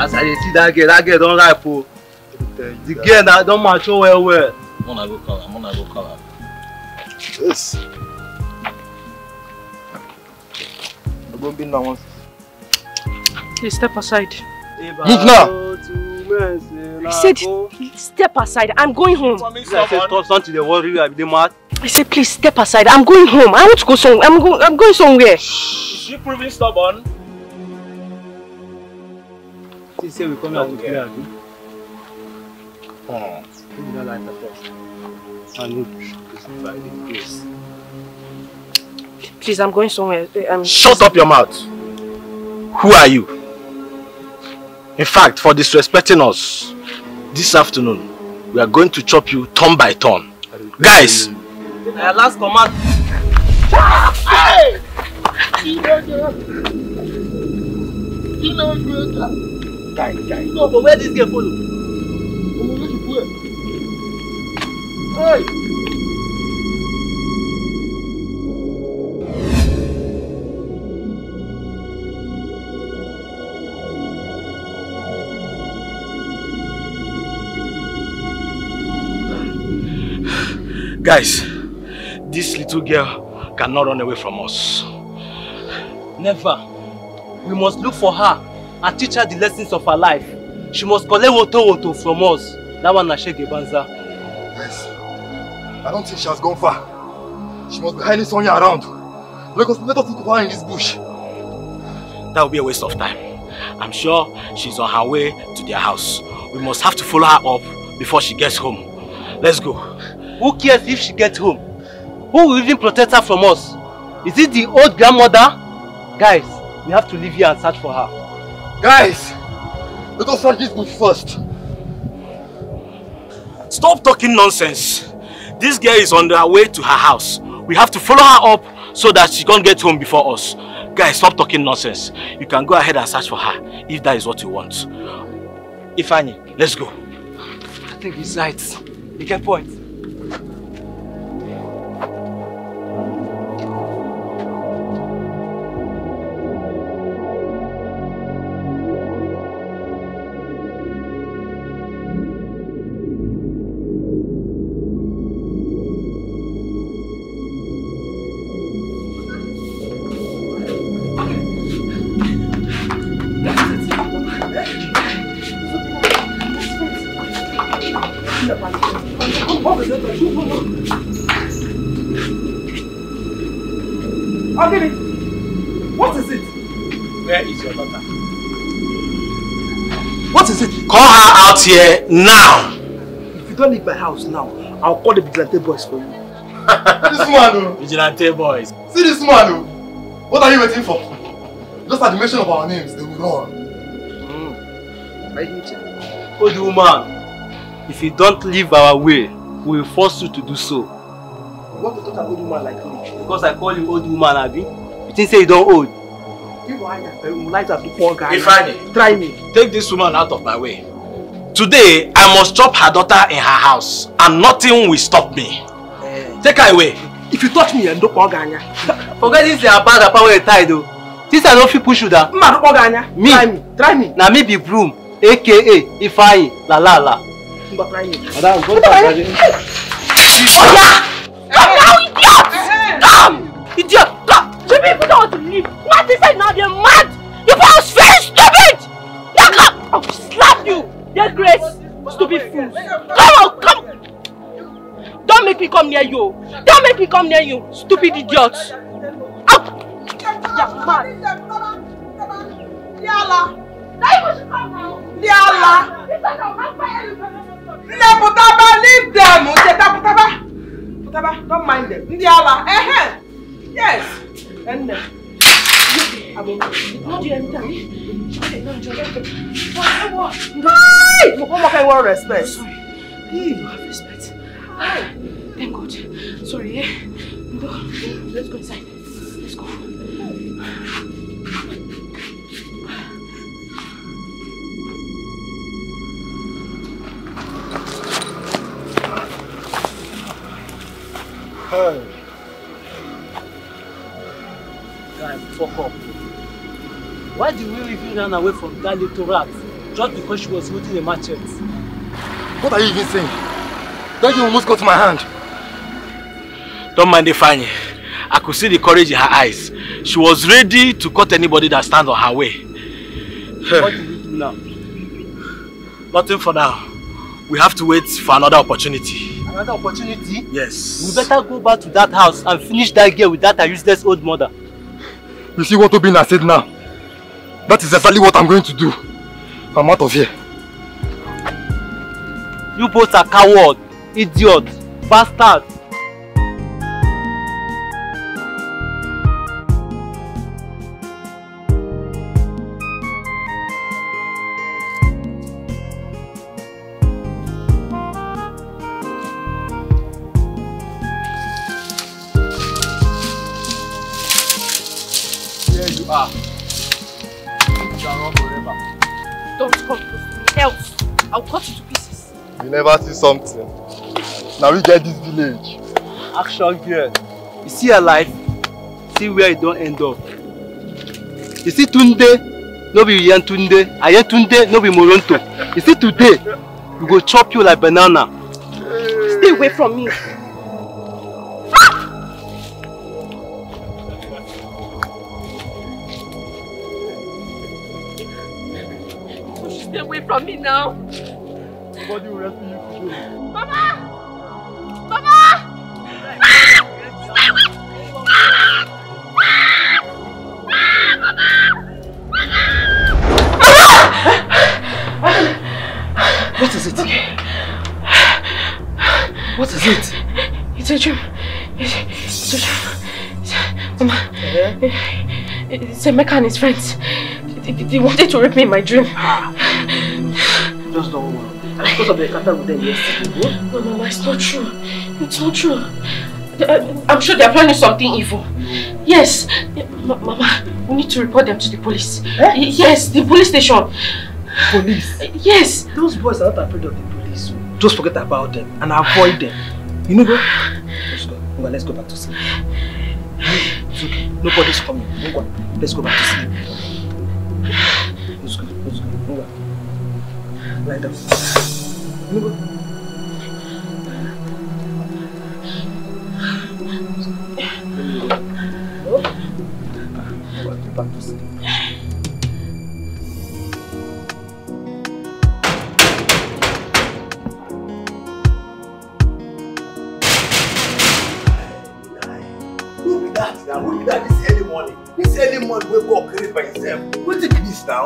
As I see that girl don't like for. The girl that don't mature well. I'm gonna go call her. Yes. I'm going to be now. Please step aside. Move now. I said, step aside. I'm going home. I said, something they worry. I be mad. I said, please step aside. I'm going home. I want to go somewhere. I'm going somewhere. Is she proving stubborn? She said we come here to play. We don't like the first. I know this by the grace. Please, I'm going somewhere. Shut up your mouth. Who are you? In fact, for disrespecting us, this afternoon, we are going to chop you turn by turn. Guys! Last command. Hey! Guy. No, but where this girl follow? Hey! Guys, this little girl cannot run away from us. Never. We must look for her and teach her the lessons of her life. She must collect woto from us. That one na shege banza. Yes. I don't think she has gone far. She must be hiding somewhere around. Let us look for her in this bush. That will be a waste of time. I'm sure she's on her way to their house. We must have to follow her up before she gets home. Let's go. Who cares if she gets home? Who will even protect her from us? Is it the old grandmother? Guys, we have to leave here and search for her. Guys, let us search this bush first. Stop talking nonsense. This girl is on her way to her house. We have to follow her up so that she can't get home before us. Guys, stop talking nonsense. You can go ahead and search for her if that is what you want. Ifeanyi, let's go. I think he's right. You get point. What is it? Where is your daughter? What is it? Call her out here now! If you don't leave my house now, I'll call the vigilante boys for you. This man, Vigilante boys. see this man. What are you waiting for? Just at the mention of our names, they will run. Old woman, if you don't leave our way, we will force you to do so. You want to talk about old woman like me? Because I call you old woman, Abi. You think say you don't old? Ifeanyi, try me. take this woman out of my way. Today, I must chop her daughter in her house and nothing will stop me. Take her away. If you touch me, don't Poganya. Forget this your bag power you tie though. Since I don't feel push you down. Me. Try me. Now me be broom, aka Ifeanyi, la la la. Try me. Madam, go back. Oh yeah! Now idiot! Come! Idiot! Come! You people don't want to leave. What is it now? They're mad! You people are very stupid! Now come! I'll slap you! Dead Grace! Stupid fools! Come on! Come! Don't make me come near you! Don't make me come near you! Stupid idiots! Out! You're mad! Yala! Yala! Leave them! Don't mind them. Ndiala, yes. And not do anything. I want respect. You have respect. Thank God. Sorry, eh? Go. Let's go inside. Let's go. Hey. Guys, fuck up. Why did we even run away from that little rat? Just because she was holding a machete. What are you even saying? That you almost got my hand. Don't mind Ifeanyi. I could see the courage in her eyes. She was ready to cut anybody that stands on her way. What do we do now? Nothing for now. We have to wait for another opportunity. Another opportunity? Yes. We better go back to that house and finish that girl with that useless old mother. You see what Obinna said now? That is exactly what I'm going to do. I'm out of here. You both are cowards, idiots, bastards. You are. You are wrong forever. Don't come close to me, else I'll cut you to pieces. You never see something. Now we get this village. Action girl. You see her life, see where it don't end up. You see Tunde, no be Yan Tunde, Ayen Tunde, no be Moronto. You see today, we go chop you like banana. Stay away from me. Stay away from me now. Nobody will rescue you today. Mama! Mama! Stay away! What is it? What is it? It's a dream. It's a dream. Mama, it's Emeka and his friends. They wanted to rape me in my dream. Just don't worry. I'm supposed to be encountered with them yesterday. No, Mama, it's not true. It's not true. I'm sure they are planning something evil. Yes. Mama, we need to report them to the police. Eh? Yes, the police station. Police? Yes. Those boys are not afraid of the police. Just forget about them and avoid them. You know, go? Let's go. Let's go back to sleep. It's okay. Nobody's coming. Let's go back to sleep. Let's go. Let's go. Lie down. You know, go. Back to sleep. Who be that now? Who be that this early morning? This early morning wake up create by yourself. What is this now?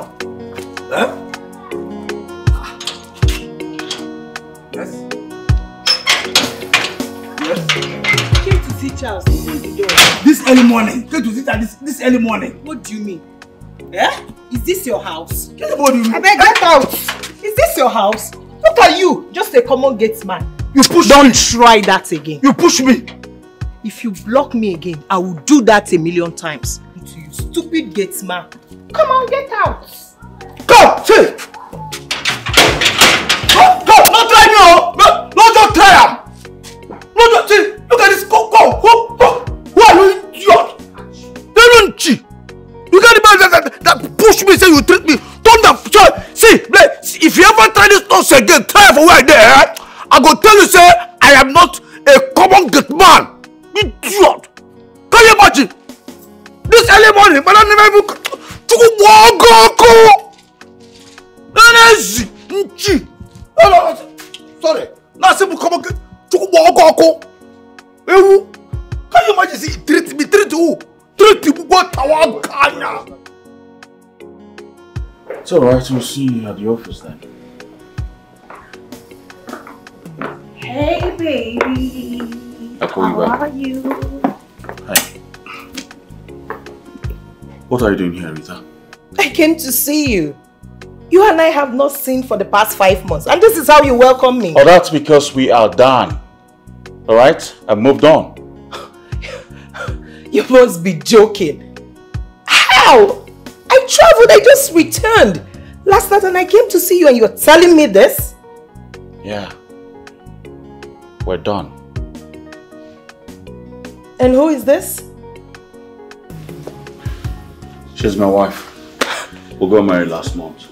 Huh? Yes. Yes. Came to see Charles. Open the door. This early morning. Came to see that this early morning. What do you mean? Eh? Is this your house? What do you mean? I beg, get out! Is this your house? What are you? Just a common gate man. You push Don't me. try that again. You push me. If you block me again, I will do that a million times. To you stupid gate man. Come on, get out! Come, say. Come, not try me, oh. No, just try him. No, just see. Look at this. Go. Who are you, idiot? They don't cheat. You got the man that push me, say you treat me. Don't that. See, if you ever try this nonsense again, try for where there. I go tell you, say I am not a common gate man. Idiot. Can you imagine? This early morning, but I never even. Sorry. Now say come on. Can you imagine? See, treat who? Treat people what our Ghana. It's alright, we'll see you at the office then. Hey, baby. I'll call you back. How are you? Hi. What are you doing here, Rita? I came to see you. You and I have not seen for the past 5 months, and this is how you welcome me. Oh, that's because we are done. Alright? I've moved on. You must be joking. How? I traveled, I just returned last night and I came to see you and you're telling me this? Yeah. We're done. And who is this? She's my wife. We got married last month.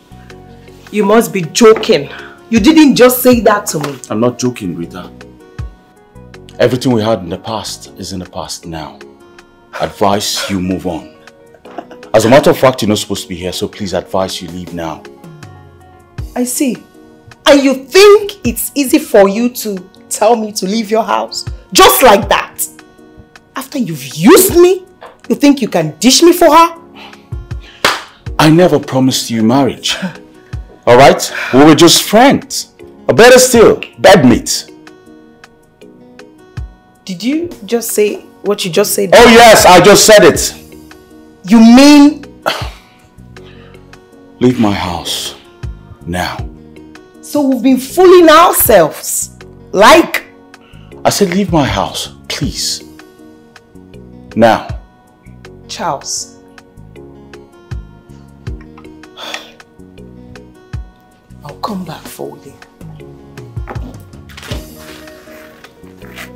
You must be joking. You didn't just say that to me. I'm not joking, Rita. Everything we had in the past is in the past now. Advise you move on. As a matter of fact, you're not supposed to be here, so please advise you leave now. I see. And you think it's easy for you to tell me to leave your house? Just like that? After you've used me, you think you can dish me for her? I never promised you marriage. Alright? We were just friends. Or better still, bedmates. Did you just say what you just said? Oh yes, I just said it. You mean? Leave my house. Now. So we've been fooling ourselves. Like? I said leave my house, please. Now. Charles. I'll come back for you.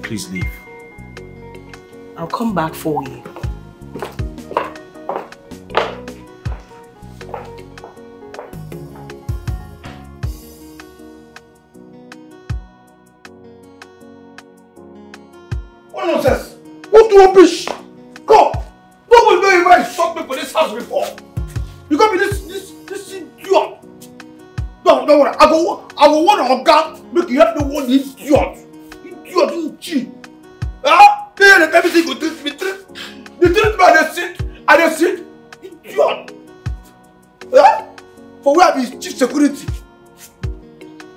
Please leave. I'll come back for you. What nonsense? What rubbish? Go! Nobody know if I shot me for this house before. You got me this idiot. No, don't worry. I go one on gang, make you help me one idiot. Idiot, you cheat. Huh? Everything go treat me. You treat me and they sit. Idiot. Huh? For where I be chief security?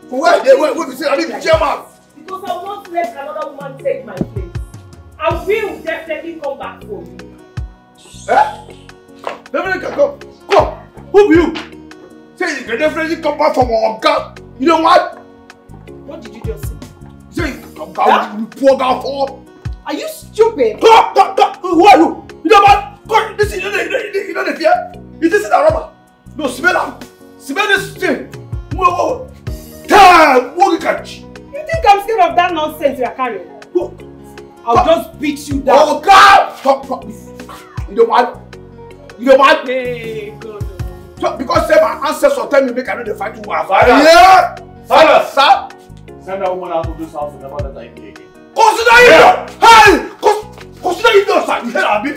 For where we say I be chairman? Because I won't let another woman take my place. I will definitely come back for you. Eh? Definitely can come. Come. Who be you? Say you can definitely come back from our gang. You know what? What did you just say? Say you can come you poor girl for. Are you stupid? Come. Who are you? You know what? Come. This is you know the fear. Is this a rubber? No, smell them. Smell this thing. Whoa. Damn. What you catch? You think I'm scared of that nonsense you are carrying? Go. I'll just beat you down. Oh God! Stop. You know what? Hey, God. So, because say my ancestors tell me make I know the fight to my father. Yeah! Silence, sir! Send that woman out of this house and never let her in again. Consider it! Hey! Consider it, sir! You hear me?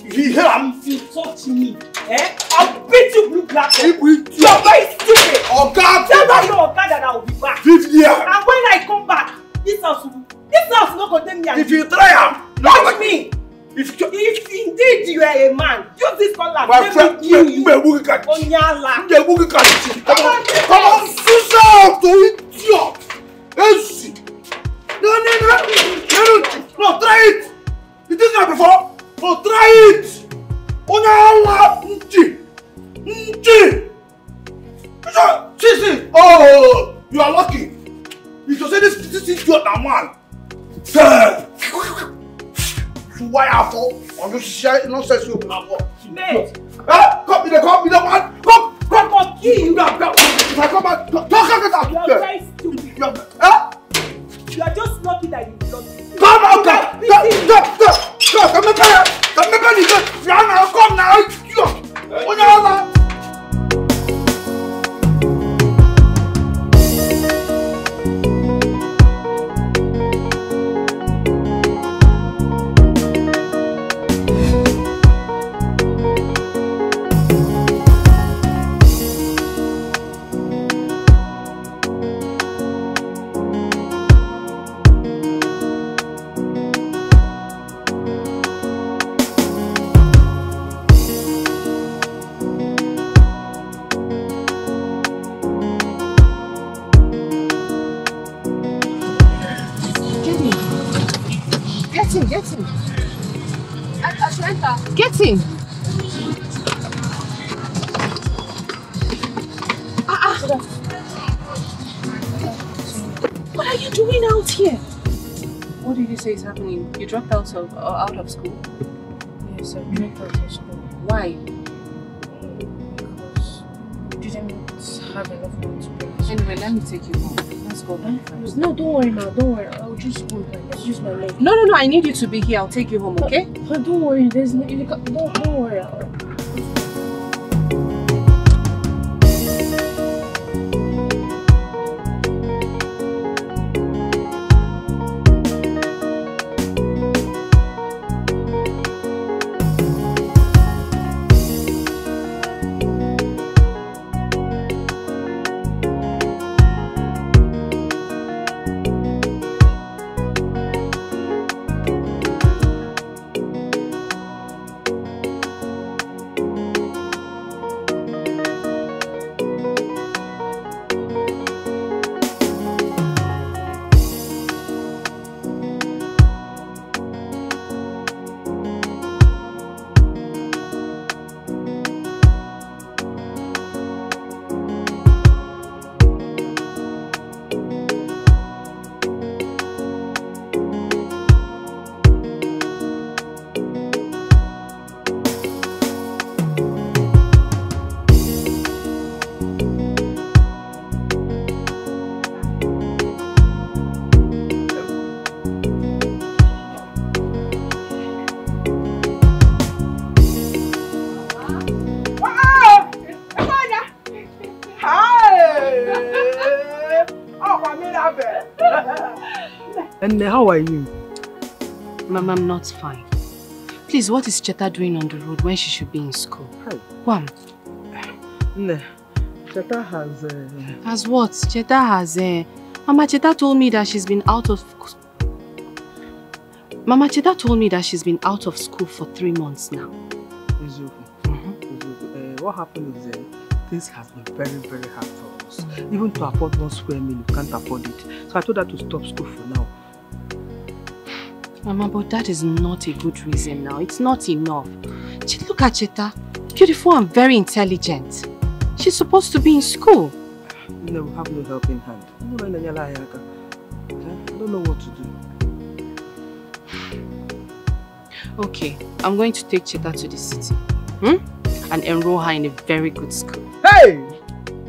You hear me? If you touch me, I'll beat you blue black. You're very stupid. Oh God! Tell that your God that I will be back. 50 years! And when I come back, this house will not condemn me. If you try watch me! If indeed you are a man, use this collar. My friend, you. Onyala. Come on, sister! To idiot! Easy! No, try it! You did that before? No, try it! Onyala! See. Oh, you are lucky. You should say this idiot a man. Why I fall? On this shit, nonsense you have for. Mate. Come, you know what? Come. I'll kill you. If I come back, talk out. You are very stupid. You are just lucky that you blocked me. Come out, come now. Get in. I should enter. Get in. What are you doing out here? What did you say is happening? You dropped out of school? Yes, I dropped out of school. Why? Because we didn't have enough money to pay. Anyway, let me take you home. Let's go home first. No, don't worry now. Don't worry. I'll just go and let's use my leg. No. I need you to be here. I'll take you home, okay? Don't worry. There's no. Don't worry. And how are you? Mama, I'm not fine. Please, what is Cheta doing on the road when she should be in school? Hey. Wham. Cheta has... Has what? Cheta has... Mama, Cheta told me that she's been out of... Mama, Cheta told me that she's been out of school for 3 months now. What happened is things have been very, very hard for us. Even to afford 1 square meal, we can't afford it. So I told her to stop school for now. Mama, but that is not a good reason now. It's not enough. Look at Cheta. Beautiful and very intelligent. She's supposed to be in school. No, we have no helping hand. I don't know what to do. Okay, I'm going to take Cheta to the city. And enroll her in a very good school. Hey!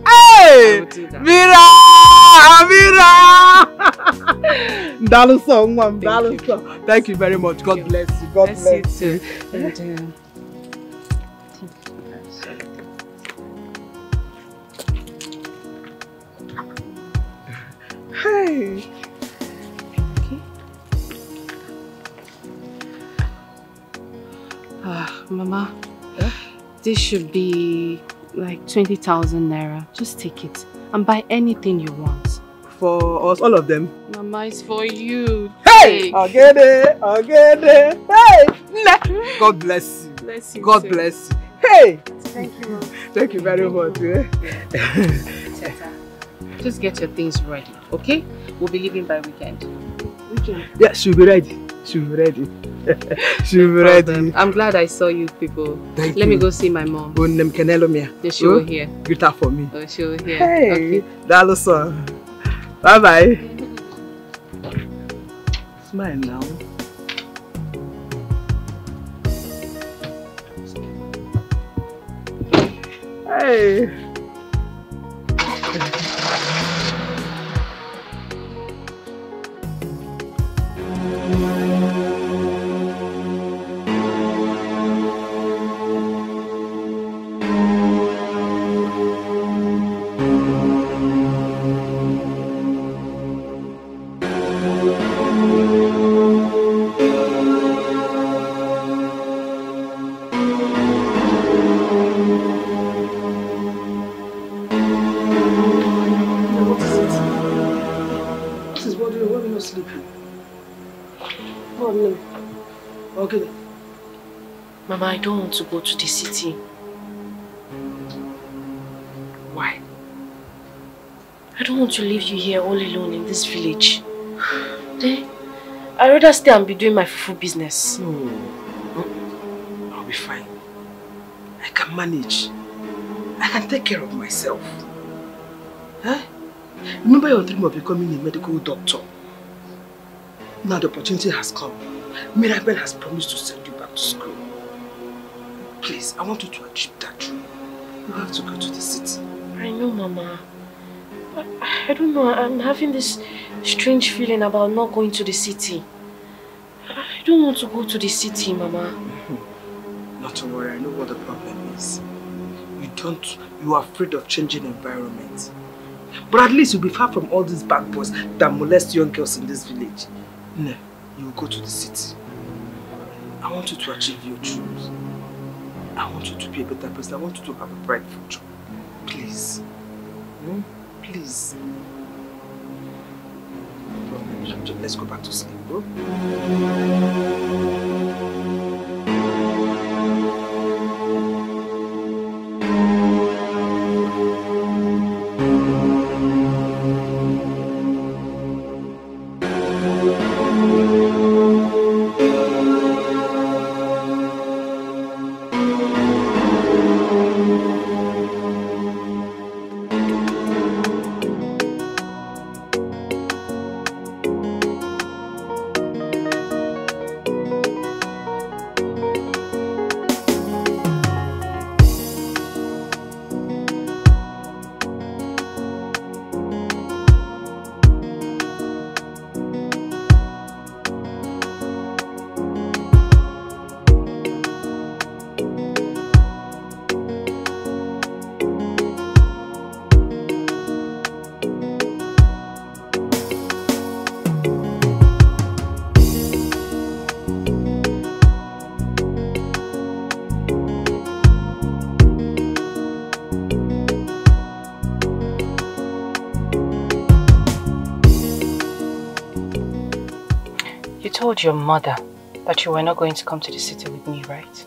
Hey! Mira! Thank you very much. God bless you. God bless you. And, hey! Mama, this should be like 20,000 naira. Just take it and buy anything you want. For us, all of them? Mama, it's for you. Hey! I'll get it. I'll get it. Hey! God bless you. Bless you. God too. bless you. Hey! Thank you, Mom. Thank you very much. Just get your things ready, okay? We'll be leaving by weekend. Yeah, she'll be ready. She'll be ready. She'll be ready. I'm glad I saw you people. Thank Let you. me go see my mom. She will hear. Greet her for me. Oh, she will hear. Hey, Okay. Daloso. Bye bye. Smile now. Hey. Okay. Mama, I don't want to go to the city. Why? I don't want to leave you here all alone in this village. Then, I'd rather stay and be doing my fufu business. No. I'll be fine. I can manage. I can take care of myself. Huh? Remember your dream of becoming a medical doctor? Now the opportunity has come. Mirabel has promised to send you back to school. Please, I want you to achieve that dream. You have to go to the city. I know, Mama. I don't know. I'm having this strange feeling about not going to the city. I don't want to go to the city, Mama. Not to worry, I know what the problem is. You are afraid of changing environment. But at least you'll be far from all these bad boys that molest young girls in this village. No, you will go to the city. I want you to achieve your dreams. I want you to be a better person. I want you to have a bright future. Please. Please. Let's go back to sleep, bro. told your mother that you were not going to come to the city with me, right?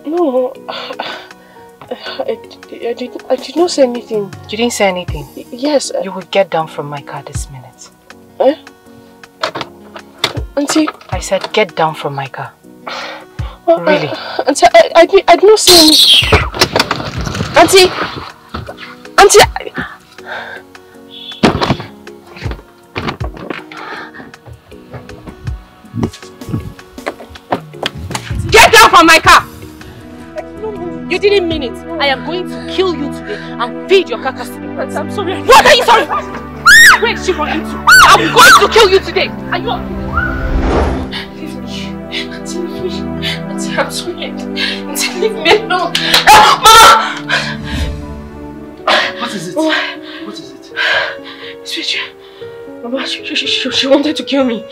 No, I did not say anything. You didn't say anything? Yes. You will get down from my car this minute. Eh? Auntie? I said get down from my car. Really? Auntie, I did not say anything. Auntie! Auntie! Get down from my car! You didn't mean it. I am going to kill you today and feed your carcass to the birds. I'm sorry. What are you sorry for? Where is she running to? I'm going to kill you today. Are you... Leave me. Auntie, leave me. Auntie, I'm sorry. Auntie, leave me alone. Mama! What is it? What is it? It's Richard. Mama, she wanted to kill me.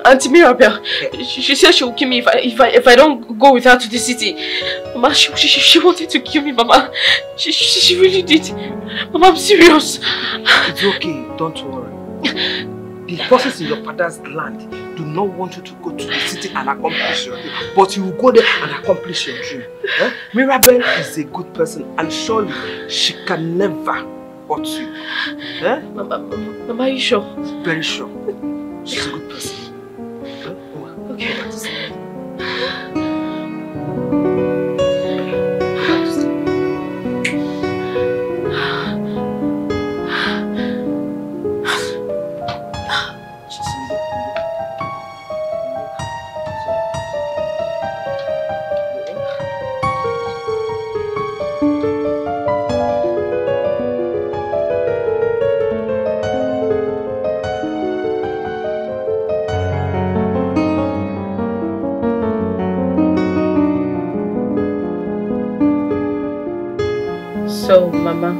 Auntie Mirabel, she said she will kill me if I don't go with her to the city. Mama, she wanted to kill me, Mama. She really did. Mama, I'm serious. It's okay, don't worry. The forces in your father's land do not want you to go to the city and accomplish your dream. But you will go there and accomplish your dream. Eh? Mirabel is a good person and surely she can never hurt you. Eh? Mama, are you sure? Very sure. She's a good person. Okay. So, Mama,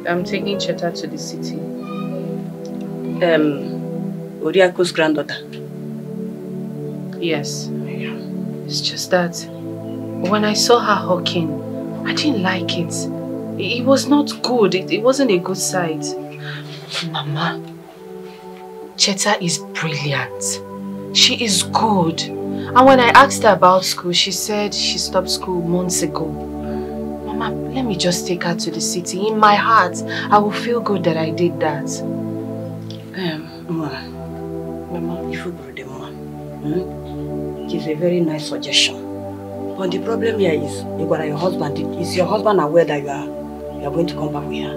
I'm taking Cheta to the city. Oriako's granddaughter? Yes. It's just that when I saw her hawking, I didn't like it. It was not good. It wasn't a good sight. Mama, Cheta is brilliant. She is good. And when I asked her about school, she said she stopped school months ago. Mama, let me just take her to the city. In my heart, I will feel good that I did that. Mama, if you go to Mama, it is a very nice suggestion. But the problem here is, your husband. Is your husband aware that you are going to come back with her?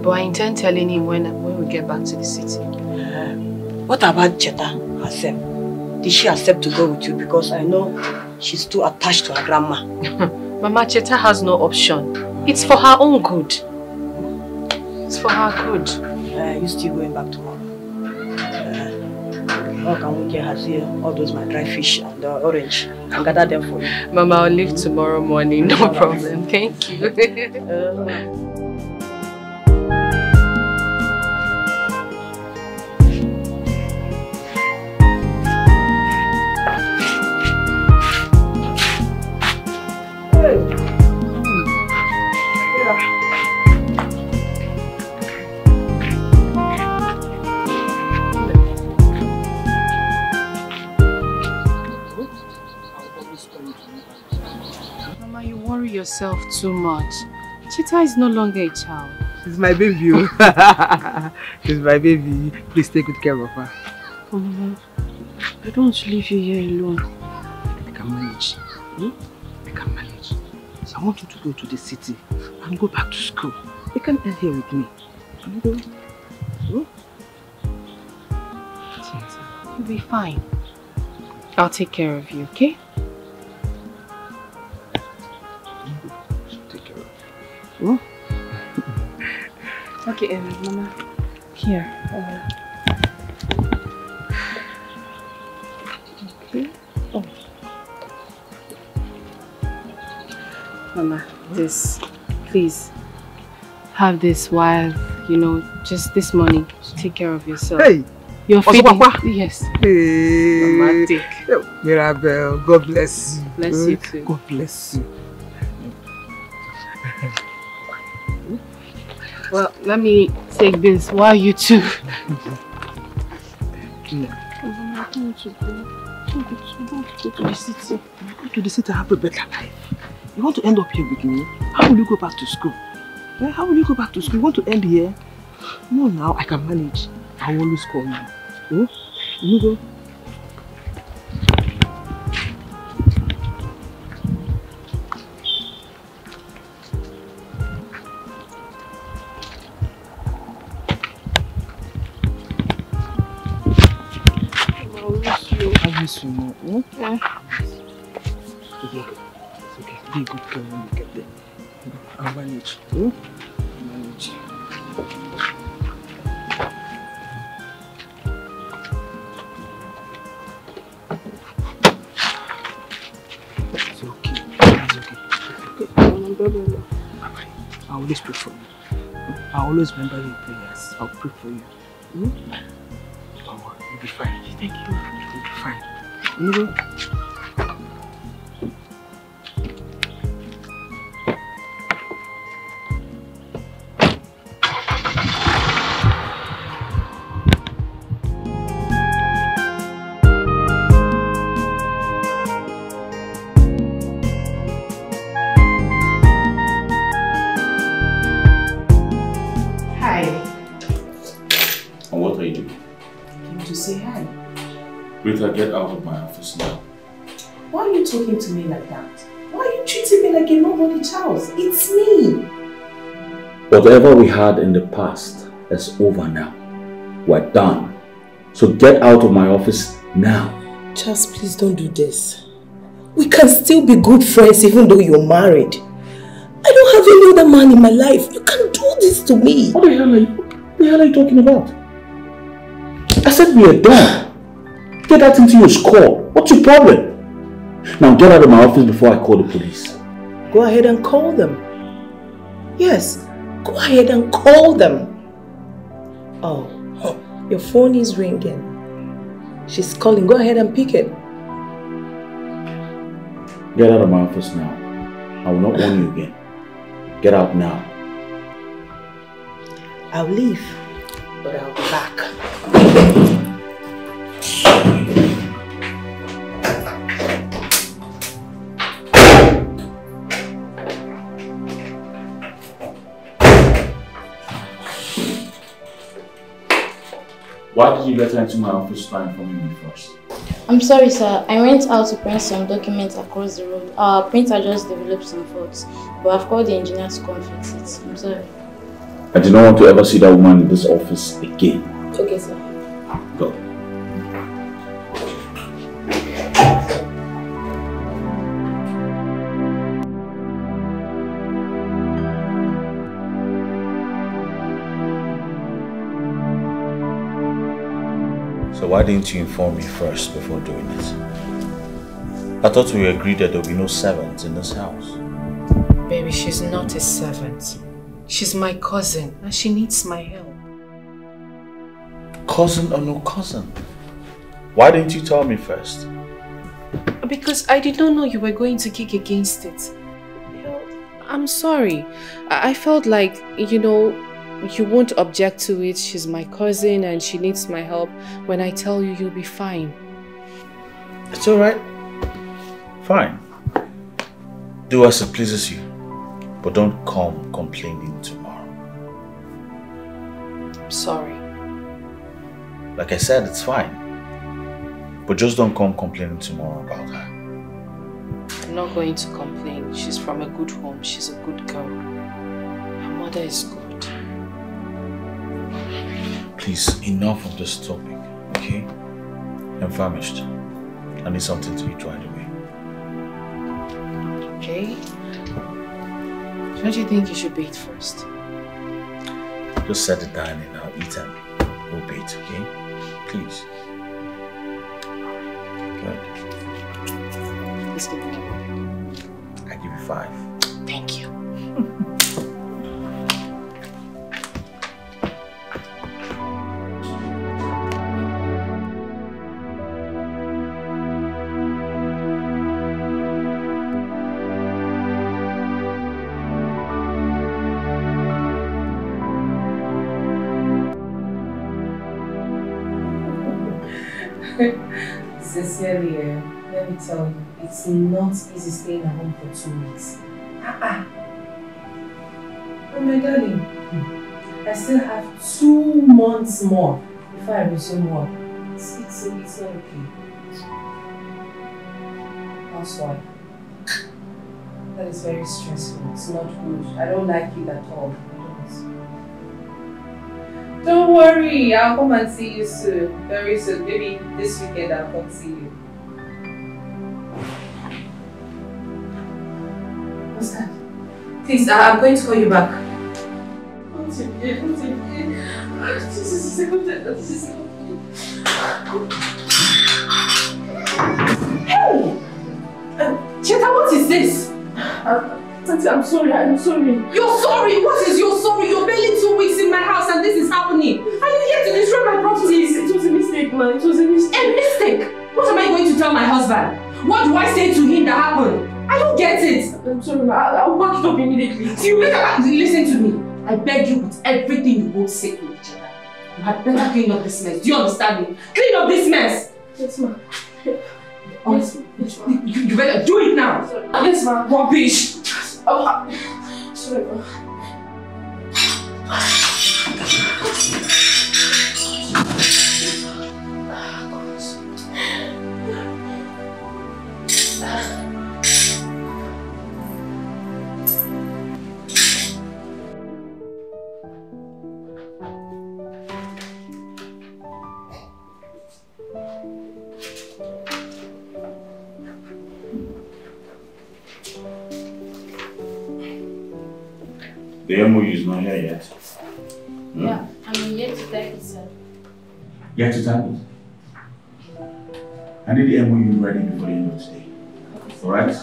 But I intend telling him when we get back to the city. What about Cheta herself? Did she accept to go with you? Because I know she's too attached to her grandma. Mama, Cheta has no option. It's for her own good. It's for her good. You still going back tomorrow? How can we get her here? All those my dry fish and the orange and gather them for you. Mama, I'll leave tomorrow morning. No problem. Thank you. Mama, you worry yourself too much. Cheta is no longer a child. She's my baby. She's my baby. Please take good care of her. Oh, Mama, I don't want to leave you here alone. I can manage. I can manage. I want you to go to the city and go back to school. You can end here with me. You'll be fine. I'll take care of you, okay? Take care of you. Okay, Mama. Here. Okay. Oh. Mama, this. Please. Have this while, just this money. Take care of yourself. Hey! You're feeding. Yes. Hey! Mama, take. Mirabel, God bless you. Bless you too. God bless you. Well, let me take this while you two. I don't want to go. Go to the city. Go to the city to have a better life. You want to end up here with me? How will you go back to school? Yeah, how will you go back to school? You want to end here? No, now I can manage. I will always call you. You go. I miss you more. Yeah. It's okay. It's okay. Be a good girl when you get there. I'll manage. I'll manage. It's okay. It's okay. I always pray for you. I always remember your prayers. I'll pray for you. You'll be fine. Thank you. You'll be fine. You know? Rita, get out of my office now. Why are you talking to me like that? Why are you treating me like a nobody child? It's me. Whatever we had in the past is over now. We're done. So get out of my office now. Charles, please don't do this. We can still be good friends even though you're married. I don't have any other man in my life. You can't do this to me. What the hell are you talking about? I said we are done. Get that into your skull. What's your problem? Now get out of my office before I call the police. Go ahead and call them. Yes, go ahead and call them. Oh, your phone is ringing. She's calling. Go ahead and pick it. Get out of my office now. I will not warn you again. Get out now. I'll leave, but I'll be back. Why did you let her into my office without informing me first? I'm sorry, sir. I went out to print some documents across the road. Our printer just developed some faults, but I've called the engineer to come fix it. I'm sorry. I do not want to ever see that woman in this office again. Okay, sir. Go. So why didn't you inform me first before doing it? I thought we agreed that there would be no servants in this house. Baby, she's not a servant. She's my cousin and she needs my help. Cousin or no cousin? Why didn't you tell me first? Because I did not know you were going to kick against it. I'm sorry. I felt like, you know, you won't object to it. She's my cousin and she needs my help. When I tell you, you'll be fine. It's alright. Fine. Do as it pleases you. But don't come complaining tomorrow. I'm sorry. Like I said, it's fine. But just don't come complaining tomorrow about her. I'm not going to complain. She's from a good home. She's a good girl. Her mother is good. Please, enough of this topic, okay? I'm famished. I need something to eat right away. Okay. Don't you think you should bathe first? Just set it down and I'll eat and we'll bathe, okay? Please. Good. Let's give me. I give you 5. Thank you. Sincerely, let me tell you, it's not easy staying at home for 2 weeks. Oh my darling, I still have 2 months more before I resume work. It's not okay. Housewife. That is very stressful. It's not good. I don't like it at all. Don't worry, I'll come and see you soon. Very soon. Maybe this weekend I'll come see you. What's that? Please, I'm going to call you back. This is Hey! Cheta, what is this? Auntie, I'm sorry. You're sorry? What is your sorry? You're barely 2 weeks in my house and this is happening. Are you here to destroy my properties? It was a mistake, man. It was a mistake. A mistake? What am I going to tell my husband? What do I say to him that happened? I don't get it. I'm sorry, man. I'll back it up immediately. You better listen to me. I beg you with everything you hold sacred, Cheta. You had better clean up this mess. Do you understand me? Clean up this mess. Yes, ma'am. Yes, you better do it now. Sorry. Yes, ma'am. Rubbish. Oh, sorry, ma'am. The MOU is not here yet. Yeah, I'm yet to type it, sir. Yet to type it? I need the MOU ready before the end of today. Alright?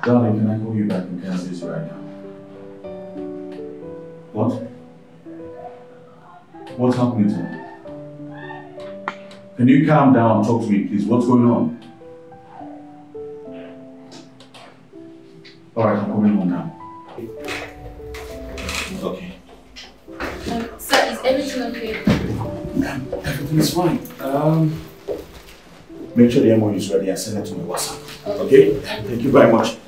Darling, can I call you back in Kansas right now? What? What's happening to me? Can you calm down and talk to me, please? What's going on? Alright, I'm coming home now. Okay. Sir, is everything okay? Everything is fine. Make sure the MOU is ready and send it to my WhatsApp. Okay? Thank you very much.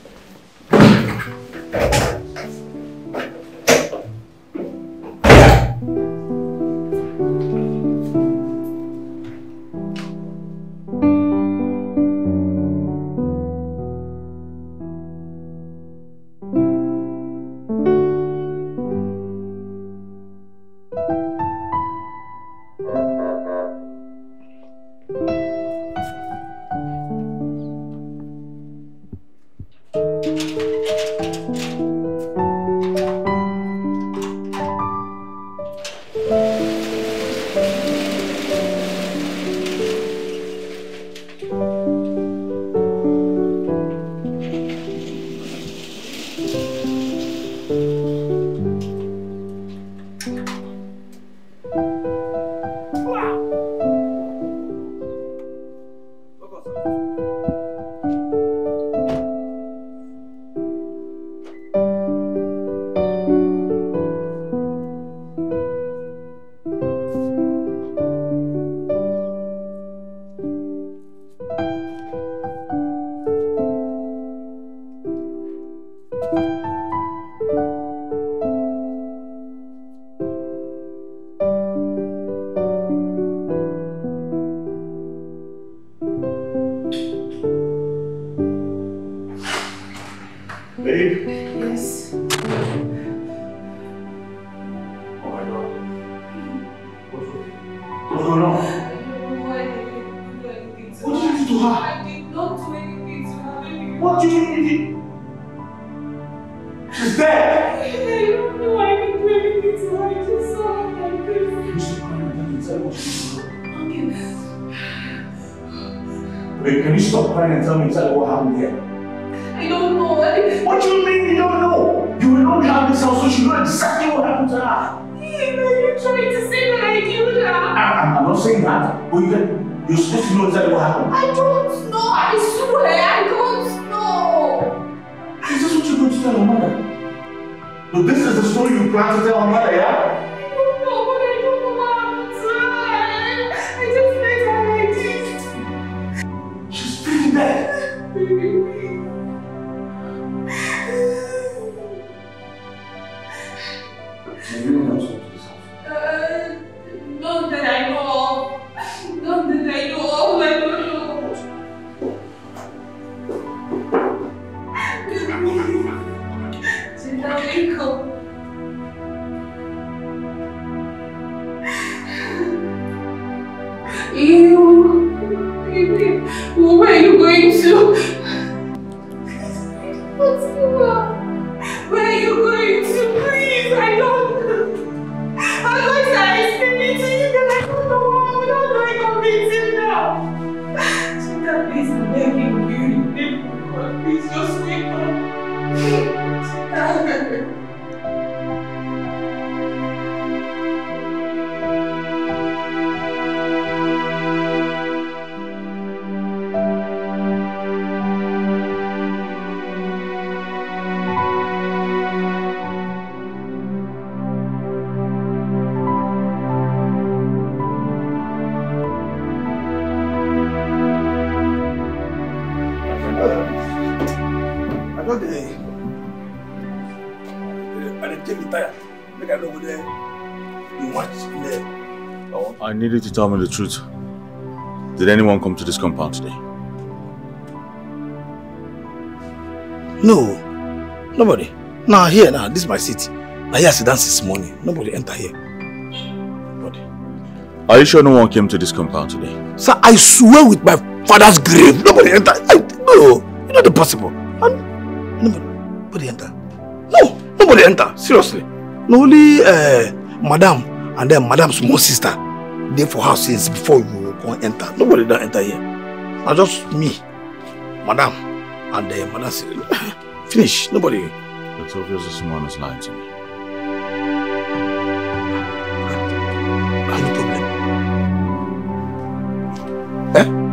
Can you stop crying and tell me exactly what happened here? I don't know. What do you mean you don't know? You will not have this house, so you know exactly what happened to her. You're trying to say that I killed her. I'm not saying that, but you're supposed to know exactly what happened. I don't know. I swear, I don't know. Is this what you're going to tell her mother? No, this is the story you plan to tell her mother, yeah? I don't know, but I don't know Ew. Where are you going to? Where are you going to? Please, I don't know. I'm going to explain it to you because I don't know what I'm going to meet him now. Chika, please, I'm begging you. God, please just wake up. Chika. I need you to tell me the truth. Did anyone come to this compound today? No, nobody. Now here, now this is my seat. Now here I sit down since morning. Nobody enter here. Nobody. Are you sure no one came to this compound today? Sir, I swear with my father's grave, nobody enter. No, it's not possible. Nobody enter. No, nobody enter. Seriously. No, only Madam and then Madam's small sister. They for house since before you go enter. Nobody don't enter here. Now just me, Madam, and Madam sister. Finish. Nobody. It's obvious that someone is lying to me. No problem.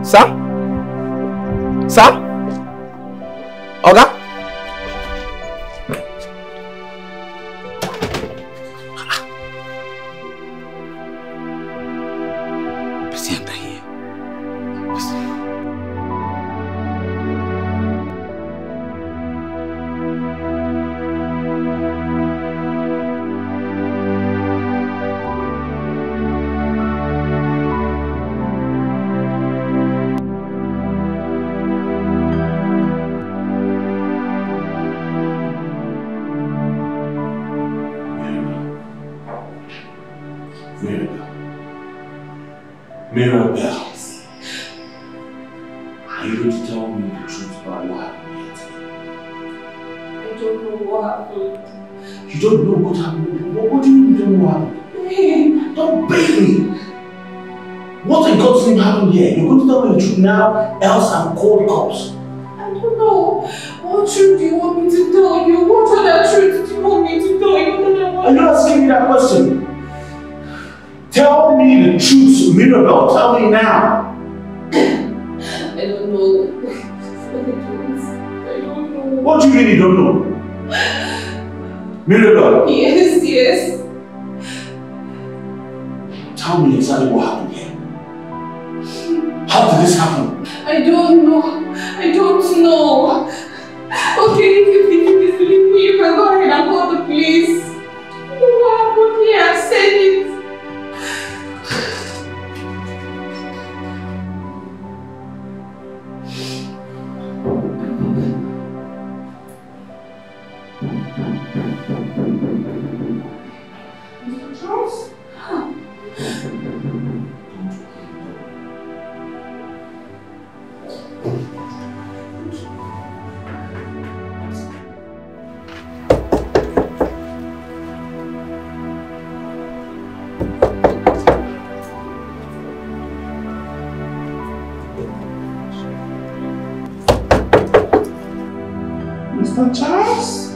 Sir? Sir? Oga? Mirabelle, are you going to tell me the truth about what happened here today? I don't know what happened. You don't know what happened? What do you mean you don't know what happened? Don't beg me! What in God's name happened here? You're going to tell me the truth now, else I'm called cops. I don't know. What truth do you want me to tell you? What other truth do you want me to tell you? Are you asking me that question? Tell me the truth, Mirabelle. Tell me now. I don't know. I don't know. What do you mean you don't know? Mirabelle? Yes. Tell me exactly what happened here. How did this happen? I don't know. I don't know. Okay, if you disbelieve me, you can go ahead and call the police. What happened here? I've said it. Mr. Charles?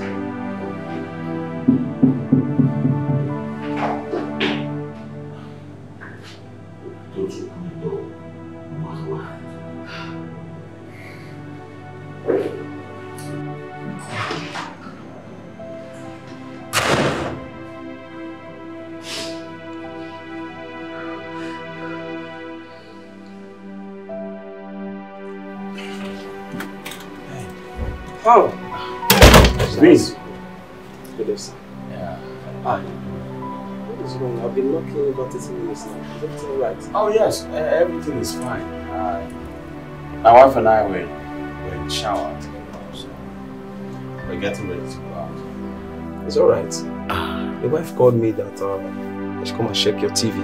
Don't open the door, no matter what happens. Oh. Please. Good day, sir. Yeah. Hi. What is wrong? I've been knocking about 30 minutes now. Is everything alright? Oh yes, everything is fine. My wife and I were in the shower together, so we're getting ready to go out. It's alright. Your wife called me that I should come and check your TV.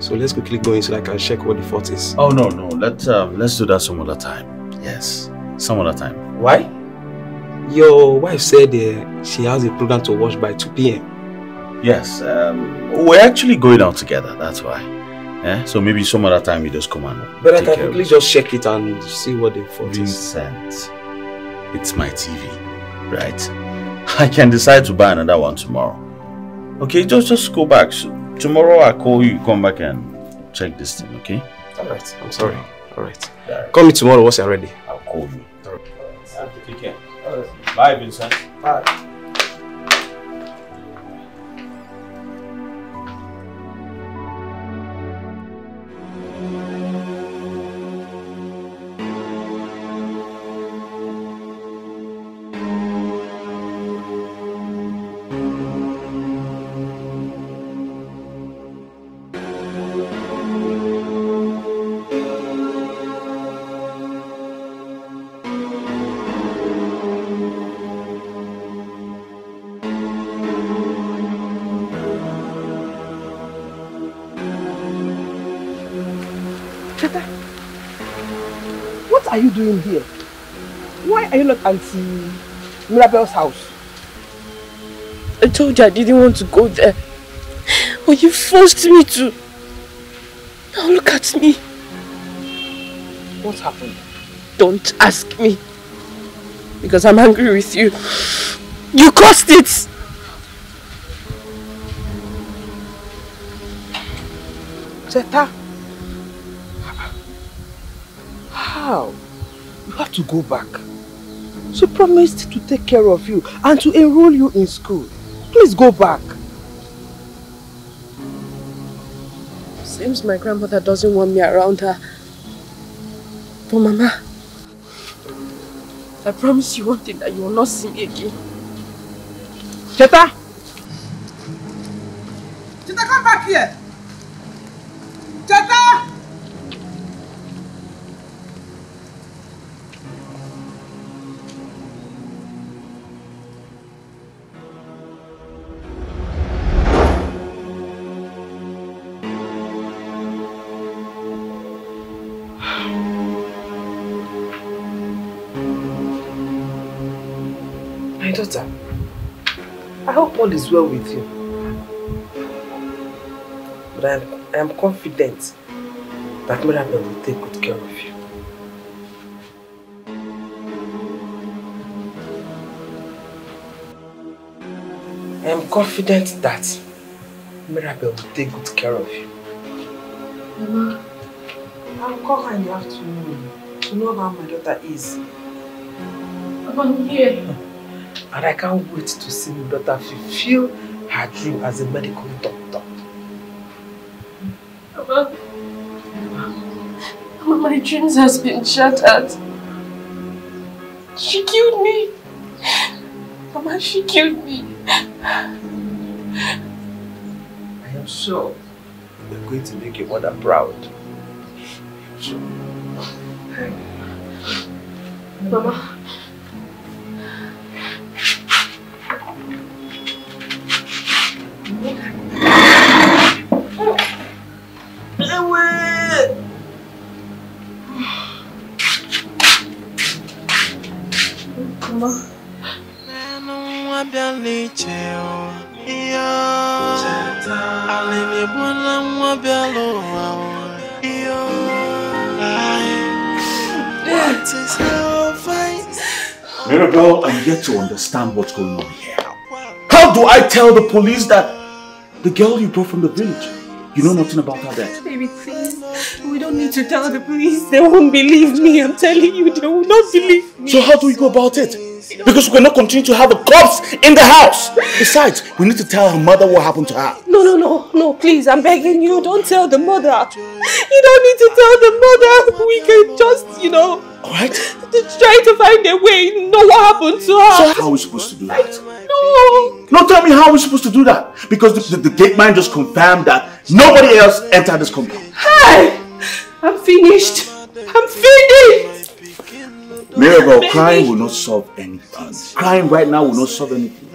So let's quickly go in so I can check what the fault is. Oh no, let's do that some other time. Yes, some other time. Why? Your wife said she has a program to watch by 2 p.m. Yes, we're actually going out together, that's why. Yeah? So maybe some other time you just come and but I can quickly just check it and see what the fault is. Vincent, it's my TV, right? I can decide to buy another one tomorrow. Okay, just go back. So, tomorrow I'll call you, come back and check this thing, okay? Alright, I'm sorry. Alright. Call me tomorrow once you're ready. I'll call you. Alright. Take care. Bye, Vincent. Bye. What are you doing here? Why are you not Auntie Mirabel's house? I told you I didn't want to go there. But you forced me to. Now look at me. What happened? Don't ask me. Because I'm angry with you. You caused it! Zeta? How? You have to go back. She promised to take care of you and to enroll you in school. Please go back. Seems my grandmother doesn't want me around her. But Mama, I promise you one thing, that you will not see me again. Cheta! Cheta, come back here! Cheta! My daughter, I hope all is well with you. But I am confident that Mirabel will take good care of you. I am confident that Mirabel will take good care of you. Mama, I'll call her in the afternoon to know how my daughter is. I'm here. And I can't wait to see my daughter fulfill her dream as a medical doctor. Mama, my dreams has been shattered. She killed me. Mama, she killed me. I am sure you're going to make your mother proud. I'm sure. Mama. Mirabel, I'm yet to understand what's going on here. How do I tell the police that the girl you brought from the village, you know nothing about her death? Baby, please. We don't need to tell the police. They won't believe me. I'm telling you, they will not believe me. So how do we go about it? Because we cannot continue to have a corpse in the house. Besides, we need to tell her mother what happened to her. No, please, I'm begging you, don't tell the mother. You don't need to tell the mother. We can just, alright, try to find a way, know what happened to her. So how are we supposed to do that? No, tell me how we're supposed to do that. Because the gate man just confirmed that nobody else entered this compound. Hey, I'm finished. I'm finished. Mirabel, crying will not solve anything. Crying right now will not solve anything.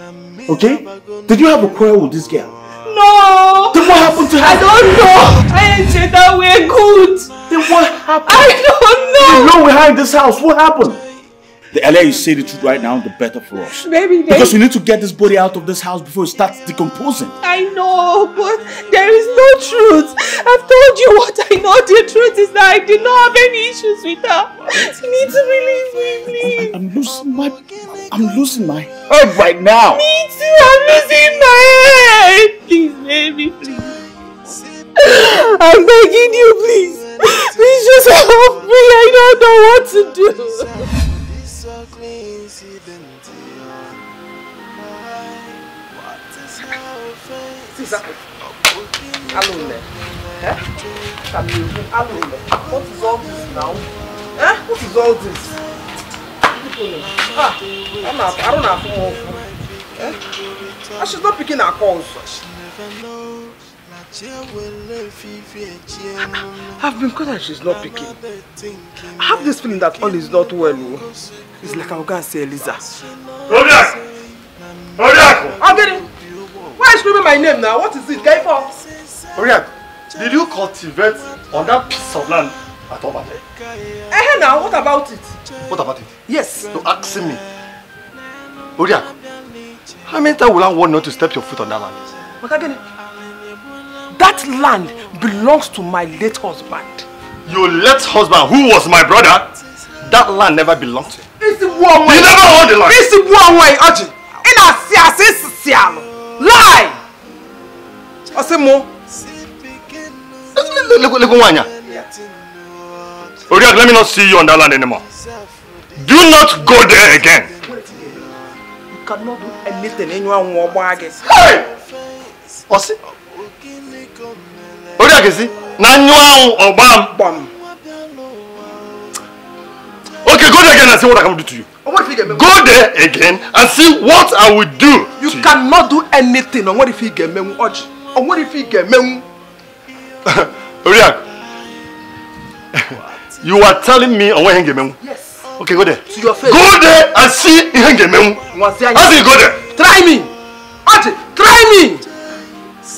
Okay? Did you have a quarrel with this girl? No! Then what happened to her? I don't know. I behind this house? What happened? The earlier you say the truth right now, the better for us. Baby, because we need to get this body out of this house before it starts decomposing. I know, but there is no truth. I've told you what I know. The truth is that I did not have any issues with her. You need to believe me, please. I'm losing my head right now. Me too, I'm losing my head. Please, baby, please. I'm begging you, please. Please just help me. I don't know what to do. What is all this now? What is all this? I don't have phone. She's not picking her calls. I've been caught and she's not picking. I have this feeling that all is not well. It's like I'll go and say Eliza. Odiak! Odiak! I'm getting. Why are you screaming my name now? What is it? Guy for? Odiak, did you cultivate on that piece of land at Obate? Eh, now, what about it? What about it? Yes. You're asking me. Odiak, how many times will I warn you not to step your foot on that land? But again, that land belongs to my late husband. Your late husband, who was my brother, that land never belonged to him. It's the one way. He never owned the land. It's the one way, Oji. In a siasiano. Lie! Osemo. Odiak, let me not see you on that land anymore. Do not go there again. You cannot do anything anyone will bag. Hey! Osi. Odiak, you see? Nanyuan or bam. Okay, go there again and see what I can do to you. Go there again and see what I will do. You cannot do anything on what if he get me Oji. On what if he get me? Odiak. You are telling me on when he get me? Yes. Okay, go there. To your face. Go there and see he get me. How do you go there? Try me. Oji, try me.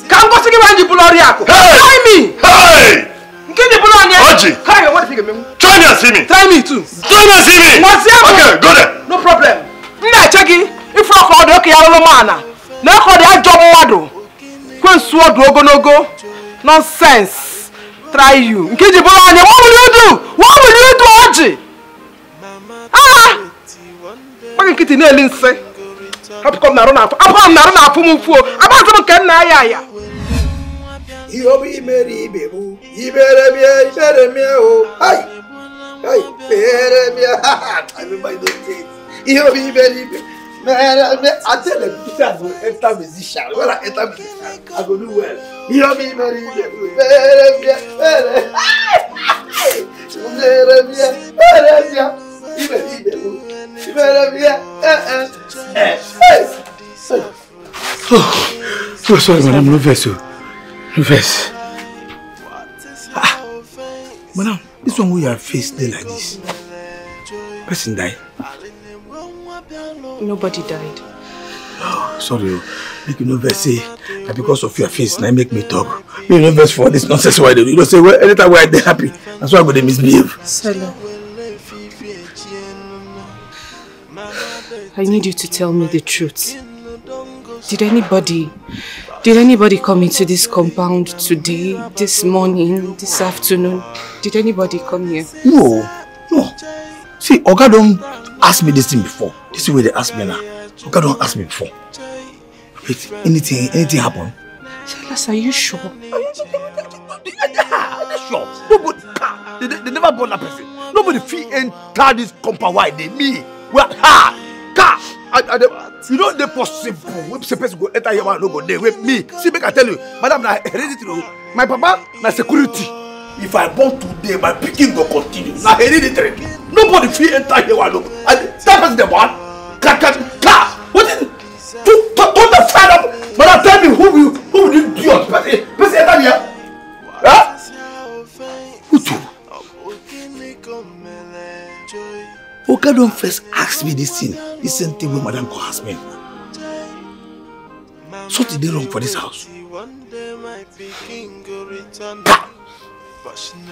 Can't go to the Odiak. Try me. Hey! Oji. What if he get me? Try me and see me. Try me too. Try me and see me. Okay, go there. No problem. If I call the okay, man. Now call the job model. When sword go. Nonsense. Try you. What will you do? What will you do, Oji? Ah! What can you nail say? How to come now? I'm not from fool. I'm not from Kenya. You be merry, baby. You better be oh. Hi, better be. Everybody don't say it. You be merry, man. I tell them, I go enter musician. When I enter musician, I go do well. You be merry, baby. Better be. Oh, sorry, madam. No verse. No verse. Madam, this one where your face there like this. Person died. Nobody died. Oh, sorry. Make you no verse say that because of your face, now make me talk. You no verse for this nonsense why they do. You don't say well anytime where they happy. That's why I go they misbehave. Selo, I need you to tell me the truth. Did anybody come into this compound today, this morning, this afternoon? Did anybody come here? No. See, Oga don't ask me this thing before. This is where they ask me now. Oga don't ask me before. Wait, anything happen? Silas, are you sure? Sure. Nobody, they never born that person. Nobody feel enter this compound. Why they me? Well, you know they possible. When the person go enter here, no go there. With me, see, make I tell you, madam, na hereditary. My papa, na security. If I born today, my picking go continue. Na hereditary. Nobody feel enter here, no. And that person the one. What is it? Don't the fan up. Madam, tell me who will you do your person enter here? Huh? Who to? Oga don't first ask me this thing. The same thing when madam go ask me. Something they wrong for this house.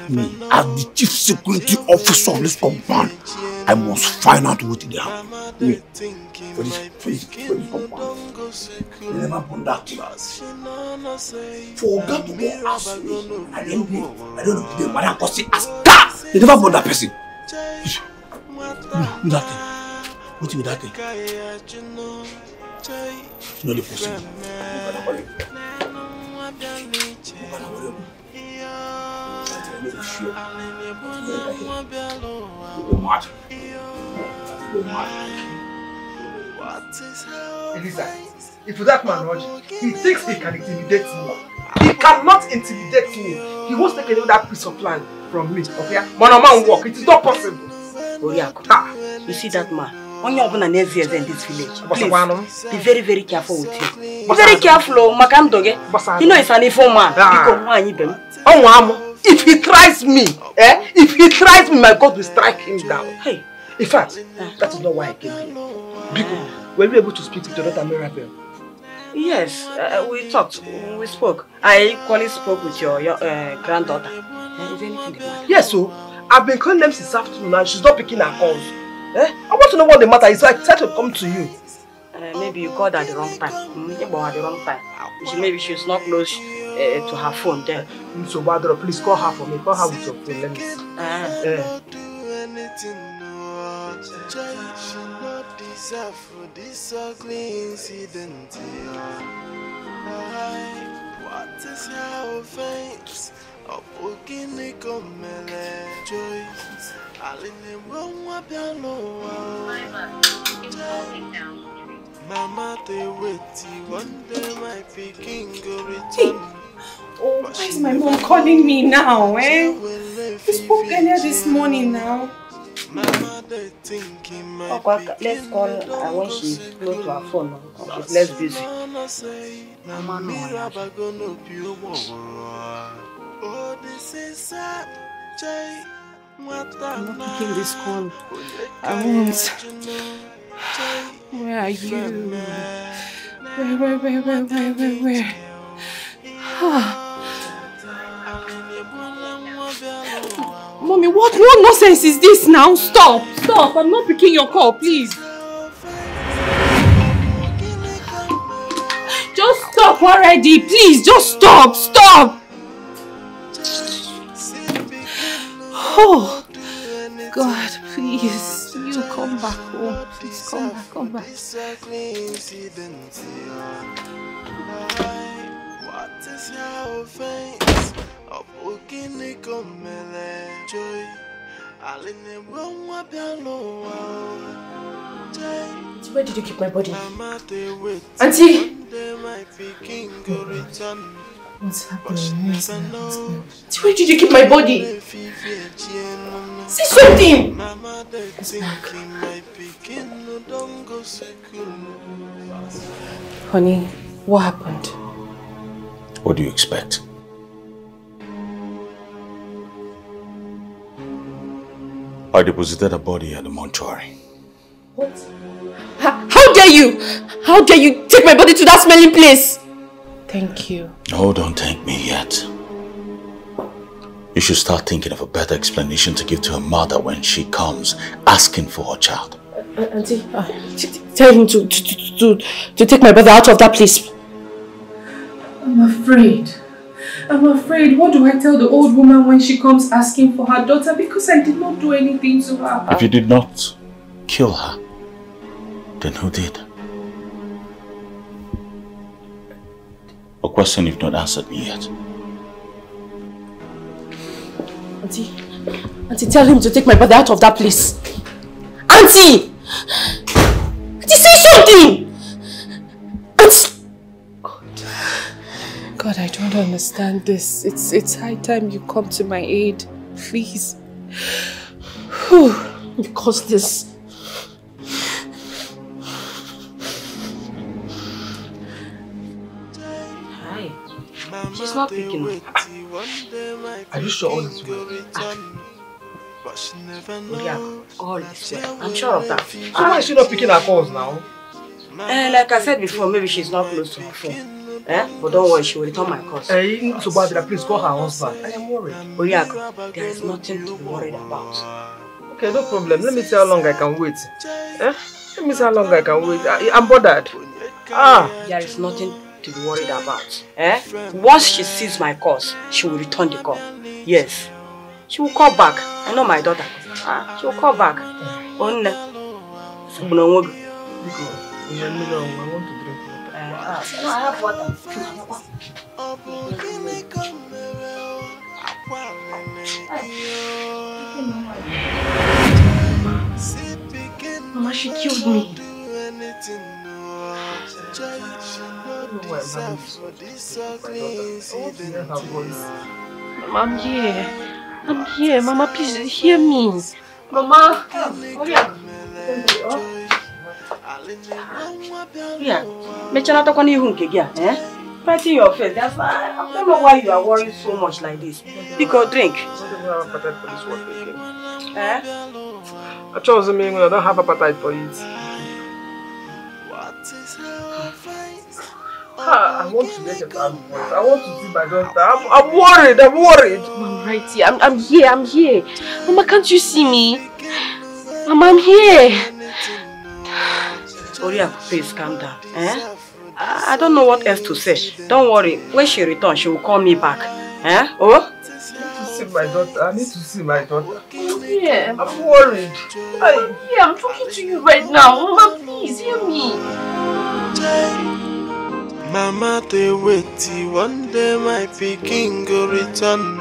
Me, as the chief security officer of this compound, I must find out what they have. Me, for this compound, they never burn that class. For God to go ask me, I don't know the man can say as that. They never burn that person. That thing. What is that thing? It's not possible. Elisa, if that man Roger, he thinks he can intimidate me. He cannot intimidate me. He wants to take that piece of land from me. Okay? Man walk. It is not possible. You see that man? When you're in this village, please be very, very careful with him. Be very careful, Makandoge. You know he's an evil man. If he tries me, my God will strike him down. Hey, in fact, that is not why I came here. Because were we able to speak with your daughter Mirabel? Yes, we talked, we spoke. I equally spoke with your granddaughter. Is anything the matter? Yes, so I've been calling them since afternoon and she's not picking her calls. I want to know what the matter is, so I decided to come to you. Maybe you called at the wrong time. At the wrong time. Maybe she's not close to her phone there. So, Badro, please call her for me. Call her with your phone. Let me see. What is her offense? Of Okoli joy. Mama, they wait. One day my picking go return. Oh, why is my mom calling me now, eh? We spoke earlier this morning now. Okay, let's call her when she's close to her phone. She's less busy. Mama, no. Oh, this is sad, Jay. I'm not picking this call. I won't. Where are you? Where? Mommy, what nonsense is this now? Stop! I'm not picking your call, please. Just stop already, please. Just stop! Oh, God, please. You come back home. Please come back. What is your offense? Of Okoli joy. Where did you keep my body? Auntie! What's happening? Where did you keep my body? Say something! Honey, what happened? What do you expect? I deposited a body at the mortuary. What? How dare you? How dare you take my body to that smelling place? Thank you. No, don't thank me yet. You should start thinking of a better explanation to give to her mother when she comes asking for her child. Auntie, tell him to take my brother out of that place. I'm afraid. What do I tell the old woman when she comes asking for her daughter? Because I did not do anything to her. If you did not kill her, then who did? A question you've not answered me yet. Auntie, tell him to take my brother out of that place. Auntie! Auntie, say something! Auntie! God, I don't understand this. It's high time you come to my aid. Please. Whew, you caused this. Hi. She's not picking. Are you sure all is well? Yeah, all is well. I'm sure of that. So why is she not picking her calls now? Like I said before, maybe she's not close to her phone. But don't worry, she will return my calls. Hey, so bad, please call her husband. I am worried. Oriako, there is nothing to be worried about. Okay, no problem. Let me see how long I can wait. Let me see how long I can wait. I'm bothered. There is nothing to be worried about. Once she sees my calls, she will return the call. Yes. She will call back. I know my daughter. She will call back. I want to drink water. No, I have water. Mama, she killed me. Mama, I'm here. I'm here. Mama, please hear me. Mama. Yeah. Right in your face. That's why I don't know why you are worried so much like this. Because drink. I chose me when I don't have appetite for it. I want to make it. I want to see my daughter. I'm worried. I'm worried. I'm right here. I'm here. I'm here. Mama, can't you see me? Mama, I'm here. Oriako, please calm down. I don't know what else to say. Don't worry. When she returns, she will call me back. Oh? I need to see my daughter. I need to see my daughter. Yeah. I'm worried. Yeah, I'm talking to you right now. Mama, please hear me. Mama, they wait till one day my picking go return.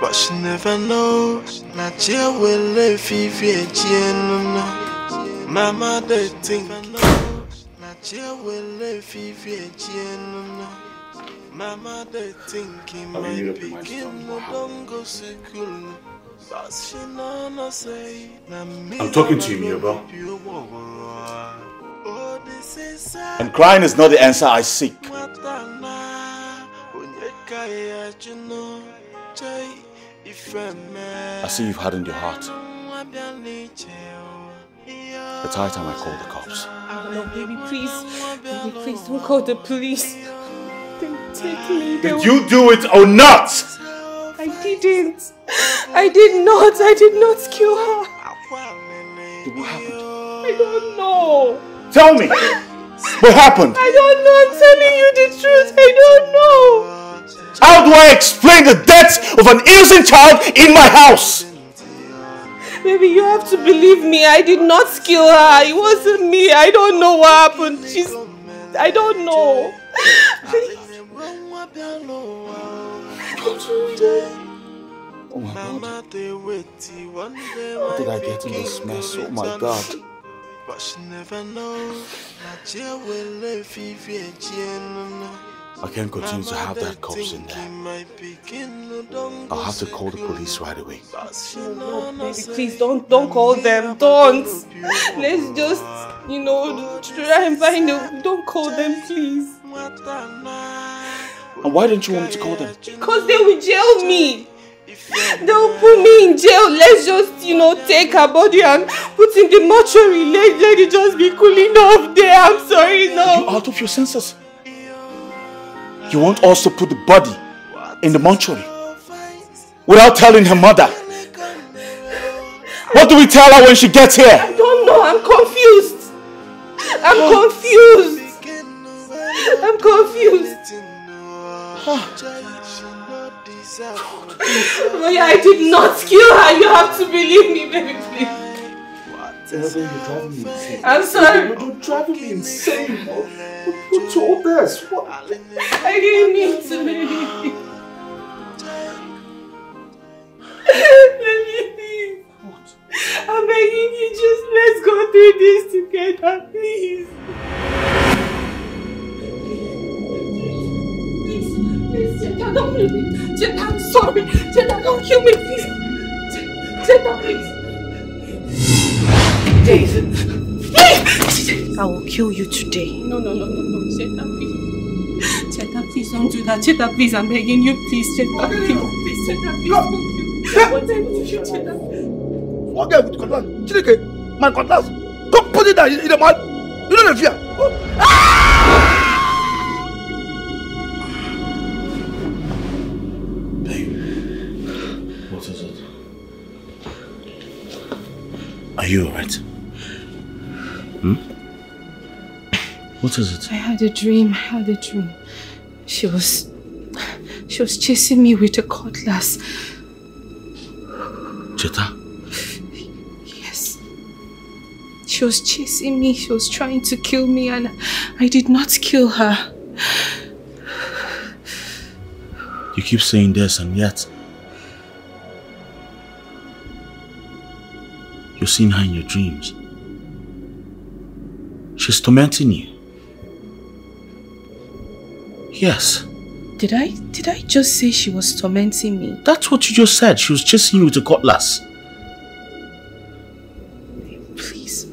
But she never knows. Nadia will live if you Mama, they think Nadia will live if you Mama, they think he might begin don't go school. But she no say. I'm talking to you, Mirabel. And crying is not the answer I seek. I see you've hardened your heart. It's high time I call the cops. No, baby, please. Baby, please don't call the police. Don't take me. Did you do it or not? I didn't. I did not. I did not kill her. What happened? I don't know. Tell me. What happened? I don't know. I'm telling you the truth. I don't know. How do I explain the death of an innocent child in my house? Baby, you have to believe me. I did not kill her. It wasn't me. I don't know what happened. I don't know. Oh my God. How did I get in this mess? Oh my God. But she never knows. I can't continue to have that corpse in there. I'll have to call the police right away. No, baby, please don't call them. Don't. Let's just, try and find them. Don't call them, please. And why don't you want me to call them? Because they will jail me. They'll put me in jail. Let's just, take her body and put in the mortuary. Let it just be cooling off there. I'm sorry, no. You're out of your senses. You want us to put the body in the mortuary without telling her mother? What do we tell her when she gets here? I don't know. I'm confused. I'm confused. Oh yeah, I did not kill her. You have to believe me, baby, please. You're driving me insane. I'm sorry. You're driving me insane. What's all this? What? I didn't mean to, baby. Baby, please. I'm begging you, just let's go through this together, please. Please, Jetta, don't kill me. Jetta, I'm sorry. Jetta, don't kill me, please. Jetta, please. I will kill you today. No. Jetta, please. Jetta, please don't do that. Jetta, please, I'm begging you, please. Jetta, please. Jetta, please don't kill me. I want to kill you, Jetta. Okay, with cutlass. Chideke, my cutlass. Don't put it down in the mud. You don't fear. Are you alright? Hmm? What is it? I had a dream. She was chasing me with a cutlass. Cheta? Yes. She was chasing me. She was trying to kill me and I did not kill her. You keep saying this and yet you're seeing her in your dreams. She's tormenting you. Yes. Did I just say she was tormenting me? That's what you just said. She was chasing you with a cutlass. Please.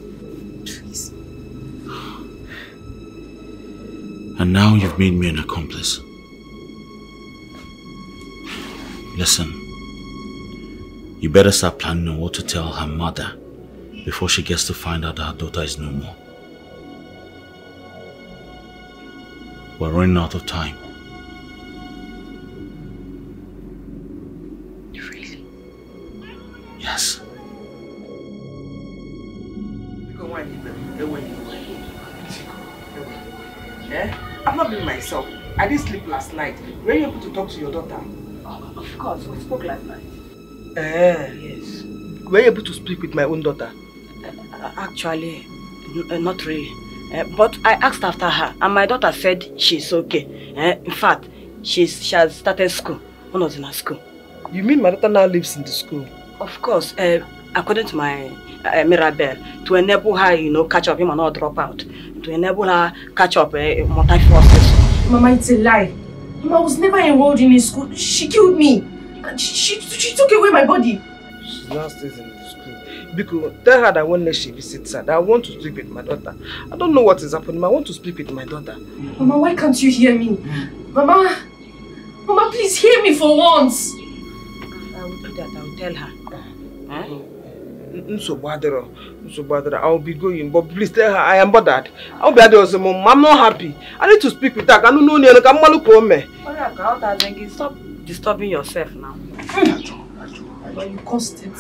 And now you've made me an accomplice. Listen. You better start planning on what to tell her mother before she gets to find out that her daughter is no more. We're running out of time. Really? Yes. I'm not being myself. I didn't sleep last night. Were you able to talk to your daughter? Of course, we spoke last night. Yes. Were you able to speak with my own daughter? Actually, not really. But I asked after her and my daughter said she's okay. In fact, she has started school. When I was in her school. You mean my daughter now lives in the school? Of course. According to my Mirabelle, to enable her, catch up him and not drop out. To enable her catch up multi-forces. Mama, it's a lie. Mama was never enrolled in a school. She killed me. She took away my body. She now stays in the school. Because tell her that when she visits her, that I want to speak with my daughter. I don't know what is happening. I want to speak with my daughter. Mama, why can't you hear me? Mama, please hear me for once. I will do that. I will tell her. I'll be going, but please tell her I am bothered. I'll be there. I'm not happy. I need to speak with her. Stop disturbing yourself now. But you caused it.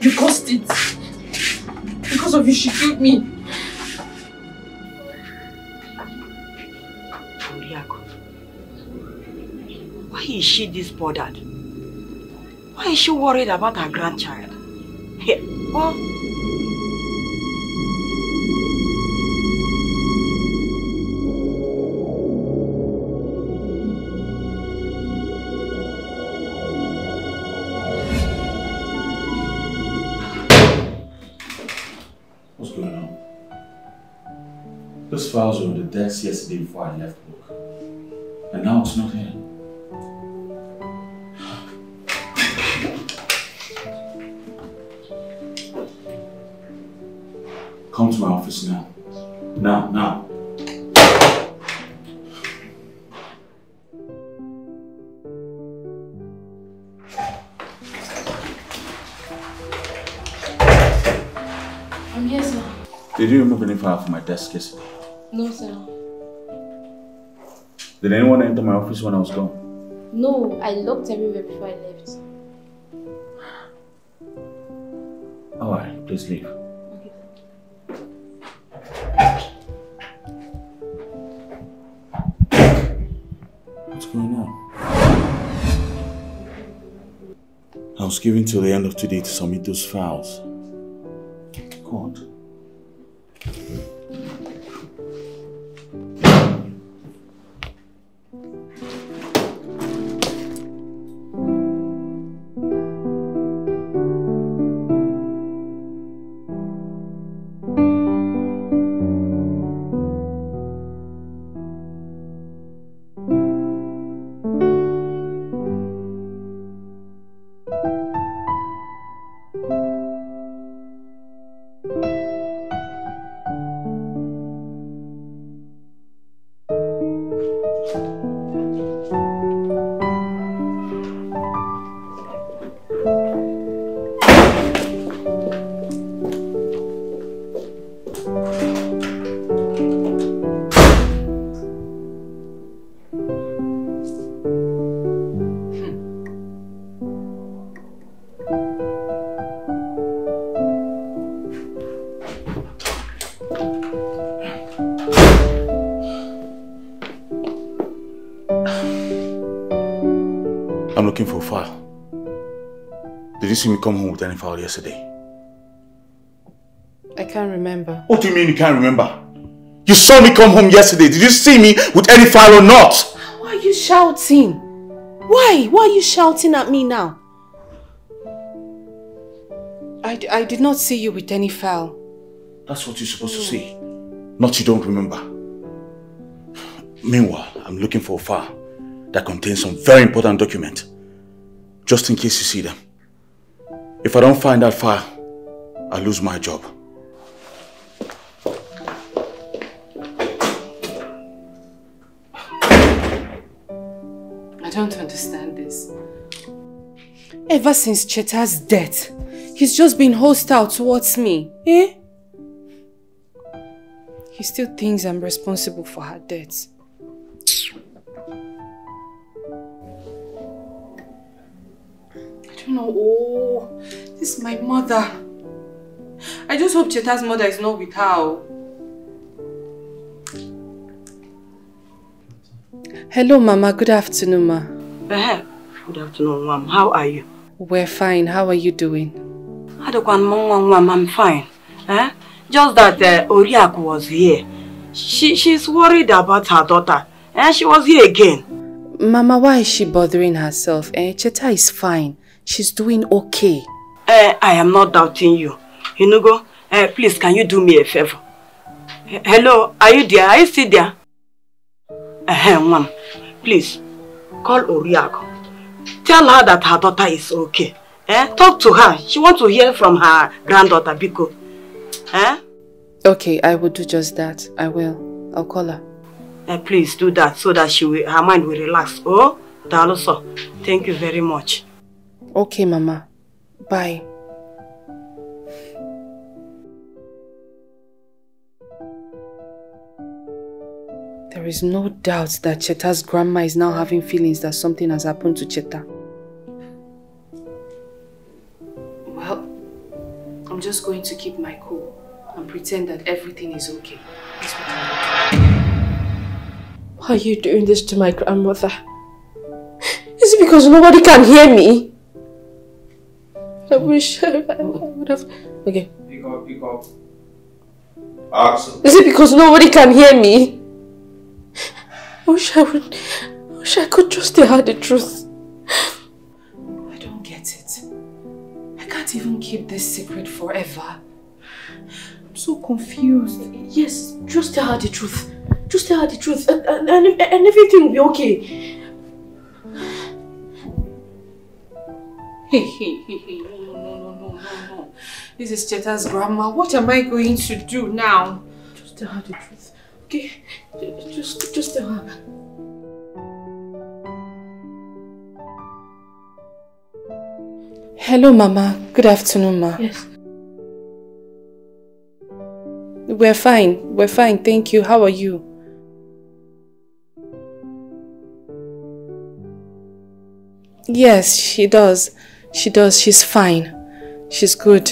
You caused it. Because of you, she killed me. Why is she this bothered? Why is she worried about her grandchild? Here, oh. What's going on? Those files were on the desk yesterday before I left work. And now it's not here. Come to my office now. Now. I'm here, sir. Did you remove any file from my desk yesterday? No, sir. Did anyone enter my office when I was gone? No, I looked everywhere before I left. Alright, please leave. What's going on? I was given till the end of today to submit those files. God. Did you see me come home with any foul yesterday? I can't remember. What do you mean you can't remember? You saw me come home yesterday. Did you see me with any foul or not? Why are you shouting? Why? Why are you shouting at me now? I did not see you with any foul. That's what you're supposed to say. Not you don't remember. Meanwhile, I'm looking for a file that contains some very important document. Just in case you see them. If I don't find that file, I'll lose my job. I don't understand this. Ever since Cheta's death, he's just been hostile towards me. Eh? He still thinks I'm responsible for her death. I don't know. Oh, this is my mother. I just hope Cheta's mother is not with her. Hello, Mama. Good afternoon, Ma. Good afternoon, Mom. How are you? We're fine. How are you doing? I'm fine. Just that Oriak was here. She's worried about her daughter. She was here again. Mama, why is she bothering herself? Cheta is fine. She's doing okay. I am not doubting you. Inugo, please, can you do me a favor? Hello, are you there? Are you still there? Mom, please, call Oriak. Tell her that her daughter is okay. Talk to her. She wants to hear from her granddaughter, Biko. Okay, I will do just that. I will. I'll call her. Please do that so that her mind will relax. Oh, Daloso. Thank you very much. Okay, Mama. Bye. There is no doubt that Cheta's grandma is now having feelings that something has happened to Cheta. Well, I'm just going to keep my cool and pretend that everything is okay. That's what I'm doing. Why are you doing this to my grandmother? Is it because nobody can hear me? I wish I would have... Okay. Pick up. Axel. Is it because nobody can hear me? I wish I could just tell her the truth. I don't get it. I can't even keep this secret forever. I'm so confused. Yes, just tell her the truth. Just tell her the truth and everything will be okay. Hey. No. This is Cheta's grandma. What am I going to do now? Just tell her the truth. Okay? Just tell her. Hello, Mama. Good afternoon, Ma. Yes. We're fine, thank you. How are you? Yes, she does. She's fine. She's good.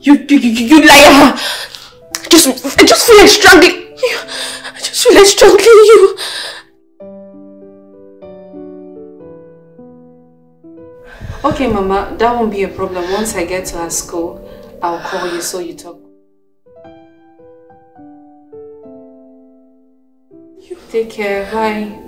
You liar! I just feel like strangling you. I just feel like strangling you. Okay, Mama, that won't be a problem. Once I get to her school, I'll call you so you talk. You take care. Bye.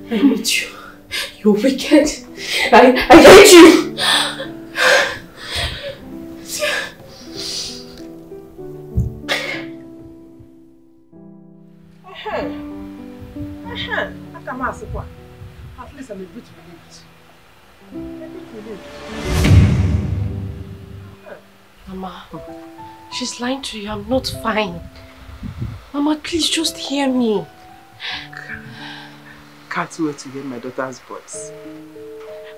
I hate you. You're wicked. I hate you. At least I'm a bit relieved. Mama, she's lying to you. I'm not fine. Mama, please just hear me. Can't wait to hear my daughter's voice.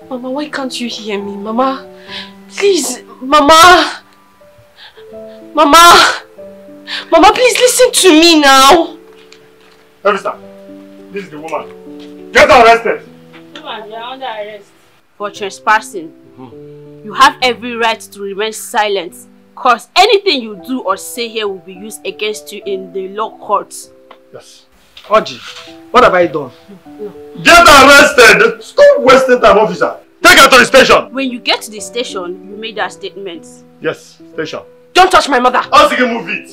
Mama, why can't you hear me? Mama, please, Mama. Mama, please listen to me now. Officer, this is the woman. Get her arrested. Woman, you are under arrest for trespassing. You have every right to remain silent Because anything you do or say here will be used against you in the law courts. Yes. Oji, what have I done? No. Get arrested! Stop wasting time, officer. Take her to the station. When you get to the station, you made that statement. Yes, station. Don't touch my mother. I'll see you move it.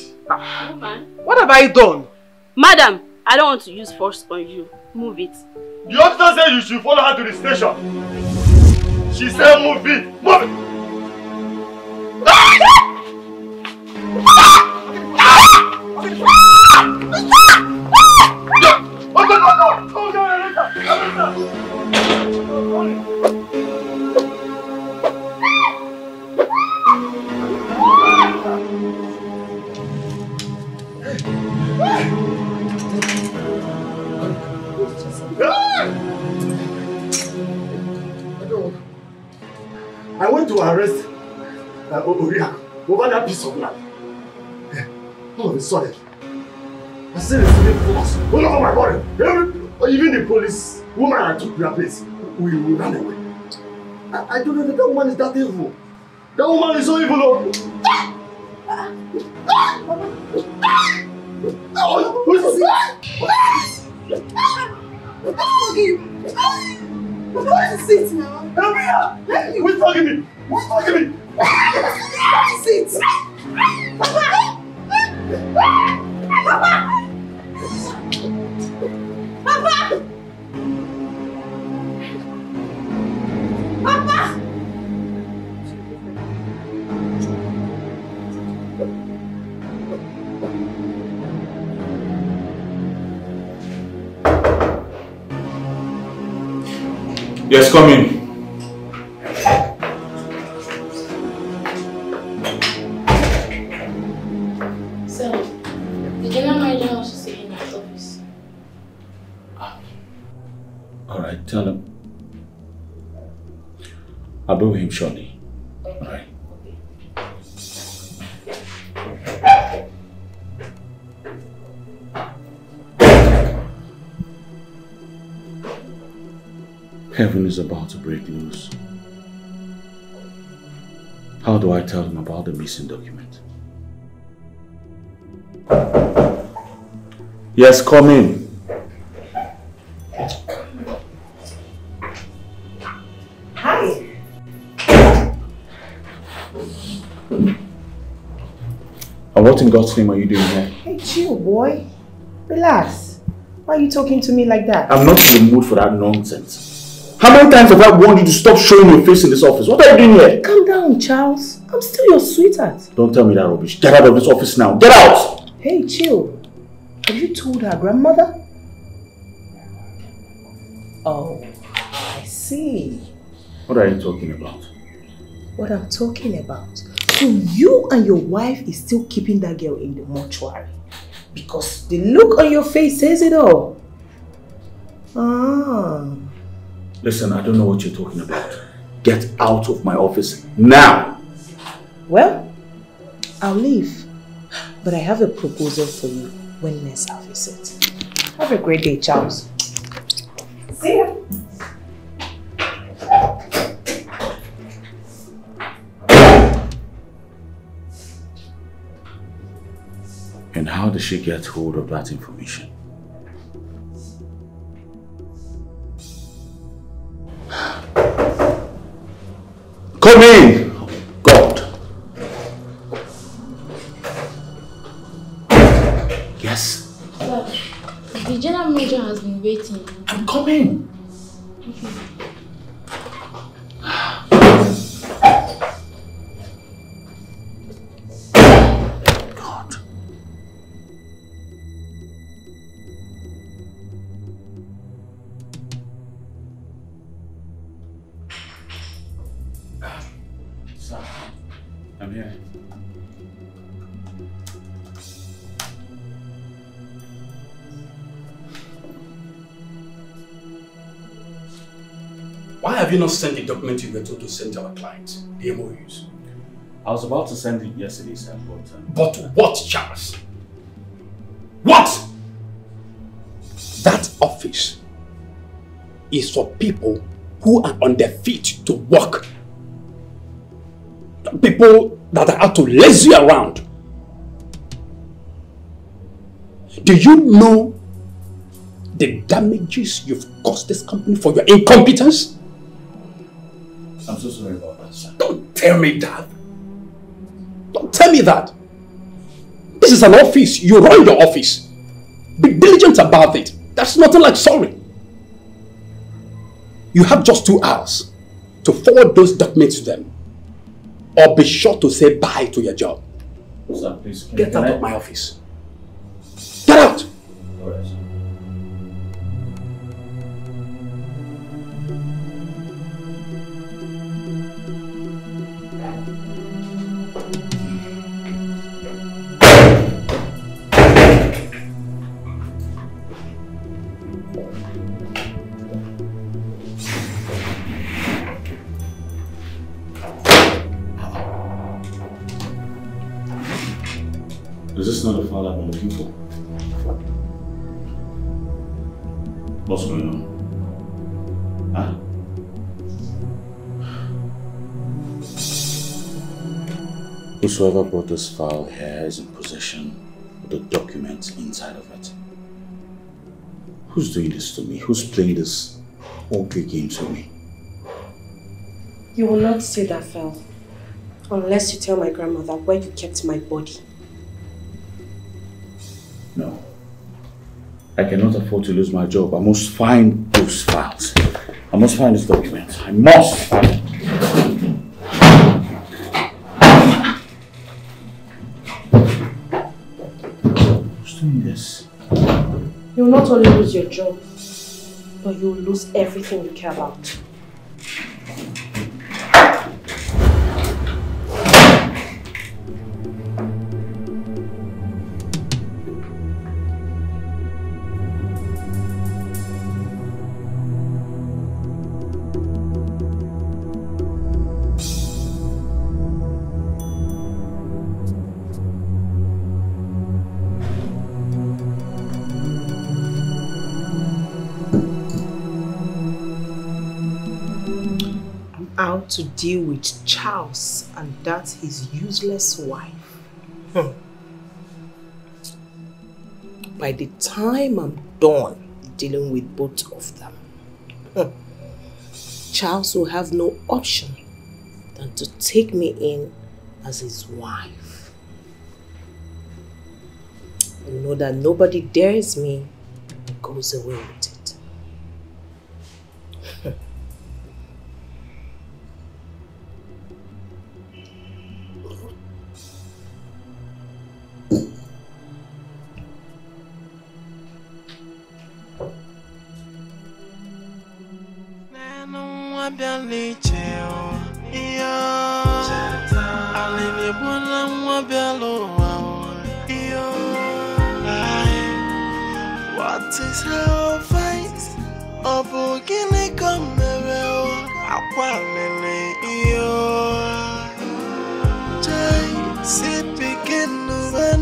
Woman. What have I done? Madam, I don't want to use force on you. Move it. The officer said you should follow her to the station. She said move it. Move it. I went to arrest Oriak over that piece of land. All of a sudden, I still receiving force all over my body. Even the police woman I took their place, we ran away. I don't know that woman is that evil. That woman is so evil. Who's this? What is it now? Help me out! Who's talking me? Who's talking me? What is it? Papa! Papa! Papa! Papa! Yes, come in. Sir, the general manager wants to see you in his office. Alright, tell him. I'll be with him shortly. Alright. Heaven is about to break loose. How do I tell him about the missing document? Yes, come in. Hi. And what in God's name are you doing here? Hey, chill, boy. Relax. Why are you talking to me like that? I'm not in the mood for that nonsense. How many times have I warned you to stop showing your face in this office? What are you doing here? Calm down, Charles. I'm still your sweetheart. Don't tell me that rubbish. Get out of this office now. Get out! Hey, chill. Have you told her grandmother? Oh, I see. What are you talking about? What I'm talking about. So you and your wife is still keeping that girl in the mortuary. Because the look on your face says it all. Ah. Listen, I don't know what you're talking about. Get out of my office now! Well, I'll leave. But I have a proposal for you when next I visit. Have a great day, Charles. See ya. And how did she get hold of that information? Come in! God! Yes? Sir, the general manager has been waiting. I'm coming! Okay. God. Sir, I'm here. Why have you not sent the document you were told to send to our clients, the MOUs? I was about to send it yesterday, sir, but what, Charles? What? That office is for people who are on their feet to work. people that are out to lazy around. Do you know the damages you've caused this company for your incompetence? I'm so sorry about that, sir. Don't tell me that. Don't tell me that. This is an office. You run your office. Be diligent about it. That's nothing like sorry. You have just 2 hours to forward those documents to them. Or be sure to say bye to your job. Sir, please. Get out of my office. Get out! All right, sir. Is this not the file I've been looking for? What's going on? Huh? Whosoever brought this file here is in possession of the documents inside of it. Who's doing this to me? Who's playing this ugly game to me? You will not see that file unless you tell my grandmother where you kept my body. No. I cannot afford to lose my job. I must find those files. I must find this document. I must find it. Who's doing this? You will not only lose your job, but you will lose everything you care about. Out to deal with Charles and that his useless wife. By the time I'm done dealing with both of them, Charles will have no option than to take me in as his wife. You know that nobody dares me and goes away with it. What is her face? Obo gini komere o akwalele iyo. Jay, see begin no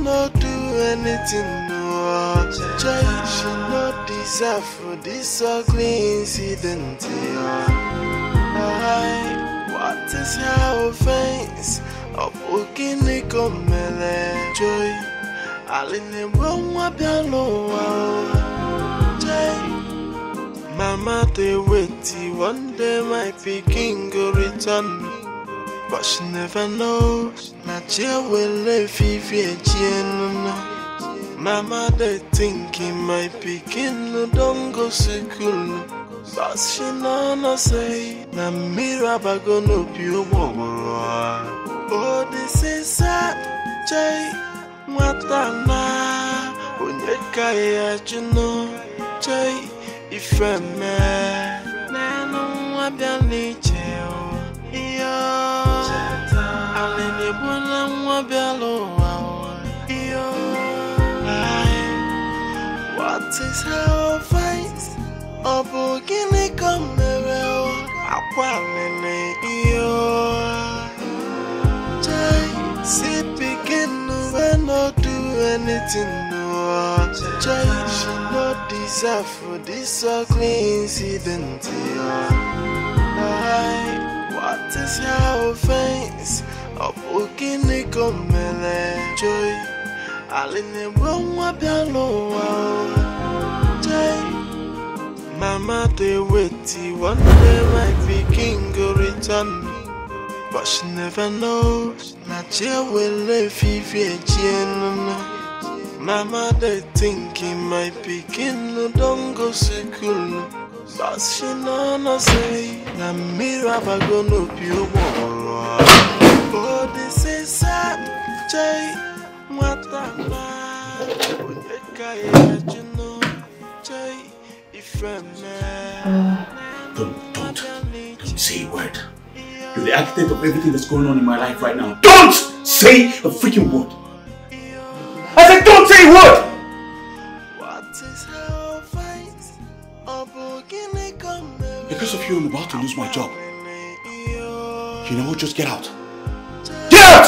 no do anything no. Jay, she not deserve for this ugly incident. What is her face? Obo gini komere Joy. Aline mwa bialo Jay. Mama they waiting, one day my pikin go return. But she never knows, Nigeria will live again. Mama they thinking my pikin no don't go school. But she no say, na miraba go no pure. Oh, this is sad, Jay. Watana, unyeka ya juno, Jay. Ife me nenu wabiali cheo iyo alini buna wabialo iyo. What is her face? Obo gini komere akwalele iyo. Jay, see begin no do anything no. Jay, she not deserve for this ugly incident. What is her face? Obukini komele joy. Aline bwa piano joy. Mama they waiting one day my pikin go return. But she never knows Nigeria will live again. Mama they thinking my pikin no don't go school. But she no say na mirror gonna be more. Oh this is sad Jay Matana. Don't say a word. You're the architect of everything that's going on in my life right now. Don't say a freaking word. I said don't say a word! Because of you, I'm about to lose my job. You know what? Just get out. Get out!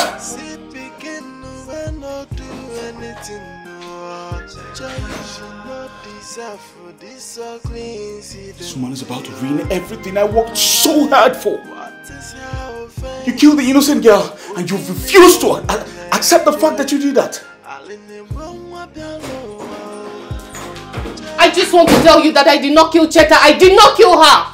This woman is about to ruin everything I worked so hard for. You killed the innocent girl and you refused to accept the fact that you did that. I just want to tell you that I did not kill Cheta. I did not kill her.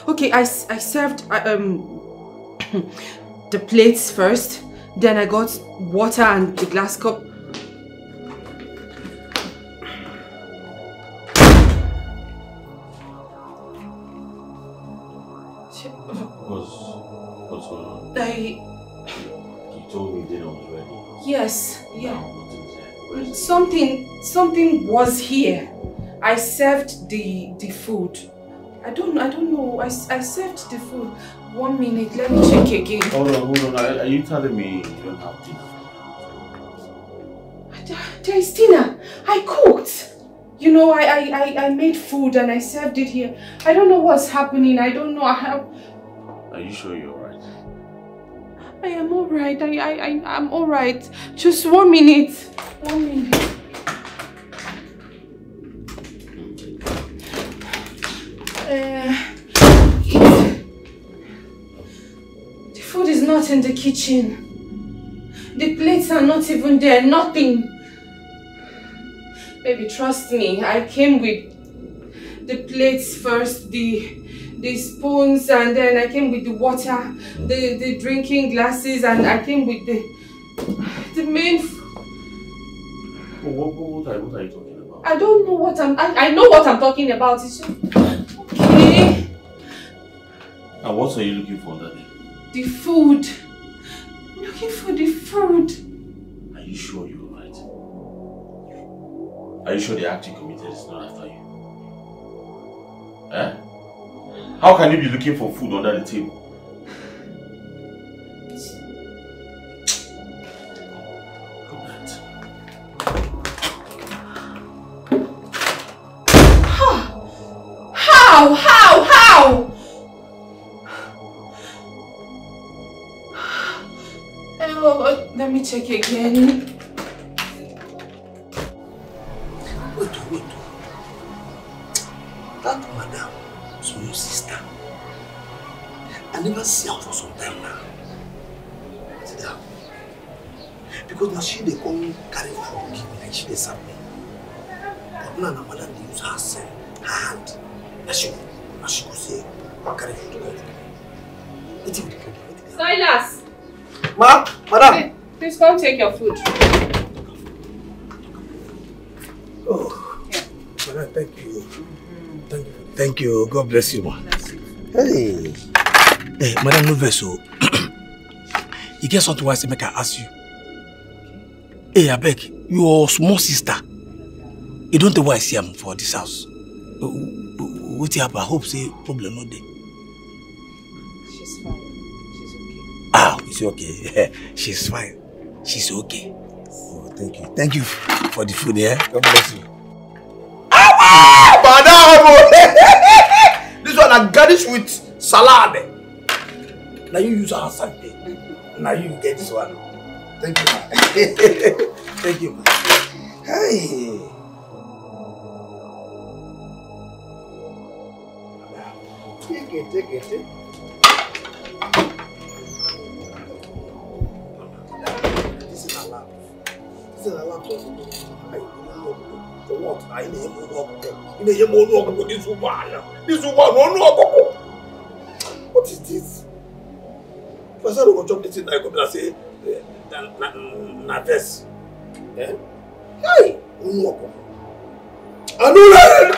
Okay, I served the plates first, then I got water and the glass cup. What's going on? You told me dinner was ready. Yes, yeah. Something was here. I served the food. I don't know. I served the food. 1 minute, let me check again. Hold on. Are you telling me you don't have dinner? There is dinner. I cooked. You know, I made food and I served it here. I don't know what's happening. I don't know. Are you sure you're alright? I am alright. I'm alright. Just 1 minute. 1 minute. The food is not in the kitchen. The plates are not even there. Nothing. Baby, trust me. I came with the plates first, the spoons, and then I came with the water, the drinking glasses, and I came with the main food. What are you talking about? I don't know what I know what I'm talking about. It's just, okay. And what are you looking for under there? The food. I'm looking for the food. Are you sure you're right? Are you sure the act you committed is not after you? Eh? How can you be looking for food under the table? How? Let me check again. Wait. That madam is your sister. I never see her for some time now. Sit down. Because now she they come carry food, give me like she they serve me. But now madam they use her hand. Now she Now she could say, carry food to God. Silas! Madam! Please come take your food. Oh, yeah. Madam, thank you. Thank you. God bless you, ma. Hey. Hey, Madam, no vessel. You get something I say, make I ask you. Hey, I beg, your small sister. You don't know why I see him for this house. What happen? I hope say problem not there. She's fine. She's okay. Ah, it's okay. She's fine. She's okay. Oh, thank you. Thank you for the food, yeah? God bless you. Madam! This one I garnish with salad. Now you use our Sunday. Now you get this one. Thank you, man. Thank you, man. Hey. Take it. This is a lamp. For what? I need a more this woman. This woman, no. What is this? First, I don't jump this in. I come and say, "Naves." Eh? Hey, no. I know that.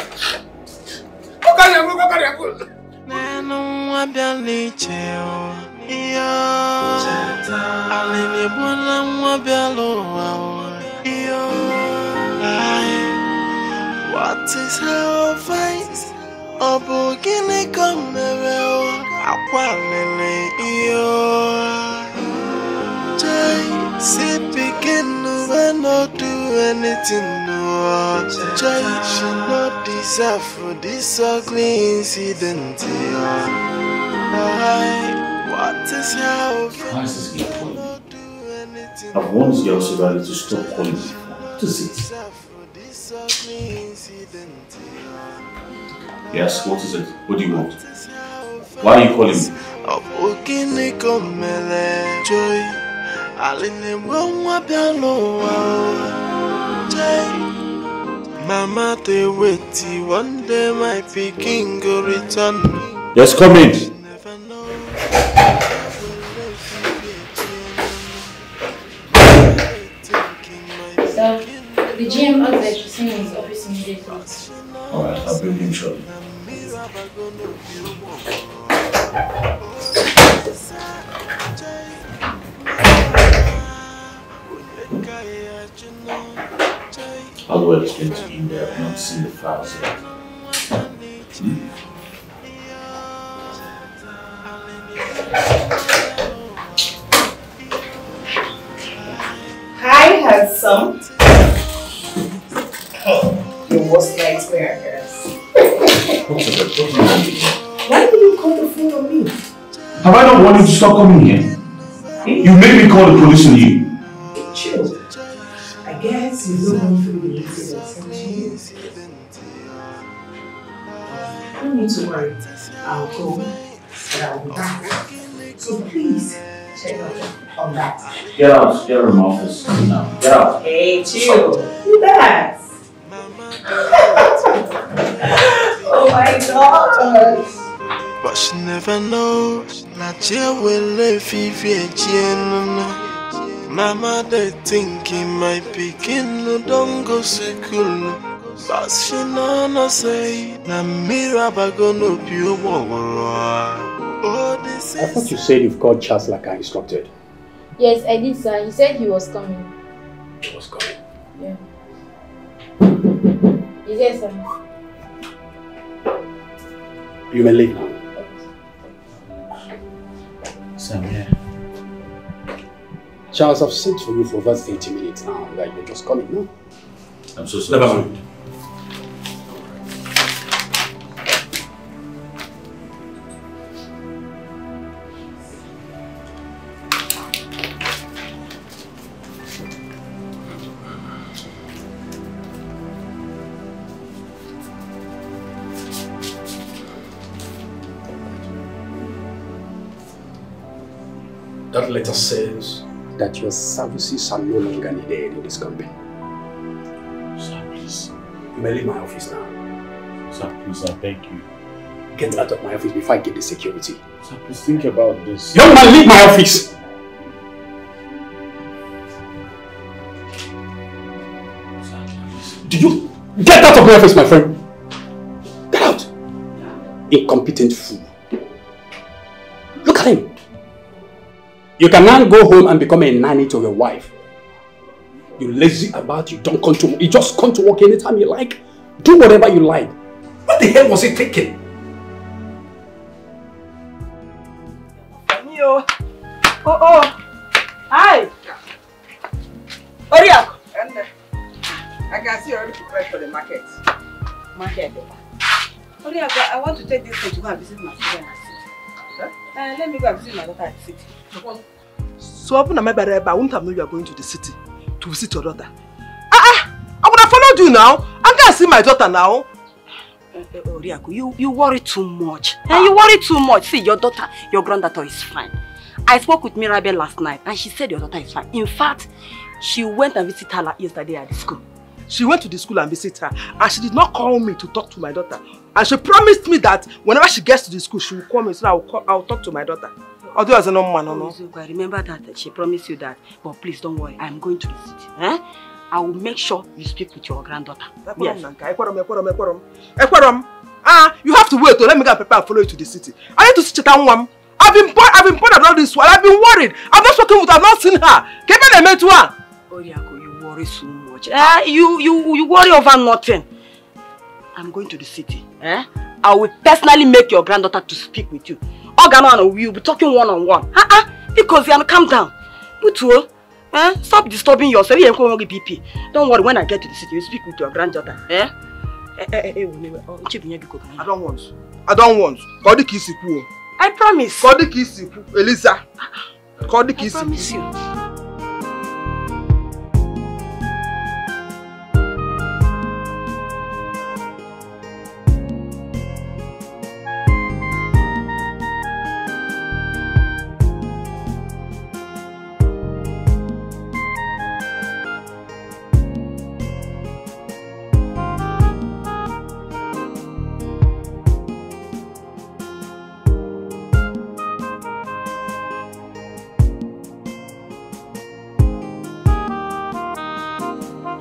Okay. Neno wabialicheo iyo alini bwana wabialo iyo. What is our face? Obugini komero akwalele iyo. Jay, sit begin when not do anything no. Jay should not deserve for this ugly incident. What is how? Why is this girl calling me? I've warned this girl severally to stop calling me. What is it? Yes, what is it? What do you want? Why are you calling me? Mama, they wait. One day my picking go return. Yes, come in. So, the GM asked that you see his office immediately. Alright, I'll bring him shortly. How do I explain to him that I've not seen the files yet? Hi, handsome. Your worst nightmare, I guess. Why did you call the phone on me? Have I not wanted you to stop coming here? You made me call the police on you. Chill. I guess you don't want to be related or something. Don't need to worry. I'll go, but I'll be back. So please, check on that. Get out of my office now. Get out. Hey, chill. Do that. Oh my God. But she never knows. Nadia will live if Mama, they thinking my picking no don't go school. But she no say na miraba gonna be a I thought you said you've called Charles like I instructed. Yes, I did, sir. He said he was coming. He was coming? Yeah. Is there, sir? You may leave now. Sam, yeah. Charles, I've sent for you for over 80 minutes now. Like you're just coming, no? I'm so sorry. Never mind. That letter says that your services are no longer needed in this company. Sir, please. You may leave my office now. Sir, please, I beg you. Get out of my office before I get the security. Sir, please think about this. Young man, leave my office! Do you get out of my office, my friend? Get out! Incompetent fool. Look at him. You can now go home and become a nanny to your wife. You're lazy about you don't come to work. You just come to work anytime you like. Do whatever you like. What the hell was he thinking? Oh. Hi. Oriako. I can see you already prepared for the market. Market. Oriako, I want to take this thing to go and visit my children at city. Let me go and visit my daughter at the city. So I wouldn't have known you are going to the city to visit your daughter. I would have followed you now. I'm going to see my daughter now. Oriako, you worry too much. You worry too much. See, your daughter, your granddaughter is fine. I spoke with Mirabel last night and she said your daughter is fine. In fact, she went and visited her yesterday at the school. She went to the school and visited her and she did not call me to talk to my daughter. And she promised me that whenever she gets to the school, she will call me so I'll talk to my daughter. Although as a man, no. I remember that she promised you that. But please don't worry, I'm going to the city. I will make sure you speak with your granddaughter. Yes. You have to wait to let me go and prepare and follow you to the city. I need to see Chetanwam. I've been bothered all this while. I've been worried. I've not spoken with her. I've not seen her. Oriako, you worry so much. You worry over nothing. I'm going to the city. I will personally make your granddaughter to speak with you. Organo, we will be talking one-on-one. Because you calm down. Stop disturbing yourself. Don't worry, when I get to the city, you speak with your granddaughter. I don't want. I promise. Elisa. I promise you.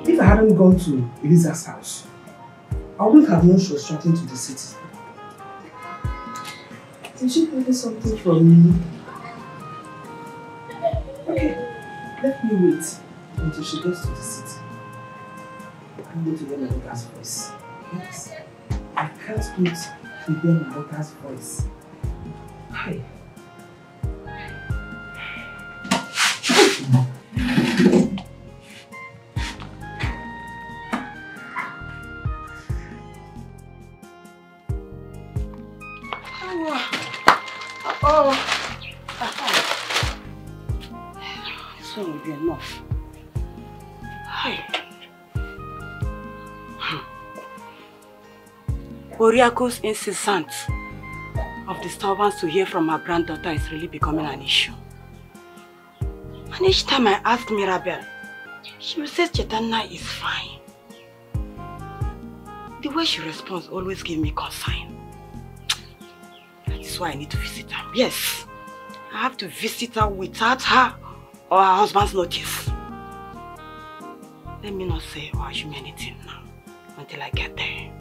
If I hadn't gone to Elisa's house, I wouldn't have known she was traveling to the city. Did she get something from me? Okay, let me wait until she gets to the city. I'm going to hear my daughter's voice. Yes, I can't wait to hear my daughter's voice. Hi. This one will be enough. Oriako's insistence of disturbance to hear from her granddaughter is really becoming an issue. And each time I ask Mirabel, she will say Chetana is fine. The way she responds always gives me concern. That is why I need to visit her. Yes, I have to visit her without her or her husband's notice. Let me not say or assume anything now until I get there.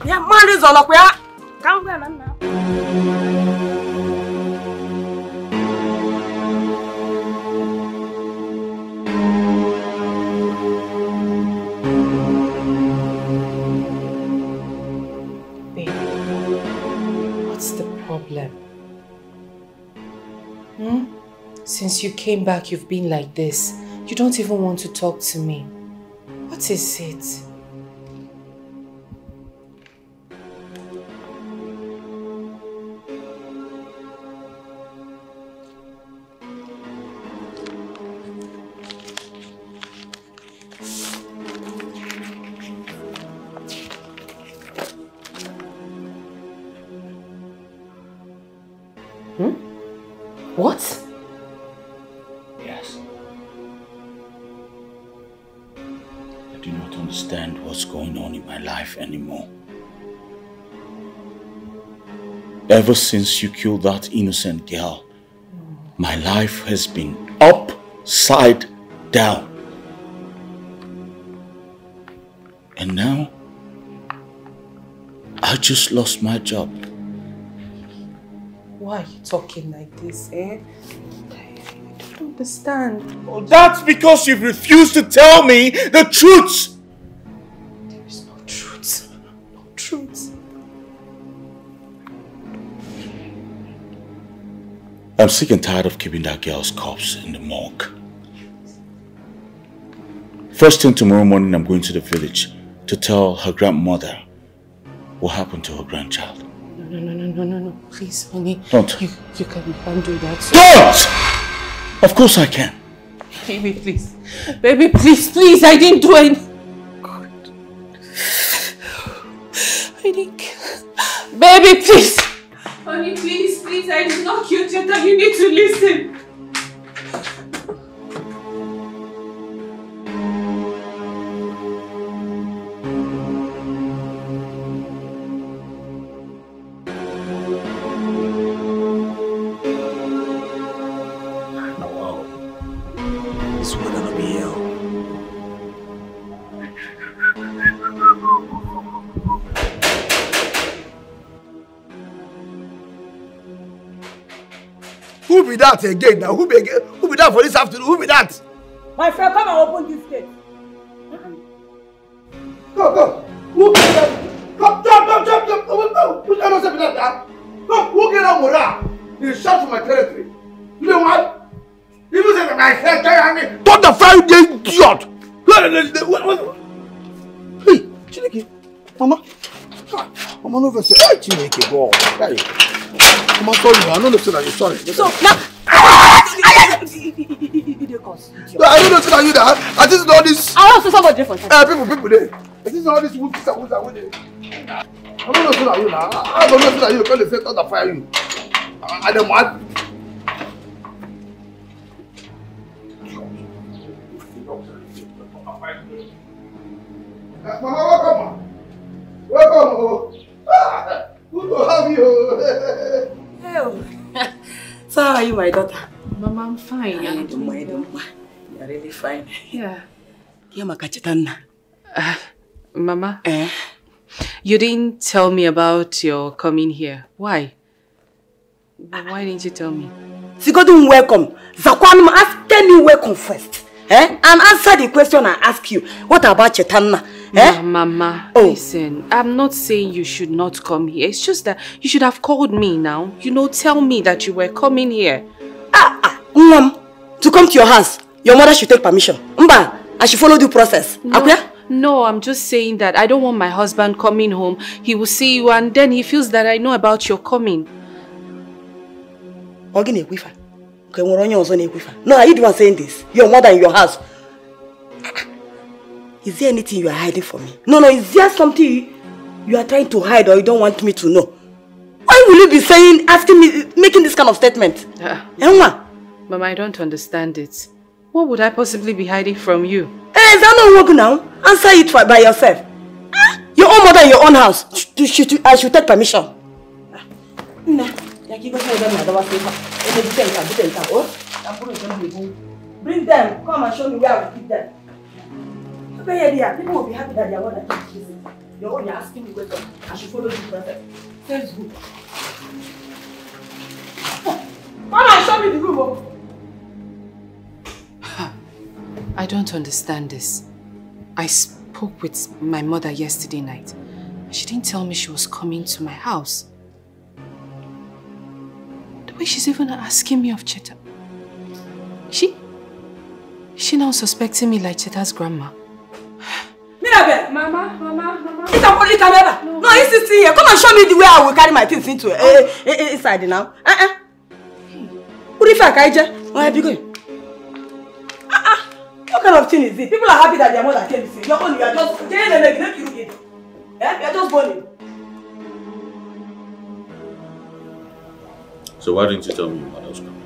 Yeah, man is all up here. Come on now. Babe, what's the problem? Since you came back, you've been like this. You don't even want to talk to me. What is it? What? Yes. I do not understand what's going on in my life anymore. Ever since you killed that innocent girl, my life has been upside down. And now, I just lost my job. Why are you talking like this, eh? I don't understand. Oh, that's because you've refused to tell me the truth! There is no truth. No truth. I'm sick and tired of keeping that girl's corpse in the morgue. First thing tomorrow morning, I'm going to the village to tell her grandmother what happened to her grandchild. No. Please, honey. Don't. You can't do that. Don't! Of course I can. Baby, please. Baby, please. I didn't do anything. God. I didn't kill. Baby, please. Honey, please. I did not kill Cheta. You need to listen. Who be that again now? Who be that for this afternoon? Who be that? My friend, come and open this gate. Go. Who be that? Come, jump. Who cannot say that? Go, who get on Mura? You shot to my territory. You know what? Even say that my head carry me. Don't the fire, you idiot! Hey, Chineke, Mama. Mama, no verse. Hey, Chineke, go. Hey. Mama, sorry, I don't know that you're sorry. So, now... I don't know that you that. I just know this... I also saw what different. People there. I just know this whoopsies and whoopsies. I don't know that you now. I don't know that you can't say that fire you. I don't want... Mama, welcome. Good to have you. So how are you, my daughter? Mama, I'm fine. Don't mind. You're really fine. Yeah. Mama, you didn't tell me about your coming here. Why? Why didn't you tell me? Sigodun, welcome. Zakwanum, tell me welcome first. And answer the question I ask you. What about Chetanna? Mama, listen, I'm not saying you should not come here. It's just that you should have called me now. You know, tell me that you were coming here. To come to your house, your mother should take permission. I should follow the process. No, I'm just saying that I don't want my husband coming home. He will see you and then he feels that I know about your coming. No, are you the one saying this? Your mother in your house. Is there anything you are hiding from me? No, is there something you are trying to hide or you don't want me to know? Why will you be saying, asking me, making this kind of statement? Mama, I don't understand it. What would I possibly be hiding from you? Is that not work now? Answer it by yourself. Your own mother in your own house. I should take permission. Bring them. Come and show me where I will keep them. People will be happy that their mother keeps visiting. You're only asking me whether I should follow the process. Says good. Come and show me the room. I don't understand this. I spoke with my mother yesterday night. She didn't tell me she was coming to my house. The way she's even asking me of Cheta. Is she now suspecting me like Cheta's grandma? Mama. No, he's sitting here. Come and show me the way I will carry my things into inside now. What if I kaija? Where are you going? What kind of thing is it? People are happy that their mother came to see. You're just burning. So why didn't you tell me your mother was coming?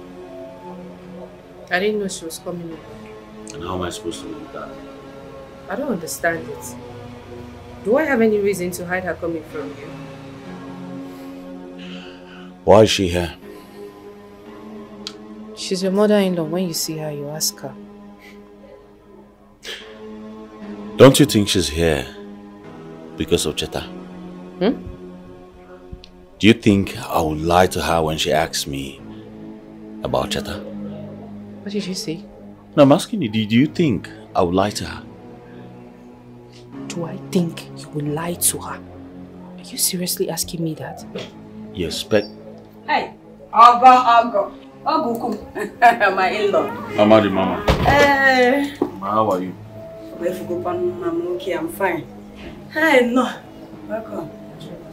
I didn't know she was coming over. And how am I supposed to know that? I don't understand it. Do I have any reason to hide her coming from you? Why is she here? She's your mother-in-law. When you see her, you ask her. Don't you think she's here because of Cheta? Hmm? Do you think I would lie to her when she asks me about Cheta? What did you say? No, I'm asking you, do you think I would lie to her? Do I think you will lie to her? Are you seriously asking me that? You expect... Hey, Ogo. My in-law. Mama, the mama. Mama, how are you? I'm okay, I'm fine. Hey, no. Welcome.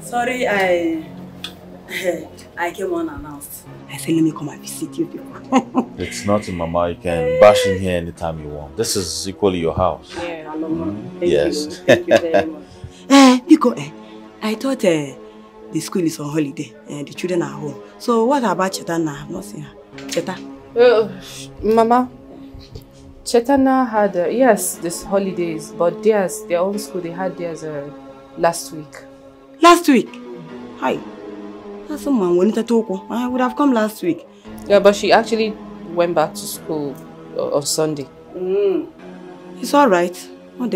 Sorry, I came unannounced. I said, let me come and visit you people. It's nothing, Mama. You can bash in here anytime you want. This is equally your house. Yeah, hello, Yes. Thank you very much. Because I thought the school is on holiday and the children are home. So what about Chetana? I have not seen her. Cheta? Mama, Chetana had, yes, this holidays, but their own school, they had theirs last week. Last week? Hi. That's someone wanted to talk. I would have come last week. Yeah, but she actually went back to school on Sunday. It's all right. No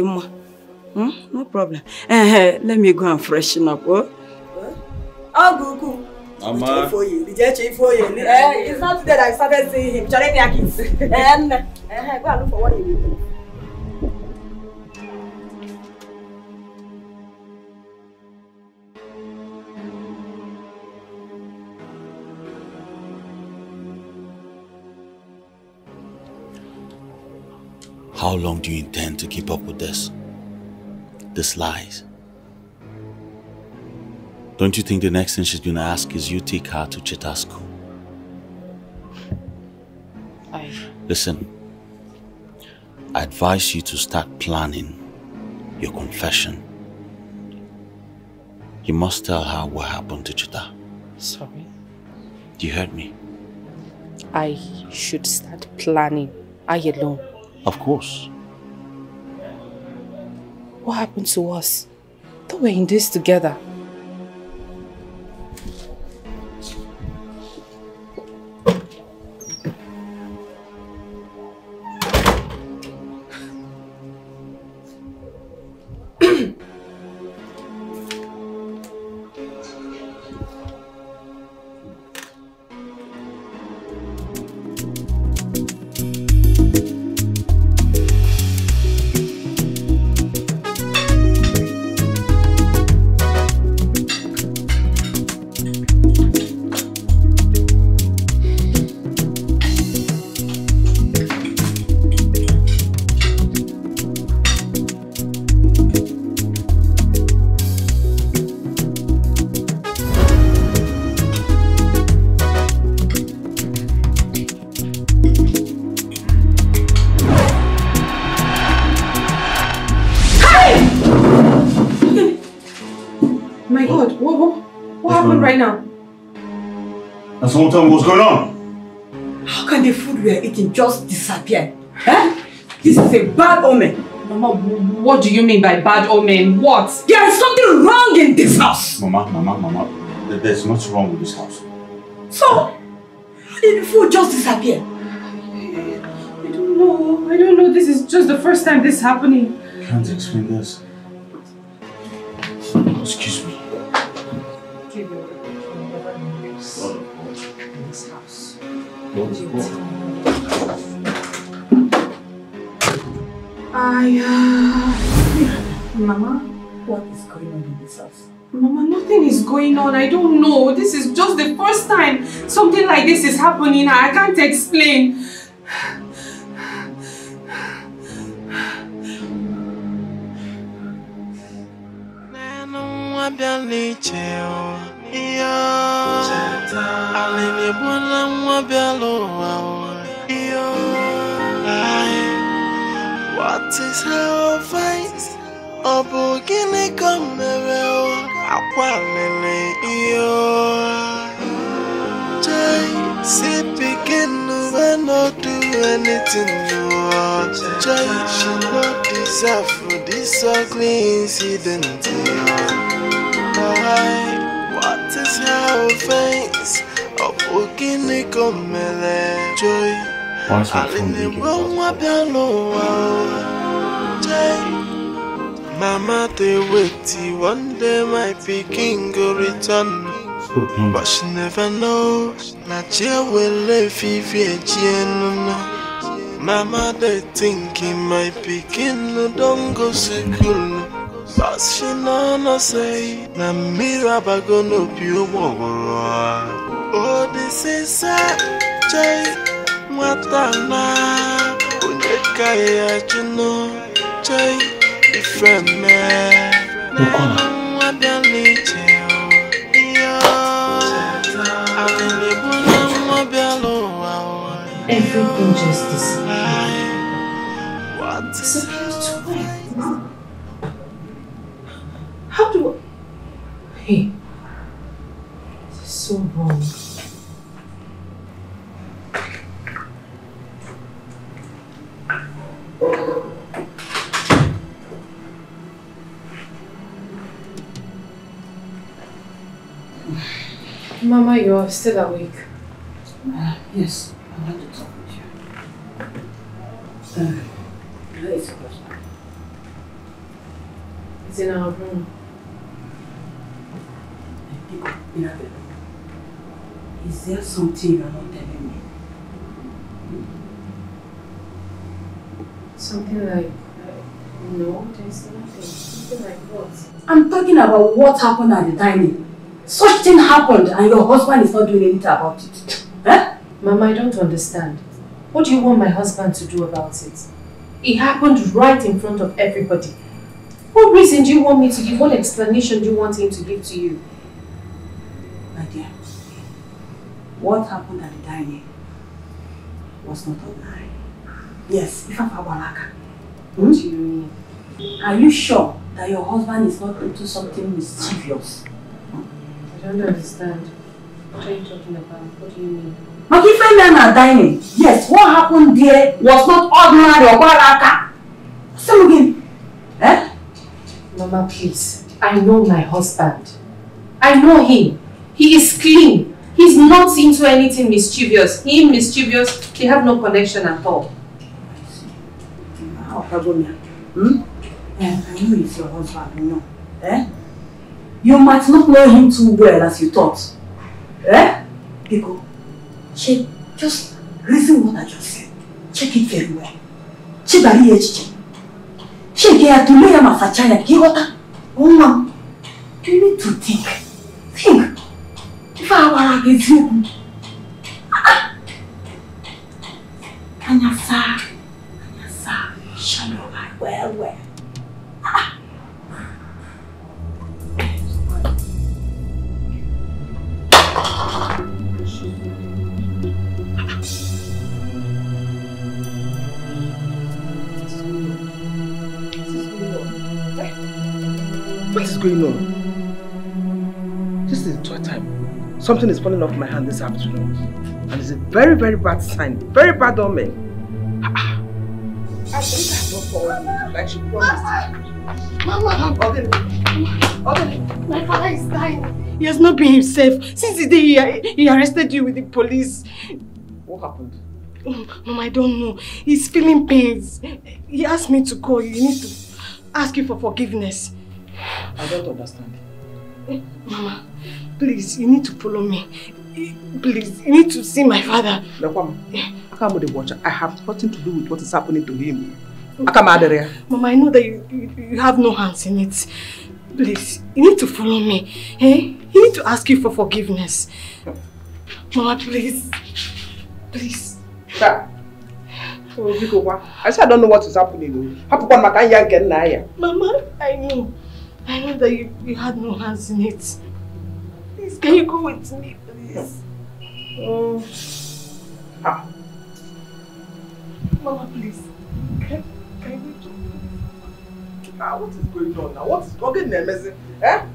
problem. Let me go and freshen up. I'll go. Mama. It's not today that I started seeing him. Go and look for what he will do. How long do you intend to keep up with this? These lies? Don't you think the next thing she's going to ask is you take her to Cheta's school? Listen, I advise you to start planning your confession. You must tell her what happened to Cheta. Sorry? You heard me? I should start planning. I alone. Of course. What happened to us? Thought we were in this together. Right now. And someone tell me what's going on. How can the food we are eating just disappear? Eh? This is a bad omen. Mama, what do you mean by bad omen? What? There is something wrong in this house. Mama. There's nothing wrong with this house. So, how did the food just disappear? I don't know. This is just the first time this is happening. I can't explain this. Excuse me. Mama? What is going on in this house? Mama, nothing is going on. I don't know. This is just the first time something like this is happening. I can't explain. What is our vice? Obogine kamere akwalele iyo. Jai si begin when no do anything you want. Joy, she not deserve for this ugly incident. What is her offense? Of Okini Komele Joy. Why is my phone ringing? Mama, they wait, one day my picking go return. But she never knows, Nigeria will live if Mama, they thinking my picking don't go school. But she no say, na miraba go no pure. Oh, this is a Jay, Matana, Unyekaya, Juno, Jay, if a man, everything just disappeared. What disappeared to where? How do I... Hey, this is so wrong. Mama, you are still awake. Yes, I want to talk with you. Where is your husband? It's in our room. Is there something you are not telling me? Something like... no, there's nothing. Something like what? I'm talking about what happened at the dining. Such thing happened and your husband is not doing anything about it. Eh? Mama, I don't understand. What do you want my husband to do about it? It happened right in front of everybody. What reason do you want me to give? What explanation do you want him to give to you? My dear, what happened at the dining was not ordinary. Yes, Ifafabalaka. What do you mean? Are you sure that your husband is not into something mischievous? I don't understand. What are you talking about? What do you mean? But if men are dining, yes, what happened there was not ordinary or baraka. Say again. Eh? Mama, please. I know my husband. I know him. He is clean. He's not into anything mischievous. He mischievous, they have no connection at all. I see. I know he's your husband, you know. Eh? You might not know him too well as you thought. Eh? Pico, just listen what I just said. Check it very well. Check it. Check it. To lay a masachaya. You need to think. Think. If I were against you. Anyasa. Shine your eye well. What is going on? This is the third time. Something is falling off my hand this afternoon. And it's a very, very bad sign. Very bad omen. I think I have not fallen like she promised. Mama! My father is dying. He has not been himself since the day he arrested you with the police. What happened? Mama, I don't know. He's feeling pains. He asked me to call you. He needs to ask you for forgiveness. I don't understand. Mama, please, you need to follow me. Please, you need to see my father. I have nothing to do with what is happening to him. Mama, I know that you have no hands in it. Please, you need to follow me. Eh? You need to ask you for forgiveness. Mama, please. Please. I said I don't know what is happening. Mama, I know that you had no hands in it. Please, can you go with me, please? Mama, please. Can you do? What is going on now? What is going on, Messi? Eh?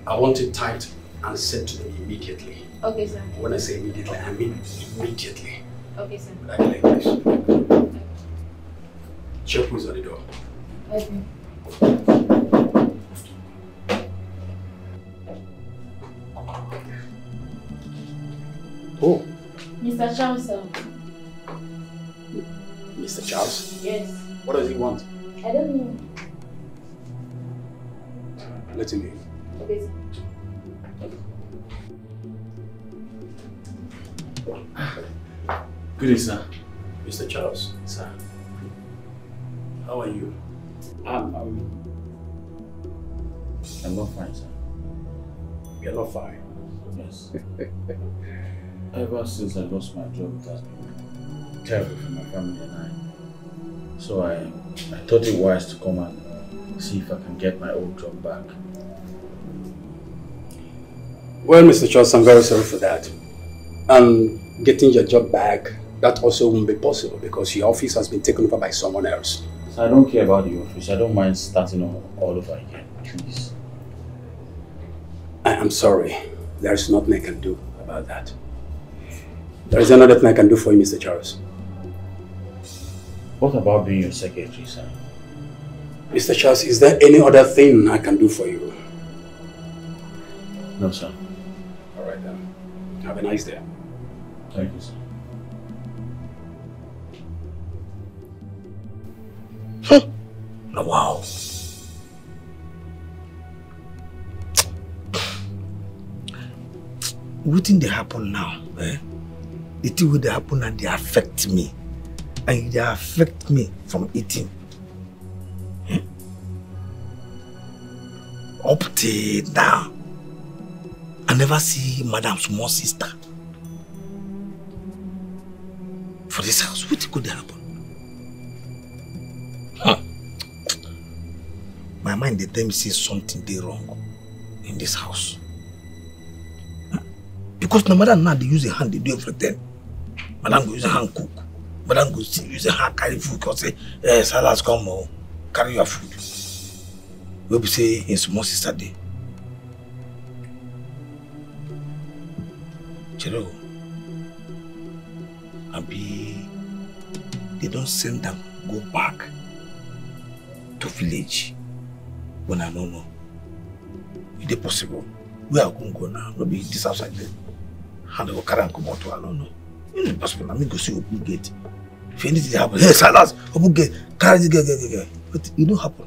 I want it tight and sent to them immediately. Okay, sir. When I say immediately, I mean immediately. Okay, sir. Like this. Check who's at the door. Okay. Oh. Mr. Charles, sir. Mr. Charles? Yes. What does he want? I don't know. Let him in. Okay, sir. Good day, sir. Mr. Charles. Sir. How are you? I'm not fine, sir. You're not fine? Yes. Ever since I lost my job, it has been terrible for my family and I. So I thought it wise to come and see if I can get my old job back. Well, Mr. Charles, I'm very sorry for that. And getting your job back, that also won't be possible because your office has been taken over by someone else. So I don't care about the office. I don't mind starting all over again, please. I am sorry. There is nothing I can do about that. There is another thing I can do for you, Mr. Charles. What about being your secretary, sir? Mr. Charles, is there any other thing I can do for you? No, sir. All right then. Have a nice day. Thank you, sir. Now, wow. What thing they happen now? The thing will happen and they affect me. And they affect me from eating. Up till now, I never see Madam's small sister. For this house, what could happen? My mind, they tell me see something they wrong in this house. Because no matter now they use a hand, they do everything. Madam go use a hand cook. Madam go use a hand carry food. Because say, Salas come on, carry your food. We will say in small sister day. Chelo, Abi, they don't send them go back to village when I don't know. Is it possible? Where I can go now? Maybe this outside there. And they will carry and come out to I don't know. It is possible. I mean, go see open gate. If anything happens, hey, Salas, open gate, carry the gate. But it don't happen.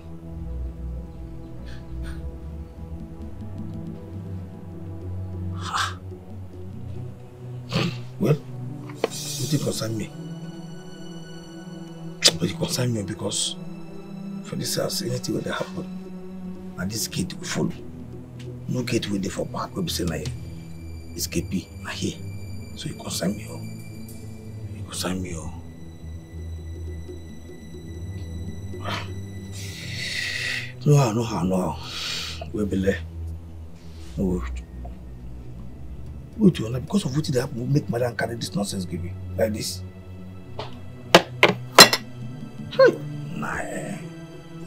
Well, it concern me. But it concern me because for this house, anything will happen. And this gate will follow. No gate will be for back. We'll be saying, like, it's KP, not here. So it concern me. It concern me. No how. We'll be there. No. Wait, because of what they happen, we'll make Madam carry this nonsense, give me like this. Nah, I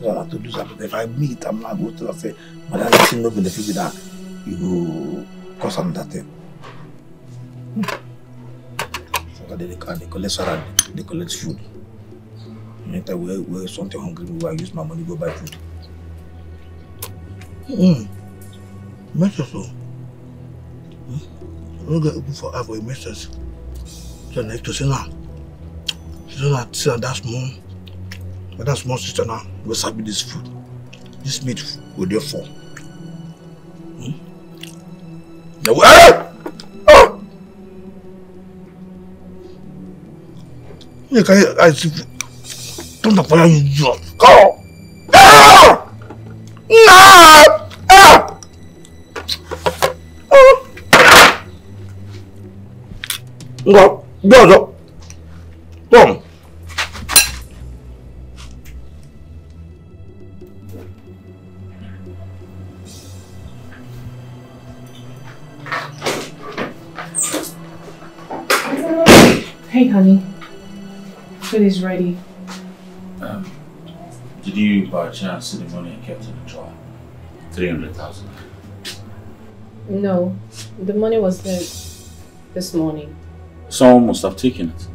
don't have to do something. If I meet, I'm not going to say, Madam, this is no benefit with that. You go cause another thing. So they collect salad, they collect food. Anytime we're something hungry, we will use my money to go buy food. Message so. I'm not going to open for her for a message. So next to say now. She doesn't say that small sister now will serve this food. This meat will therefore. Now, I see. Don't follow you. Go. Go. Come. Hey, honey. Food is ready. Did you by chance see the money I kept in the drawer? 300,000. No, the money was there this morning. Someone must have taken it.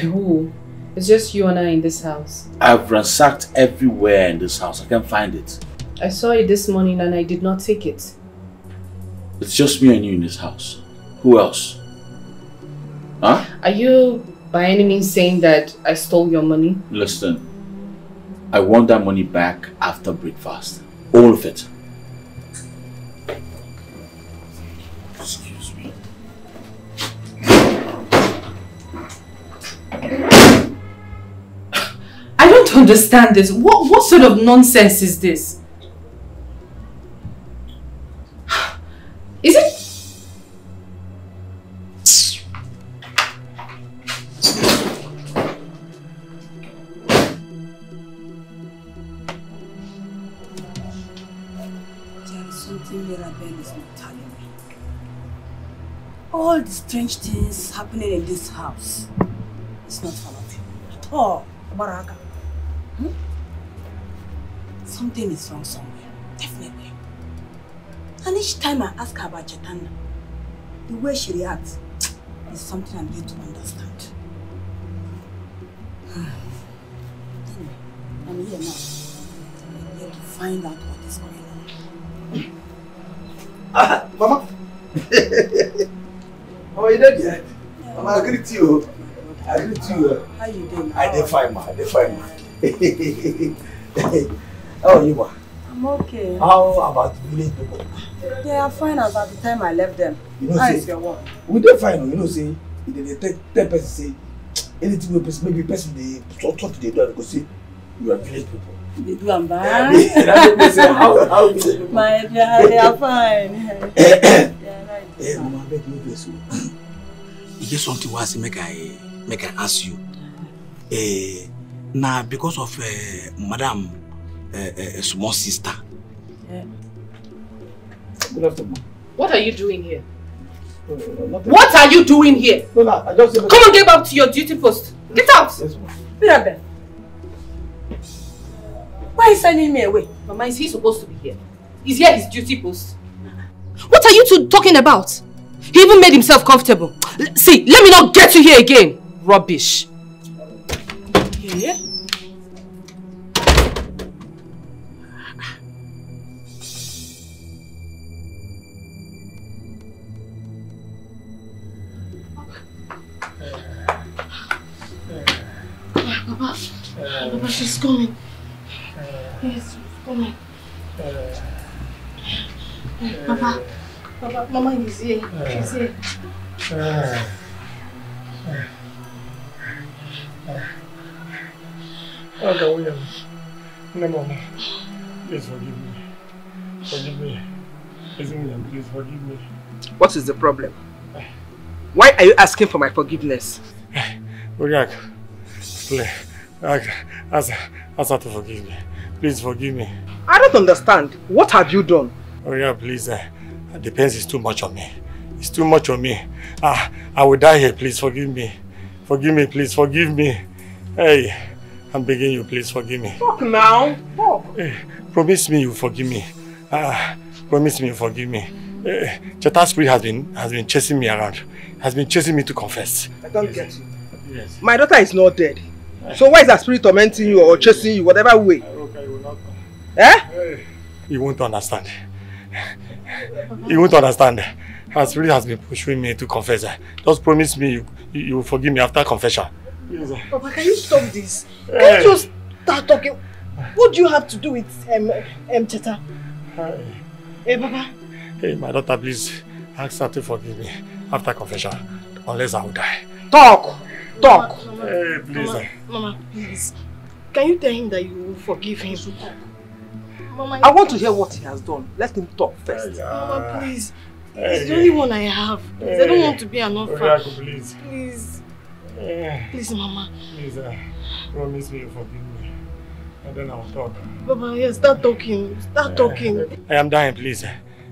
Who? It's just you and I in this house. I've ransacked everywhere in this house. I can't find it. I saw it this morning and I did not take it. It's just me and you in this house. Who else? Huh? Are you by any means saying that I stole your money? Listen, I want that money back after breakfast. All of it. Excuse me. I don't understand this. What sort of nonsense is this? Is it? There is something Mirabelle is not telling me. All the strange things happening in this house is not following at all. Baraka. Something is wrong somewhere, definitely. And each time I ask her about Chetana, the way she reacts is something I'm yet to understand. Anyway, I'm here now. I'm here to find out what is going on. Mama! Mama, you dead yet? Yeah. Mama, I greet you. I greet you. How you doing? I did fine, ma. I did fine, ma. How are you, ma? I'm okay. How about the village people? They are fine as at the time I left them. You know, how say, is your work? We dey fine, you know, say, they tell person say, anything we person, maybe person they talk to the door, because say, you are village people. They do am bad. How village people? My dear, they are fine. They are right. Eh, Mama, I beg no bless you. You get something was make I ask you. Now because of Madam small sister. Yeah. Good afternoon. What are you doing here? What are you doing here? No, I just say come and get back to your duty post. Get out! Yes, ma'am. Mirabelle, why are you sending me away? Mama, is he supposed to be here? He's here at his duty post. What are you two talking about? He even made himself comfortable. See, let me not get you here again. Rubbish. Yeah? Papa, she's coming. Yes, she's coming. Papa, Mama is here. She's here. Okay, William. No, Mama. Please forgive me. Forgive me. William, please forgive me. What is the problem? Why are you asking for my forgiveness? William, please. Ask her to forgive me. Please forgive me. I don't understand. What have you done? Oh yeah, please. The pain is too much on me. It's too much on me. I will die here. Please forgive me. Forgive me, please. Forgive me. Hey, I'm begging you. Please forgive me. Talk now. Talk. Hey, promise me you forgive me. Promise me you forgive me. Cheta's spirit has been chasing me around. Has been chasing me to confess. I don't get you. Yes. My daughter is not dead. So why is that spirit tormenting you or chasing you, whatever way? Okay, you will not. Eh? You won't understand. You won't understand. Her spirit has been pushing me to confess. Just promise me you will forgive me after confession. Yes. Papa, can you stop this? Can you just start talking? What do you have to do with Cheta? Hey, Papa. Hey, my daughter, please ask her to forgive me after confession, unless I will die. Talk! Talk! Hey, please. Mama, please. Can you tell him that you will forgive him? Mama, I want to hear what he has done. Let him talk first. Mama, please. It's the only one I have. Please, I don't want to be an orphan. Please. Please. Please, Mama. Please, promise me you forgive me. And then I'll talk. Papa, yes, start talking. Start talking. I am dying, please.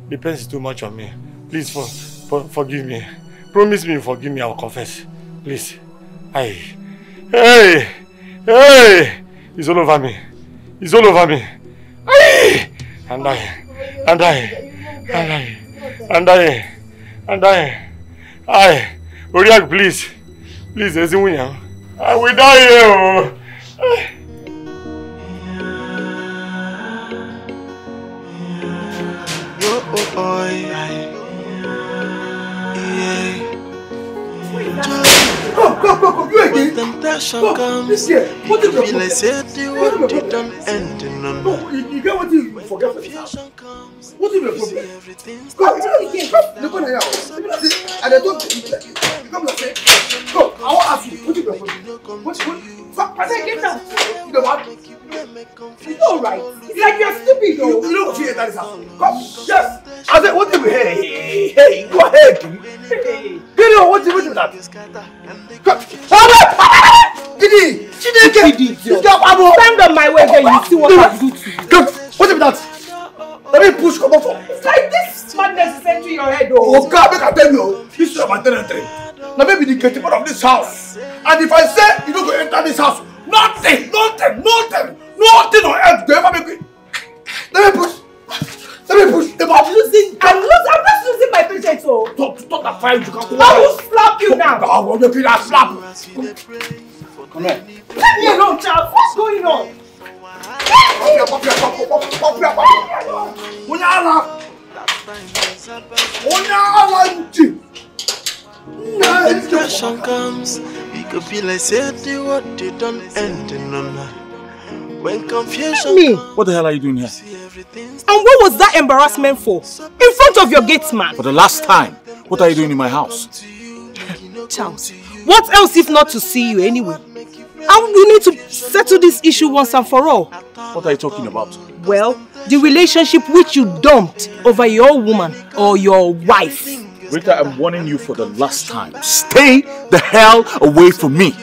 The pain is too much on me. Please forgive me. Promise me you forgive me, I will confess. Please. Hey! It's all over me. It's all over me. Hey! I'm dying. I'm dying. I'm dying. Oriak, please. Please, I will die here. Go, you again. Temptation comes. What is feel like said the world it don't end in no. You get what you forget for this. What is your problem? Come, look on here. And I don't come and say, go, I will ask you, what is your problem? What? I said, get down. You know what? It's alright. It's like you're stupid, though. You don't fear that is happening. Come, yes. I said, what do you hey, go ahead. Get on, what do you that? Come. Didi! Stand on my way, then you see what I do to you. Come, what is that? Let me push, come on. It's like this madness is entering your head, though. Oh, God, make I tell you, this is my territory. Now maybe the gatekeeper of this house. And if I say you don't go enter this house, nothing on earth will ever make me. Let me push. I'm not losing my patience, so. Stop that fire, you can't go. I will slap you now. I will make you slap. Come here. Leave me alone, child. What's going on? Depression comes, it could be like said the word they don't end in none. When confusion comes, what the hell are you doing here? And what was that embarrassment for? In front of your gate man. For the last time, what are you doing in my house? Charles, what else if not to see you anyway? And we need to settle this issue once and for all. What are you talking about? Well, the relationship which you dumped over your woman or your wife. Rita, I'm warning you for the last time. Stay the hell away from me.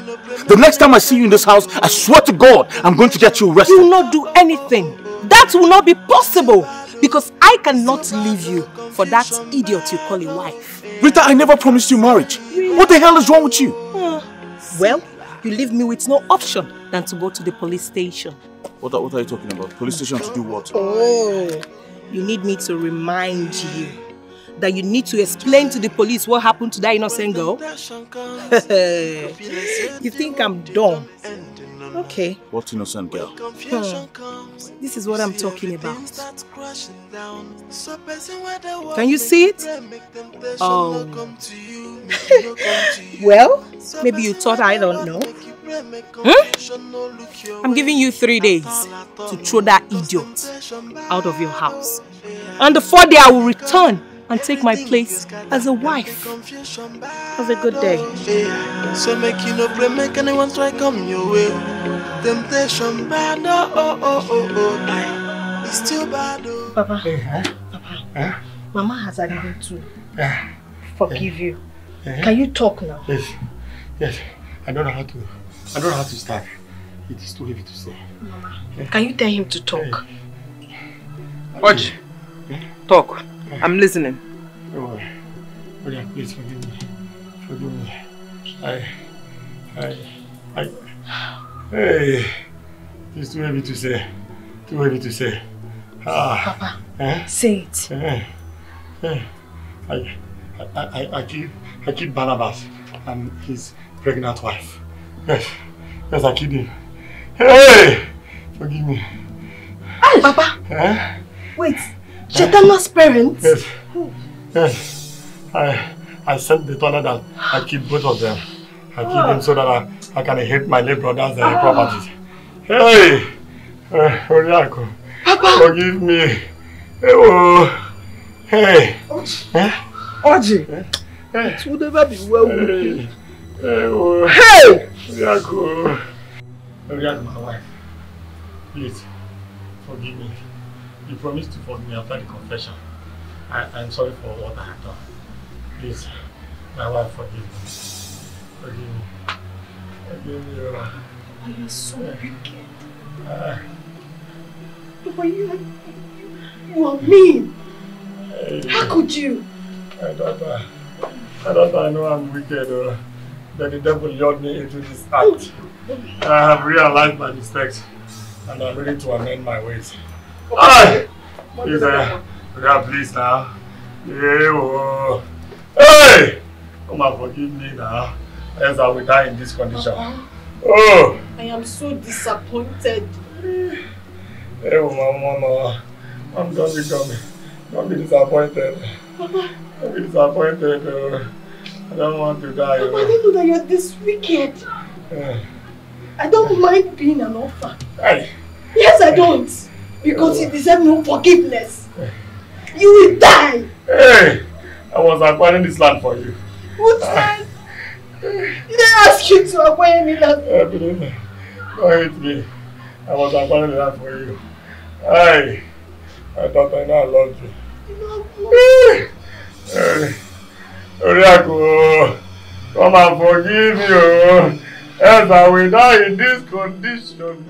The next time I see you in this house, I swear to God, I'm going to get you arrested. You will not do anything. That will not be possible. Because I cannot leave you for that idiot you call a wife. Rita, I never promised you marriage. What the hell is wrong with you? Well, you leave me with no option than to go to the police station. What are you talking about? Police station to do what? Oh, you need me to remind you that you need to explain to the police what happened to that innocent girl? You think I'm dumb? Okay. What innocent girl? This is what I'm talking about. Can you see it? Oh. Well, maybe you thought I don't know. I'm giving you 3 days to throw that idiot out of your house. On the 4th day, I will return and take my place as a wife. Have a good day. So make you no pray, make anyone try come your way. Temptation bad, it's still bad. Papa, Papa, Mama has agreed to forgive you. Can you talk now? Yes. I don't know how to start. It is too heavy to say. Mama, can you tell him to talk? Oji, talk. I'm listening. Oh, please forgive me. Hey, it's too heavy to say. Papa, say it. I killed Barnabas and his pregnant wife. Yes, I killed him. Hey, forgive me. Papa, wait. Chetana's parents? Yes. I sent the toilet and I killed both of them. I killed them so that I can hate my late brother's properties. Hey! Oriako, forgive me. Hey! Oji! It would never be well with you. Hey! Oriako, my wife. Please, forgive me. You promised to forgive me after the confession. I'm sorry for what I have done. Please, my wife, forgive me. Forgive me. Oh, you're so wicked. Papa, you are mean. How could you? I don't know I'm wicked. That the devil lured me into this act. I have realized my mistakes and I'm ready to amend my ways. Yeah, please now. Yeah, hey! Come and forgive me now. Else I will die in this condition. Oh! I am so disappointed. Hey, Mama. Mom, don't be disappointed. Don't be disappointed. I don't want to die. Papa, I didn't know that you're this wicked. I don't mind being an orphan. Aye. Yes, I don't. Because you deserve no forgiveness. You will die. Hey! I was acquiring this land for you. What land? Did I ask you to acquire any land? Believe me. Don't hate me. I was acquiring the land for you. Aye. I thought I know I loved you. Hey. Oriako, come and forgive me, oh. Else I will die in this condition.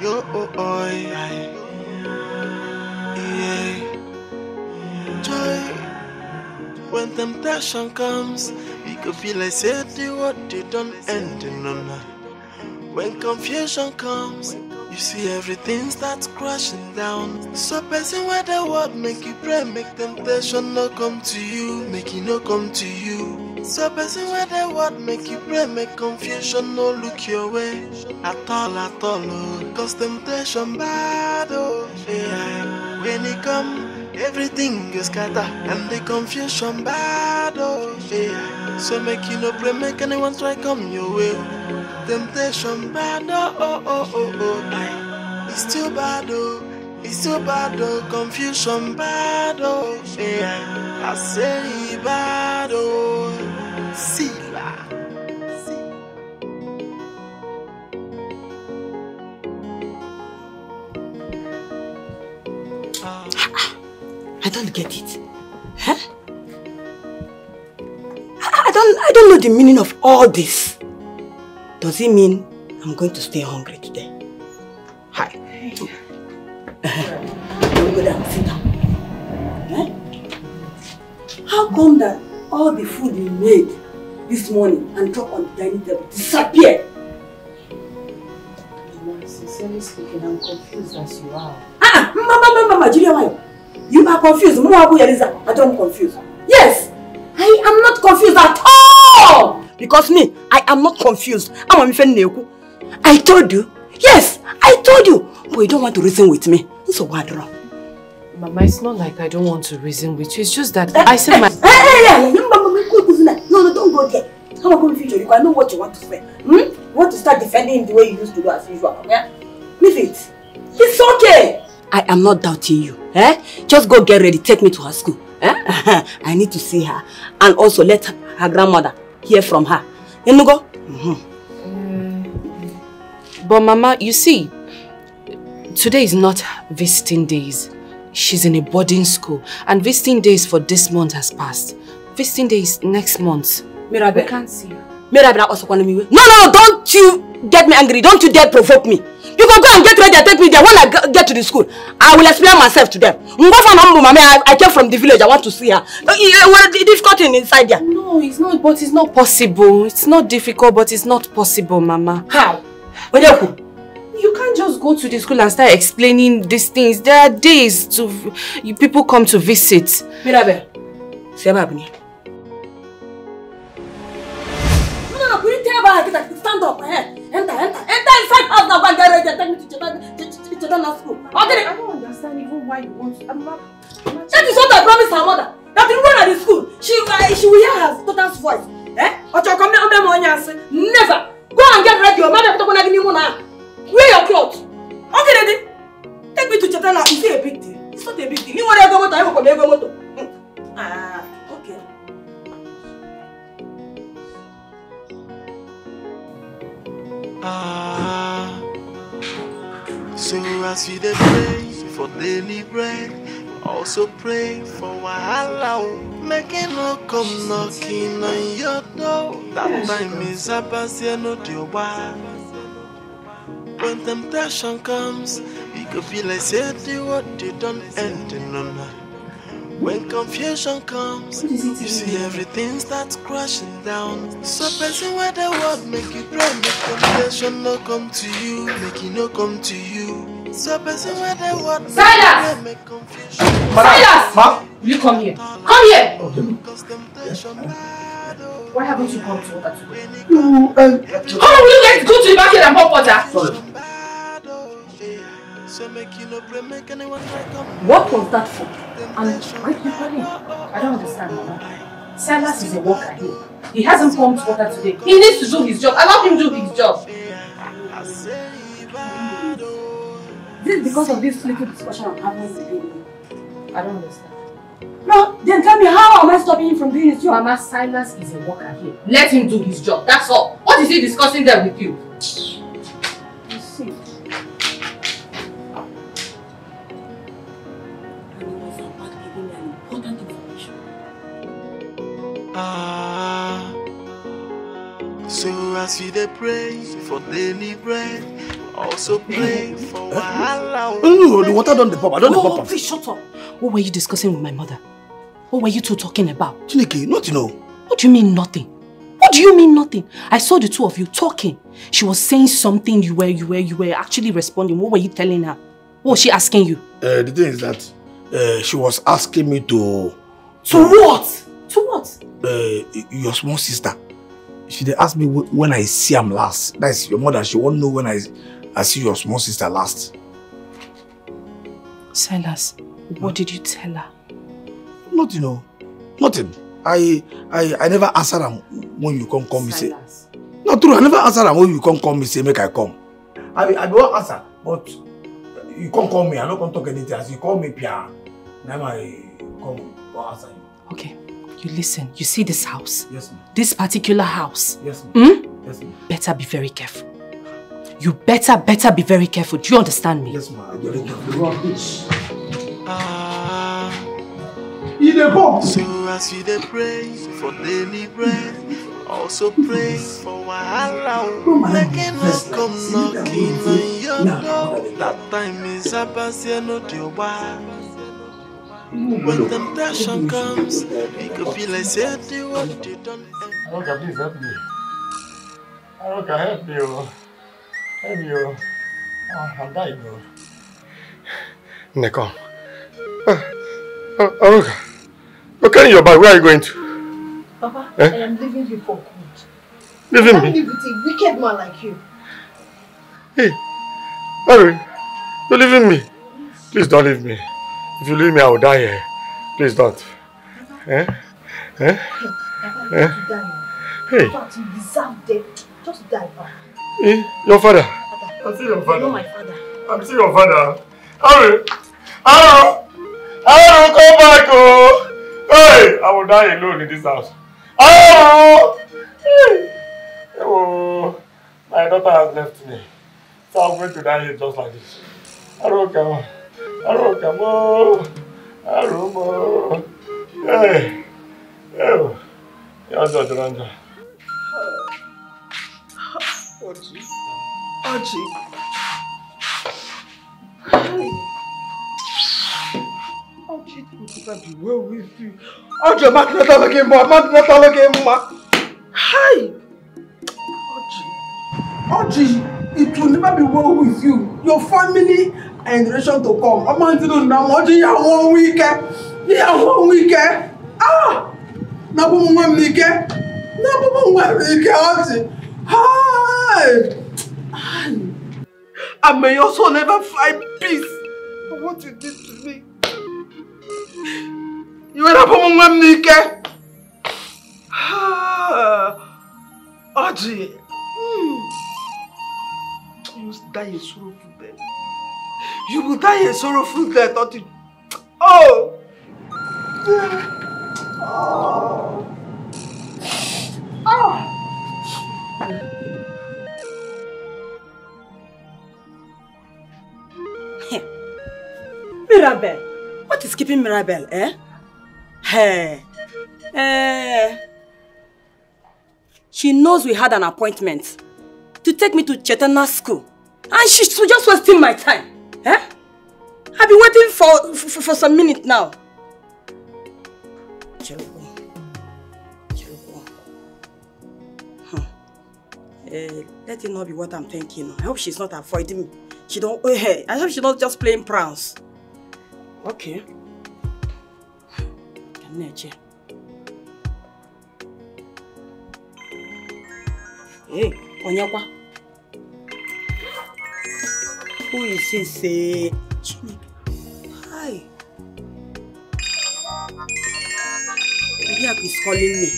Yo, joy. When temptation comes, it could feel like say the what they don't end in no. When confusion comes, you see everything starts crashing down. So person where the word make you pray, make temptation no come to you, make it no come to you. So person where the word make you pray, make confusion no look your way at all, oh. Cause temptation bad, oh yeah. When it come, everything is scatter and the confusion bad, oh yeah. So make you no pray, make anyone try come your way. Temptation bad, oh. It's too bad, oh. Confusion bad, oh. Yeah, I say bad, oh. Sila. I don't get it. Huh? I don't know the meaning of all this. Does it mean I'm going to stay hungry today? Hi. Hey. Go down, sit down. Eh? How come that all the food you made this morning and dropped on the dining table disappeared? Sincerely speaking, I'm confused as you are. Mama, Julia, you are confused. I don't confused. Yes, I am not confused at all. Because me, I am not confused. I told you. Yes, I told you. But you don't want to reason with me. So what wrong? Mama, it's not like I don't want to reason with you. It's just that I said my... No, don't go there. How about in the future? I know what you want to say. You want to start defending him the way you used to do as usual. Yeah? Leave it. It's okay. I am not doubting you. Just go get ready. Take me to her school. I need to see her. And also let her grandmother hear from her. You go? But Mama, you see, today is not visiting days. She's in a boarding school. And visiting days for this month has passed. Visiting days next month. Mirabel. We can't see her. Mirabel also calling me. No, don't you get me angry. Don't you dare provoke me. You can go and get ready and take me there. When I get to the school, I will explain myself to them. I came from the village. I want to see her. What is difficult inside there? No, it's not. But it's not possible. It's not difficult, but it's not possible, Mama. How? You can't just go to the school and start explaining these things. There are days people come to visit. Mirabel, stand up, enter inside house now, go and get ready and take me to Children's school. I don't understand even why you want to. That is what I promised her mother. That when at the school, she will hear her daughter's voice. Never. Go and get ready. Your mother will not give you money. Wear your clothes. Okay, ready? Take me to Children's. It's a big deal. It's not a big deal. You want to go to Moto? Okay. So as you dey pray for daily bread, also pray for wahala. Make it no come knocking on your door. That time is a pass, you know the why. When temptation comes, it could be like say the what they don't end in no. When confusion comes, you see everything starts crashing down. So person where the world make you pray, make temptation no come to you, make it no come to you. So person where the world make you pray, make confusion. Silas! Ma? You come here. Come here! Why haven't you come to water today? How will you get go to the market and pump water? What was that for? And why keep calling? I don't understand, Mama. Silas is a worker here. He hasn't pumped water today. He needs to do his job. Allow him to do his job. This is because of this little discussion I'm having with you. I don't understand. No, then tell me, how am I stopping him from doing his job? Mama, Silas is a worker here. Let him do his job. That's all. What is he discussing there with you? You see. So as you dey pray for daily bread, also pray for wahala. No, the water don't the pop. I don't the pop. Please shut up. What were you discussing with my mother? What were you two talking about? Chineke, nothing. No. What do you mean nothing? What do you mean nothing? I saw the two of you talking. She was saying something. You were actually responding. What were you telling her? What was she asking you? The thing is that she was asking me to. To what? To what? Your small sister. She asked me when I see him last. That's your mother. She won't know when I see your small sister last. Silas, what did you tell her? Nothing, no. Nothing. I never answer him when you come me say. No true, I never answer him when you come me say make I come. I won't answer, but you can't call me. I don't come talk anything. As you call me Pia, now I come or answer you. Okay. You listen, you see this house? Yes, ma'am. This particular house? Yes, ma'am. Yes, ma'am. Better be very careful. You better be very careful. Do you understand me? Yes, ma'am. Very careful. So as you dey pray for daily bread, also pray for wahala. Make it no come knocking on your door. That time is about to know the why. When temptation comes, it could be like say what you done. Aroka, please help me. Aroka, help me, oh. Help me, oh. I'm dying, oh. Neko. Aroka, you're carrying your bag. Where are you going to? Papa, I am leaving you for good. Leaving me? I can't live with a wicked man like you. Hey, Aaron, you're leaving me. Please don't leave me. If you leave me, I will die here. Please don't. Eh? Eh? Eh? Hey. But you deserve death. Just die, Papa. Eh? Your father? I'm still your father. You're my father. I'm still your father. Aaron! Aaron! Aaron, come back, oh! Hey! I will die alone in this house. Aaron! Hey! Oh, my daughter has left me. So I'm going to die here just like this. Aaron, come on. Aaron, come on. Aaron, oh. Hey. Oh. Oji. Oji, it will be well with you. Oji, I'm not looking more. I'm not looking more. Hi. Oji, it will never be well with you. Your family and generation to come. I'm not doing now. Oji, you have 1 week. You have 1 week. Ah! Na bomo 1 week. Na bomo 1 week. Oji. Hi. And may your soul never find peace for what you did to me. You went up on 1 week. Oji. You will die a sorrowful death. You will die a sorrowful death, Oji. Oh! Oh! Oh! Mirabel, what is keeping Mirabel, eh? Hey, she knows we had an appointment to take me to Chetana school, and she's just wasting my time, eh? I've been waiting for some minutes now. let it not be what I'm thinking. I hope she's not avoiding me. I hope she's not just playing pranks. Okay. Hey, Onyekwa. Who is this? Hi. Onyekwa is calling me.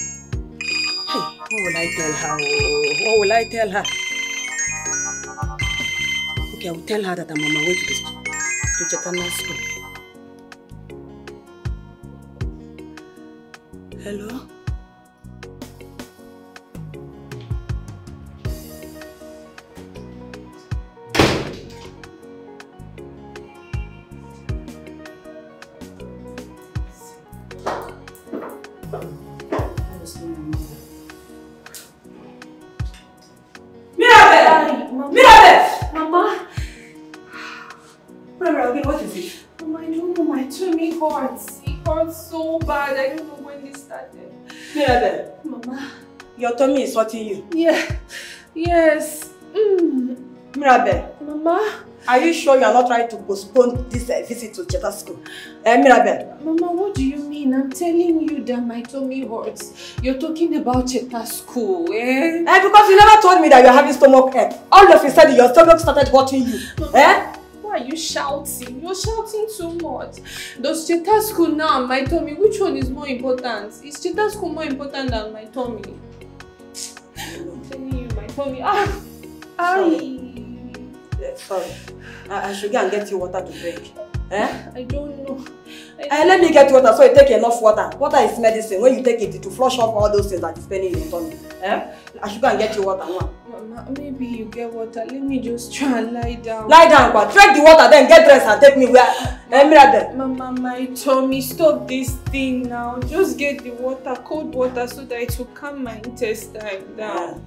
Hey, what will I tell her? What will I tell her? Okay, I will tell her that I'm on my way to Chetana's school. Hello? What is it? Mama, I don't know. My tummy hurts. It hurts so bad. I don't know when it started. Mirabel. Mama. Your tummy is hurting you? Yeah. Yes. Mirabel. Mama. Are you sure you are not trying to postpone this visit to Cheta's school? Mirabel. Mama, what do you mean? I'm telling you that my tummy hurts. You're talking about Cheta's school, eh? Because you never told me that you're having stomach ache. All of a sudden your stomach started hurting you. Mama, why are you shouting? You're shouting too much. Does Cheta's school now and my tummy, which one is more important? Is Cheta's school more important than my tummy? I'm telling you, my tummy. Sorry. I should go and get you water to drink. I don't know. Let me get water so you take enough water. Water is medicine. When you take it to flush off all those things that is paining in your tummy. I should go and get you water now. Mama, maybe you get water. Let me just try and lie down. Lie down, but drink the water, then get dressed and take me where. Mama, my tummy, stop this thing now. Just get the water, cold water, so that it will calm my intestine down.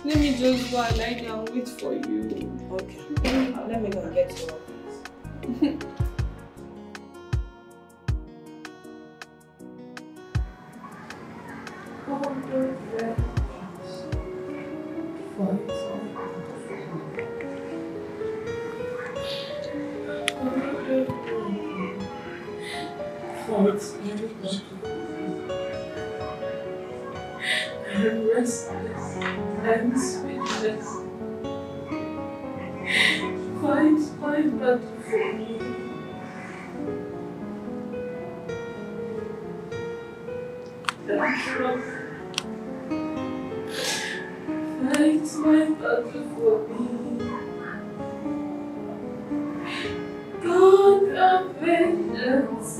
Let me just go and lie down and wait for you. Okay. Let me go and get you water. I'm restless and speechless. Fight my battle for me. And trust. Fight my battle for me. God of vengeance.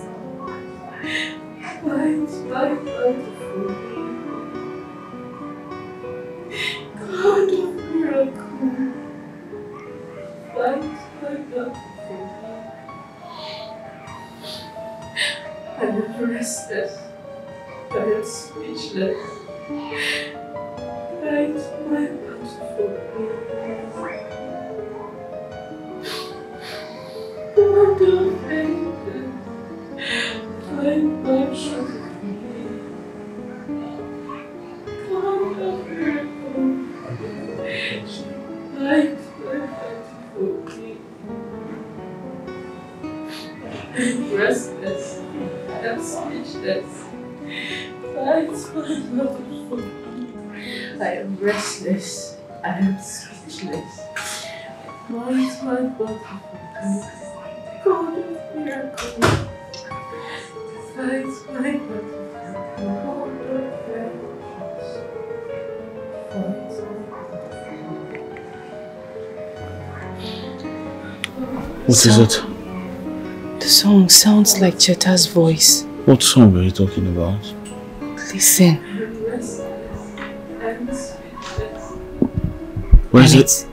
Fight my battle for me. God of miracle, fight my battle for me. I am restless, I am speechless. Fight my battle for me. God of vengeance, fight my battle for me. God of miracle, fight my battle for me. I am restless, I am speechless. Fight my battle for me. I am restless, I am speechless. Fight my battle for me. God of miracle, fight my battle for me. God of vengeance, fight my battle. What is it? The song sounds like Cheta's voice. What song are you talking about? Listen. Where is it?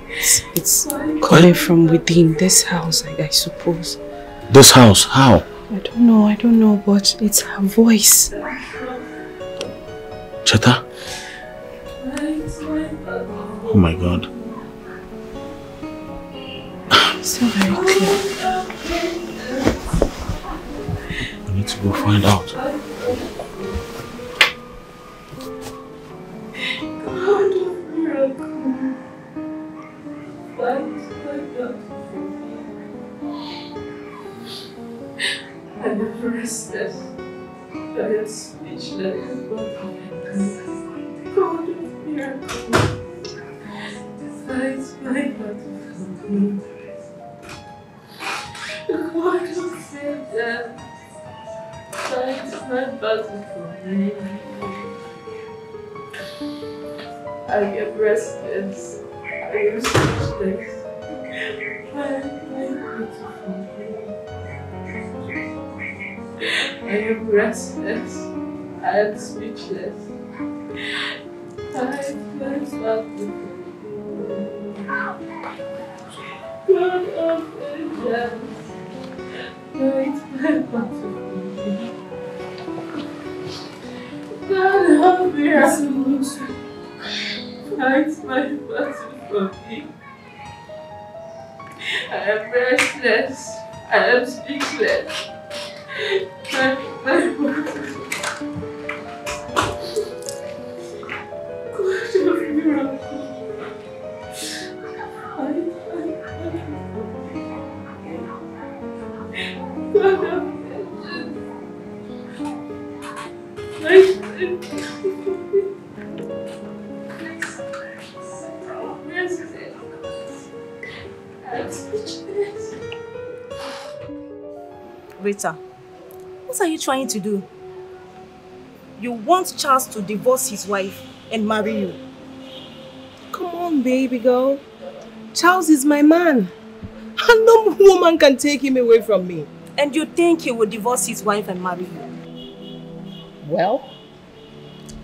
It's coming from within this house, I suppose. This house? How? I don't know, but it's her voice. Cheta? Oh my God. It's not very clear. I need to go find out. God of miracle, I am restless. I am speechless. God of miracles, fight my battle for me. God of vengeance, fight my battle for me. I am restless. I am speechless. Fight my battle for me. I am restless. I am speechless. Fight my battle for me. God of vengeance, fight my battle for me. God of miracles, fight my battle for me. I am restless. I am speechless. Fight my battle. God of miracles, fight my battle for me. God of vengeance, fight my battle for me. Rita, what are you trying to do? You want Charles to divorce his wife and marry you? Come on, baby girl. Charles is my man. And no woman can take him away from me. And you think he will divorce his wife and marry you? Well,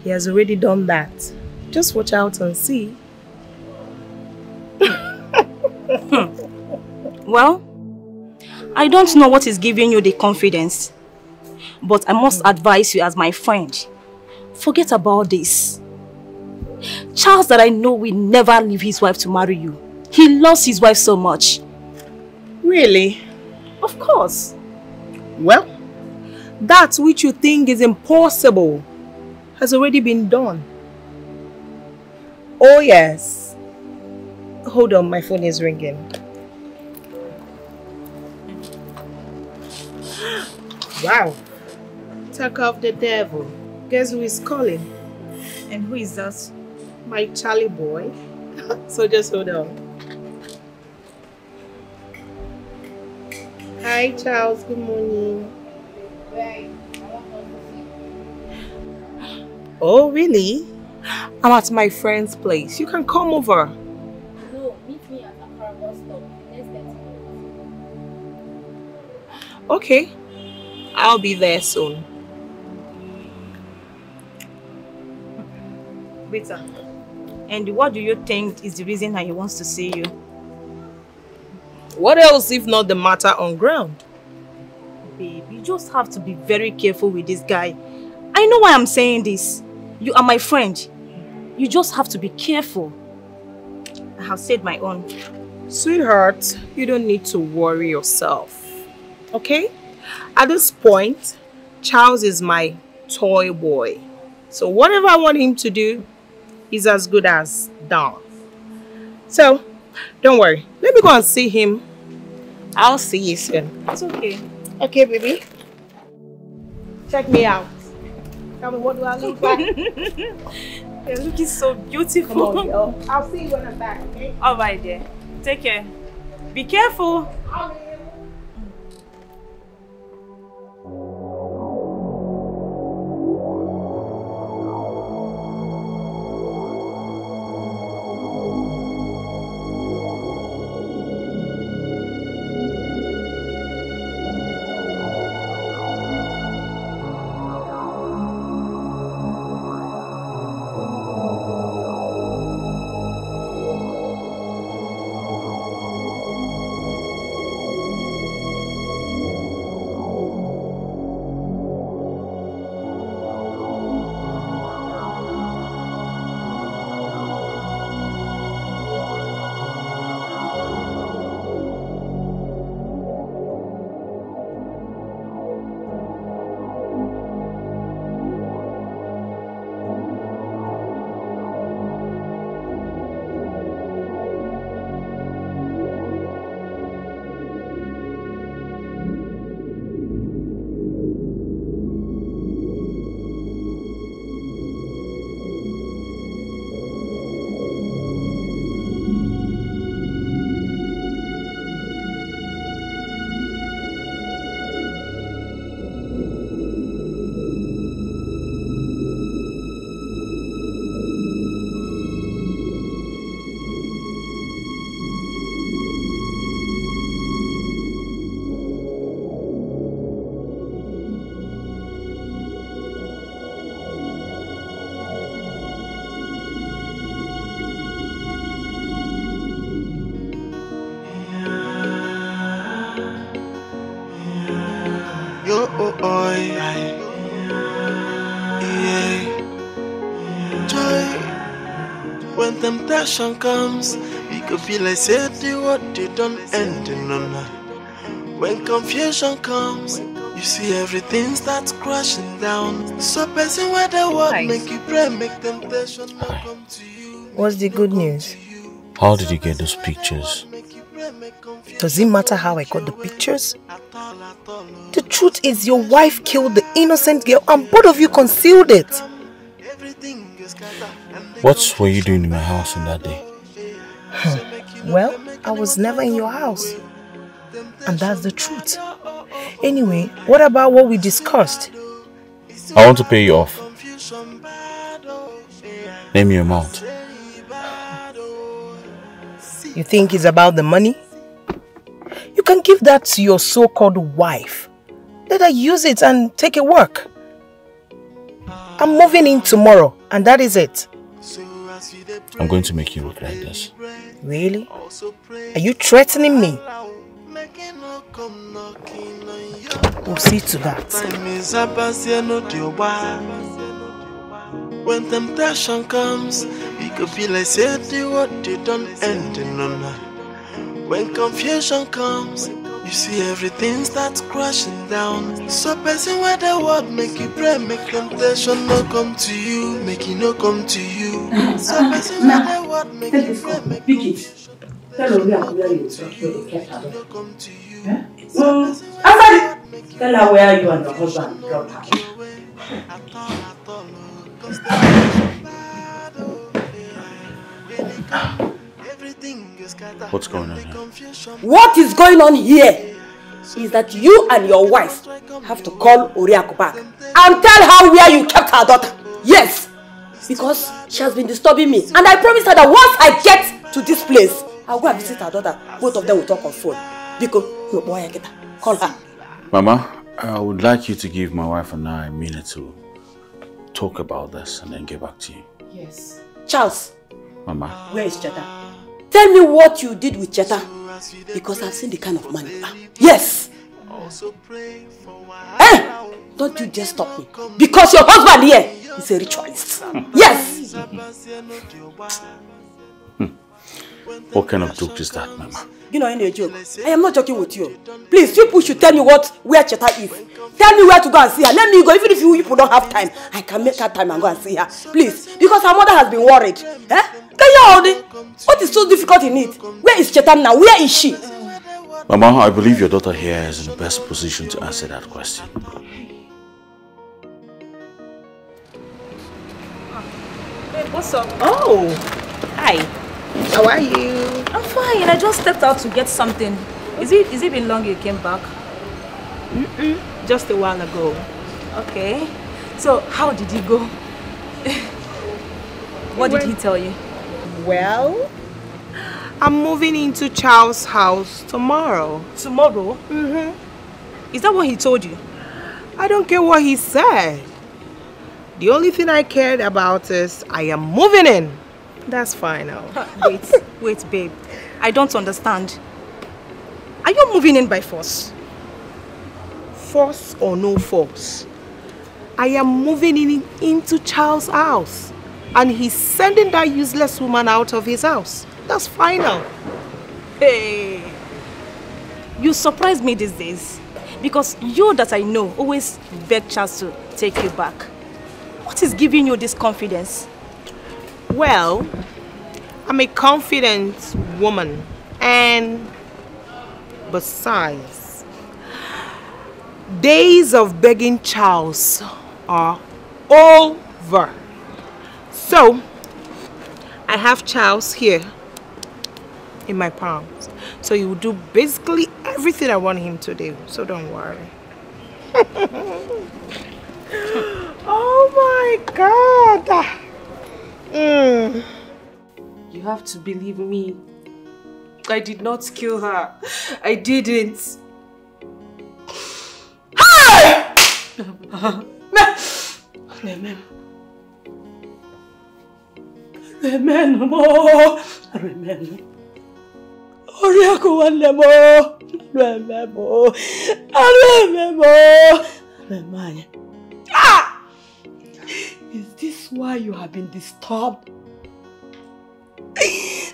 he has already done that. Just watch out and see. Well, I don't know what is giving you the confidence, but I must advise you as my friend. Forget about this. Charles that I know will never leave his wife to marry you. He loves his wife so much. Really? Of course. Well, that which you think is impossible has already been done. Oh yes. Hold on, my phone is ringing. Wow. Talk of the devil. Guess who is calling? And who is that? My Charlie boy. So just hold on. Hi Charles, good morning. Oh really? I'm at my friend's place. You can come over. No, meet me at Accra bus stop. Let's get to Okay. I'll be there soon. Rita, and what do you think is the reason that he wants to see you? What else if not the matter on ground? Babe, you just have to be very careful with this guy. I know why I'm saying this. You are my friend. You just have to be careful. I have said my own. Sweetheart, you don't need to worry yourself. Okay? At this point, Charles is my toy boy. So whatever I want him to do is as good as done. So, don't worry. Let me go and see him. I'll see you soon. It's okay. Okay, baby. Check me out. Tell me, what do I look like? You're looking so beautiful. Come on, girl. I'll see you when I'm back, okay? Alright, dear. Take care. Be careful. go, oh, oh, yeah. Joy, when temptation comes, it could feel like say the what they don't end in none. When confusion comes, you see everything starts crashing down. So person where the word make you pray, make temptation not come to you. What's the good news? How did you get those pictures? Does it matter how I got the pictures? The truth is your wife killed the innocent girl and both of you concealed it. What were you doing in my house on that day? Well, I was never in your house. And that's the truth. Anyway, what about what we discussed? I want to pay you off. Name your amount. You think it's about the money? You can give that to your so-called wife. Let her use it and take it work. I'm moving in tomorrow and that is it. I'm going to make you regret this. Really? Are you threatening me? We'll see to that. When temptation comes, it could feel like say the what they don't end in none. When confusion comes, you see everything starts crashing down. So person where the word make you pray, make temptation not come to you, make it not come to you. So person where the word make you pray, make it. Tell her where you kept her. Tell her where you and your husband got her. What's going on here? What is going on here is that you and your wife have to call Oriako back and tell her where you kept her daughter. Yes, because she has been disturbing me and I promised her that once I get to this place, I'll go and visit her daughter. Both of them will talk on phone. Because your boy, call her. Mama, I would like you to give my wife and I a minute to talk about this and then get back to you. Yes. Charles. Mama. Where is Cheta? Tell me what you did with Cheta. Because I've seen the kind of man you are. Yes. Hey! Don't you just stop me. Because your husband here is a ritualist. Yes. What kind of joke is that, Mama? You know, any joke. I am not joking with you. Please, you should tell me where Cheta is. Tell me where to go and see her. Let me go. Even if you people don't have time, I can make her time and go and see her. Please. Because her mother has been worried. Eh? What is so difficult in it? Where is Cheta now? Where is she? Mama, I believe your daughter here is in the best position to answer that question. What's up? Oh, hi. How are you? I'm fine. I just stepped out to get something. Is it been long you came back? Just a while ago. Okay. So how did he go? What did he tell you? Well, I'm moving into Charles' house tomorrow. Tomorrow? Is that what he told you? I don't care what he said. The only thing I cared about is I am moving in. That's final. Wait, babe. I don't understand. Are you moving in by force? Force or no force, I am moving into Charles' house. And he's sending that useless woman out of his house. That's final. Hey, you surprise me these days. Because you that I know always beg Charles to take you back. What is giving you this confidence? Well, I'm a confident woman. And besides, days of begging Charles are over. So, I have Charles here in my palms. So he will do basically everything I want him to do. So don't worry. Oh my God. You have to believe me. I did not kill her. I didn't. Amen. Amen. Oh, amen. Oh, Oriako Wanemo. Remember. Ah! Is this why you have been disturbed?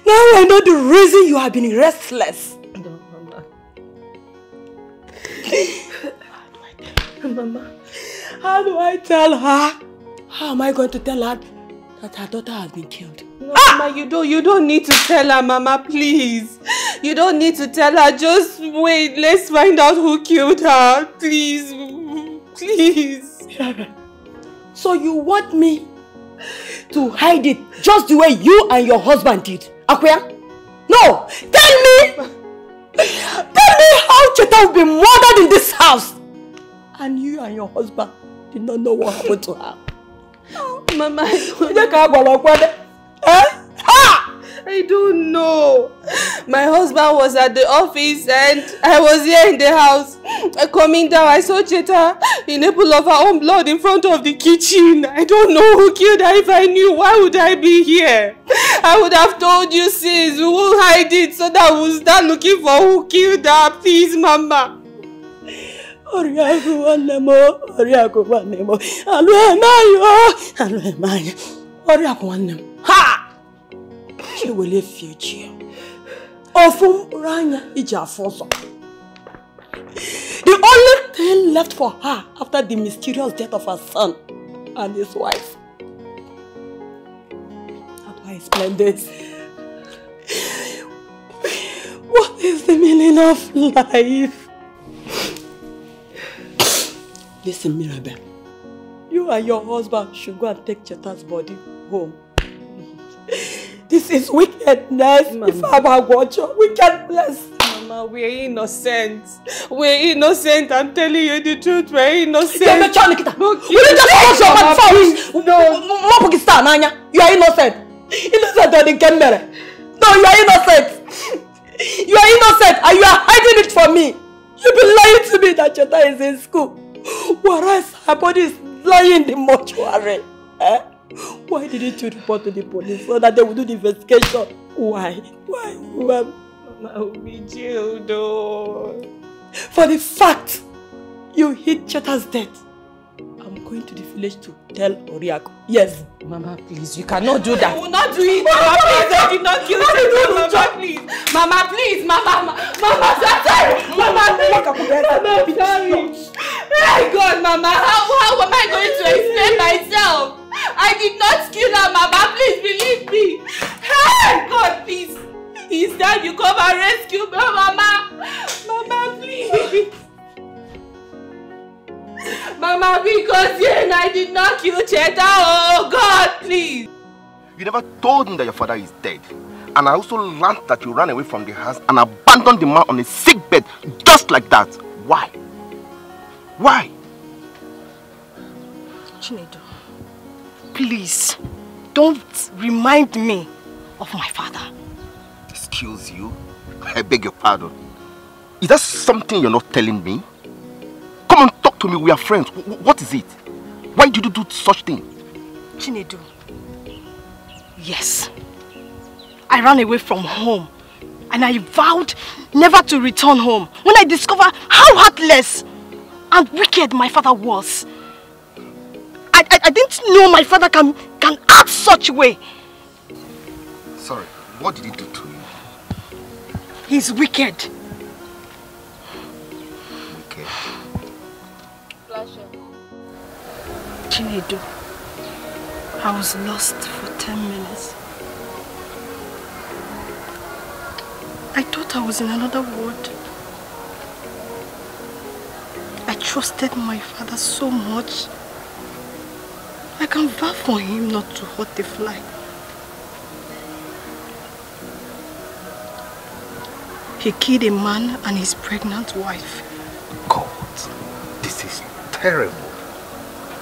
Now I know the reason you have been restless. No, Mama. Mama, how do I tell her? How am I going to tell her that her daughter has been killed? No, Mama, you don't need to tell her, Mama, please. You don't need to tell her. Just wait. Let's find out who killed her. Please. Please. So you want me to hide it just the way you and your husband did? Akuya? No! Tell me how Cheta will be murdered in this house. And you and your husband did not know what happened to her. Oh, Mama, I don't know. My husband was at the office and I was here in the house. Coming down, I saw Cheta in a pool of her own blood in front of the kitchen. I don't know who killed her. If I knew, why would I be here? I would have told you sis. We won't hide it so that we'll start looking for who killed her. Please, Mama. Oriako Wanemo. Ha! She will live future. Ofum Ranya Ijafoso. The only thing left for her after the mysterious death of her son and his wife. How do I explain this? What is the meaning of life? Listen, Mirabel. You and your husband should go and take Cheta's body home. This is wickedness. Mama. If I'm a watcher, wickedness. Mama, we're innocent. We're innocent. I'm telling you the truth. We're innocent. Will you just close your mouth first? No. You are innocent. Innocent or the camera. No, you are innocent. You are innocent and you are hiding it from me. You've been lying to me that Cheta is in school. Whereas her body is lying in the mortuary. Eh? Why didn't you report to the police so that they will do the investigation? Why? Mama will be jailed though. For the fact you hid Cheta's death, I'm going to the village to tell Oriako. Yes. Mama, please, you cannot do that. I will not do it. Mama, please, I did not kill Cheta. Mama, please. Mama, please. Mama, sorry. Mama, sorry. Hey, God, Mama, how am I going to explain myself? I did not kill her, Mama. Please believe me. Hey, God, please. It's time you come and rescue me, Mama. Mama, please. Mama, because you and I did not kill Cheta. Oh, God, please. You never told me that your father is dead. And I also learned that you ran away from the house and abandoned the man on a sick bed just like that. Why? Why? Chinedu, please, don't remind me of my father. Excuse you? I beg your pardon. Is that something you're not telling me? Come on, talk to me. We are friends. What is it? Why did you do such thing? Chinedu, yes. I ran away from home and I vowed never to return home when I discovered how heartless and wicked my father was. I didn't know my father can act such a way. Sorry, what did he do to you? He's wicked. Wicked? Chinedu, I was lost for 10 minutes. I thought I was in another world. I trusted my father so much. I can vow for him not to hurt the fly. He killed a man and his pregnant wife. God, this is terrible.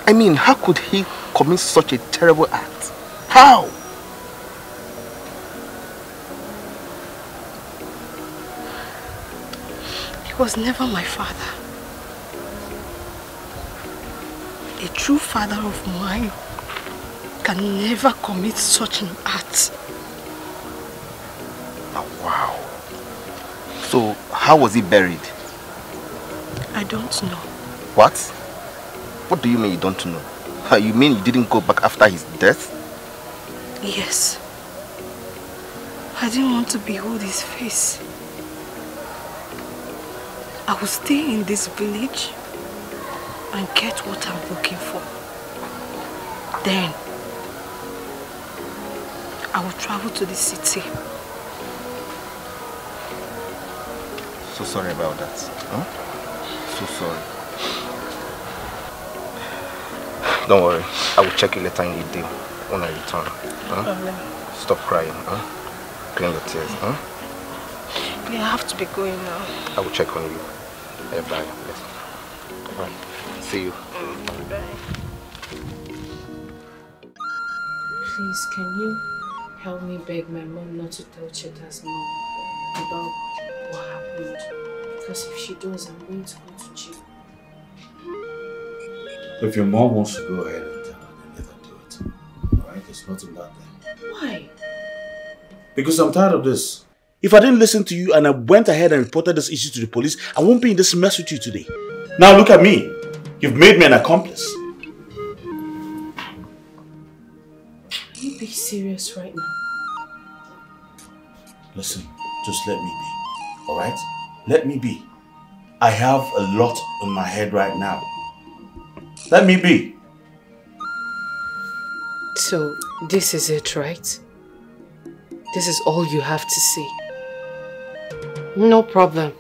I mean, how could he commit such a terrible act? How? He was never my father. A true father of mine can never commit such an act. Oh, wow. So, how was he buried? I don't know. What? What do you mean you don't know? You mean you didn't go back after his death? Yes. I didn't want to behold his face. I will stay in this village and get what I'm looking for. Then, I will travel to the city. So sorry about that. Huh? So sorry. Don't worry. I will check you later in the day when I return. Huh? Stop crying. Huh? Clean your tears. Huh? Yeah, I have to be going now. I will check on you. Bye. Yes. Bye. See you. Bye. Please, can you help me beg my mom not to tell Cheta's mom about what happened? Because if she does, I'm going to go to jail. If your mom wants to go ahead and tell her, then let her do it. Alright? There's nothing bad there. Why? Because I'm tired of this. If I didn't listen to you and I went ahead and reported this issue to the police, I won't be in this mess with you today. Now look at me. You've made me an accomplice. Are you being serious right now? Listen, just let me be. Alright? Let me be. I have a lot in my head right now. Let me be. So, this is it, right? This is all you have to say. No problem.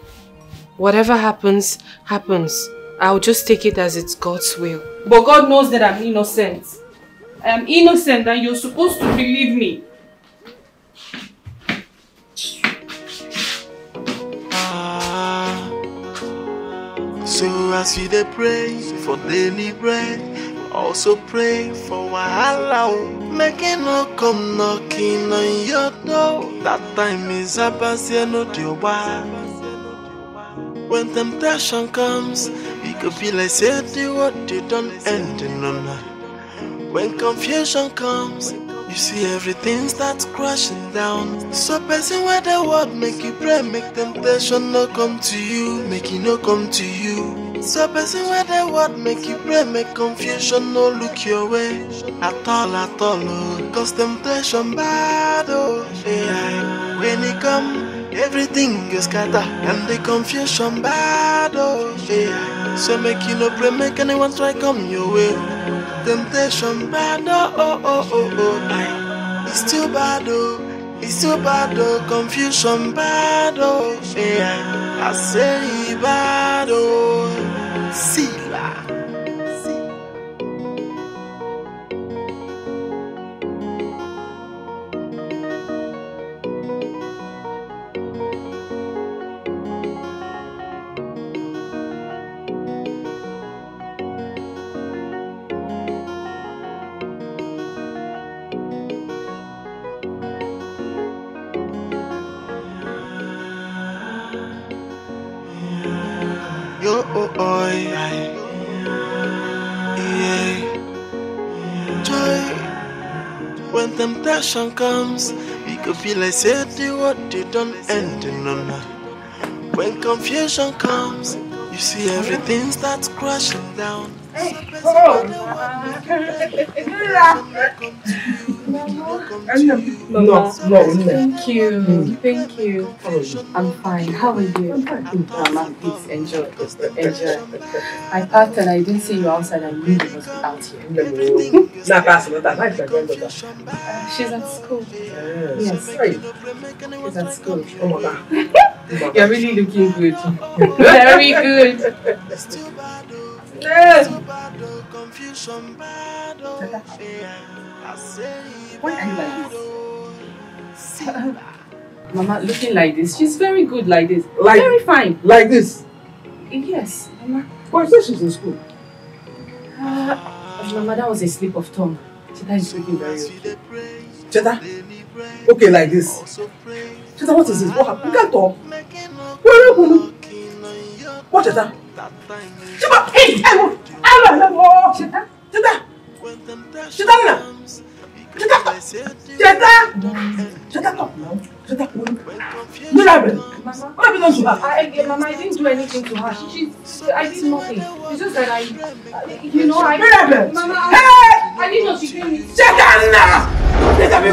Whatever happens, happens. I'll just take it as it's God's will. But God knows that I'm innocent. I am innocent and you're supposed to believe me. So as you dey pray for daily bread, also pray for wahala. Make it no come knocking on your door. That time is about to know the why. When temptation comes, it could be like say the word they don't end in no. When confusion comes, you see everything starts crashing down. So person where the word make you pray, make temptation no come to you, make it no come to you. So person where the word make you pray, make confusion no look your way at all, oh. Cause temptation bad, oh yeah. When it come, everything is scatter, and the confusion bad, oh yeah. So make you no pray, make anyone try come your way. Temptation bad, oh. It's too bad, oh. It's too bad, oh. Confusion bad, oh yeah. I say bad, oh. Sila. Yo, oh, yeah. Joy. When temptation comes, it could be like say the word they don't end in no. When confusion comes, you see everything starts crashing down. No, thank you. Thank you. I'm fine. How are you? Mama, please enjoy. I packed and I didn't see you outside. I knew you must be out here. She's at school. Yes. She's at school. You're really looking good. Very good. Why are you like this? Mama, looking like this, she's very good like this. Like, very fine. Like this? Yes, Mama. Why is she's in school? Mama, that was a slip of tongue. Cheta is looking very okay. Cheta? Okay, like this. Cheta, what is this? What happened? You can't talk. Where are you? What, Cheta? Cheta! Hey! Cheta! Cheta! Cheta! Shut up! Shut up now. Shut up. What happened? Mama, What happened to her? Mama, I didn't do anything to her. I did nothing. It's just that What happened? Mama, Hey! I didn't know she came in. Shut up now! Shut up,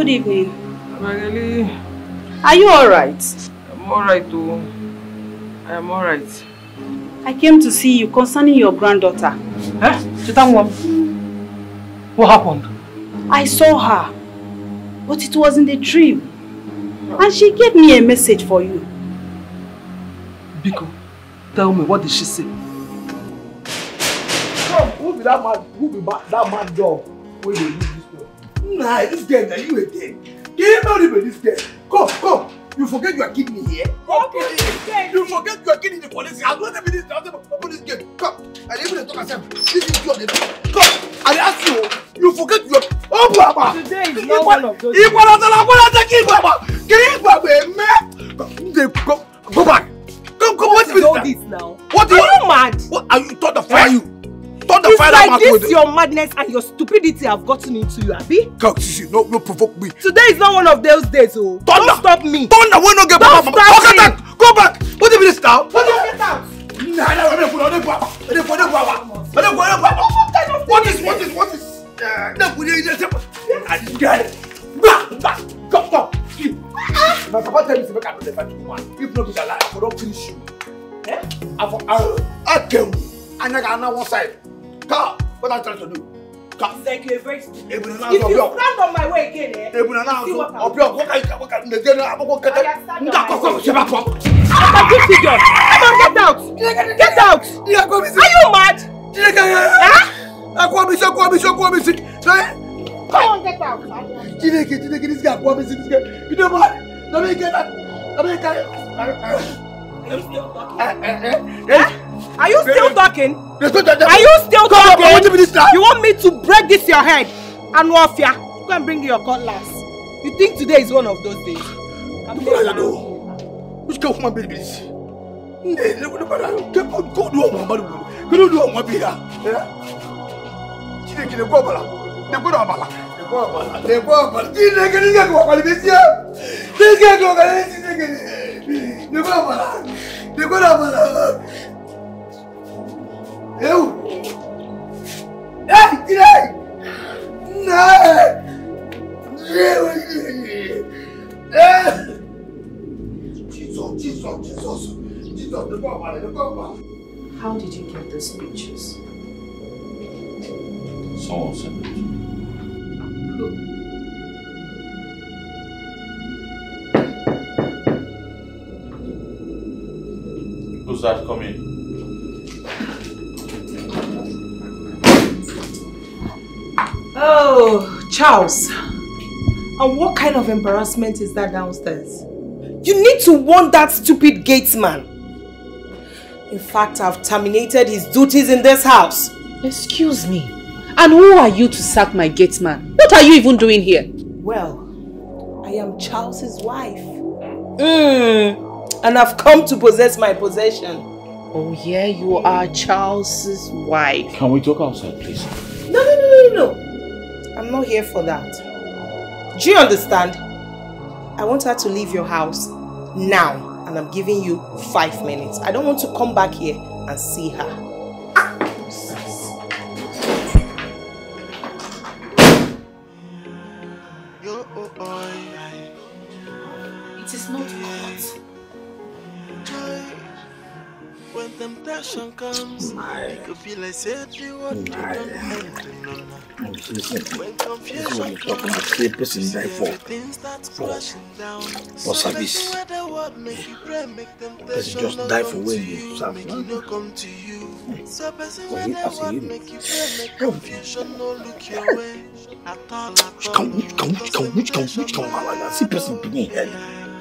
Good evening. Magali. Are you alright? I'm alright too. I am alright. I came to see you concerning your granddaughter. What happened? I saw her, but it was in the dream. And she gave me a message for you. Biko, tell me, what did she say? Who be that mad dog? Where they use this girl? Nah, this girl, now you again. Can you not even this girl? Come. You forget you are kidding me here? You forget you are kidding the police. I'm not even this. I'm not this game. Come. I didn't even talk myself. This is your name. Come. I ask you. You forget you are. Oh, Baba. Today is not one of those. Go back. Come. What is all this now? What are you mad? What are you thought of fire you? It's like this your madness and your stupidity have gotten into you, Abi? God, see, no provoke me. Today is not one of those days, oh. Don't stop me. Thunder will not get back. Go back. What is this now? Get out. What is? I didn't get it. Back. Stop. My papa tell me to make another fight woman. If not be alive, I don't finish you. I kill you. And I got one side. Come, what I'm trying to do? Come. It's like you're very stupid. If you stand on my way again, see what I'm you get out! Are you mad? Come on, get out! This guy, you know what? Let me get that. Are you still talking? Are you still talking? You want me to break this your head? And Wafia, go and bring your cutlass. You think today is one of those days? Which kind of human being is this? Go do what How did you get those pictures? Someone sent it to me. Who? Who's that coming? Oh, Charles. And what kind of embarrassment is that downstairs? You need to warn that stupid gatesman. In fact, I've terminated his duties in this house. Excuse me. And who are you to sack my gatesman? What are you even doing here? Well, I am Charles's wife. And I've come to possess my possession. Oh yeah, you are Charles's wife. Can we talk outside, please? No. I'm not here for that. Do you understand? I want her to leave your house now. And I'm giving you 5 minutes. I don't want to come back here and see her. It is not hot. When temptation comes, it could be like said you want to when confusion comes, everything starts crashing down. For service. Person just die for when you serve. So person when the word make you pray, make confusion no look your way. Which come, see person being here.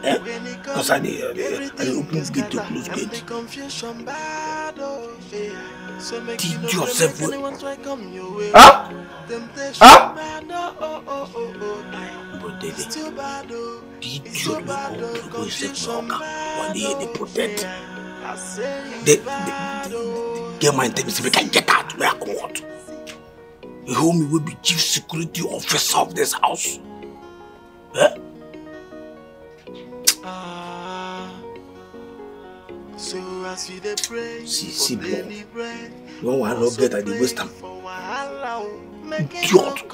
Because I open this gate to close gate. Teach yourself. Huh? Huh? But they teach yourself when they protect. They get my intention. We can get out where I come out. The homie will be chief security officer of this house. Huh? So as you dey pray, see, bro. No one no better than waste time. Idiot.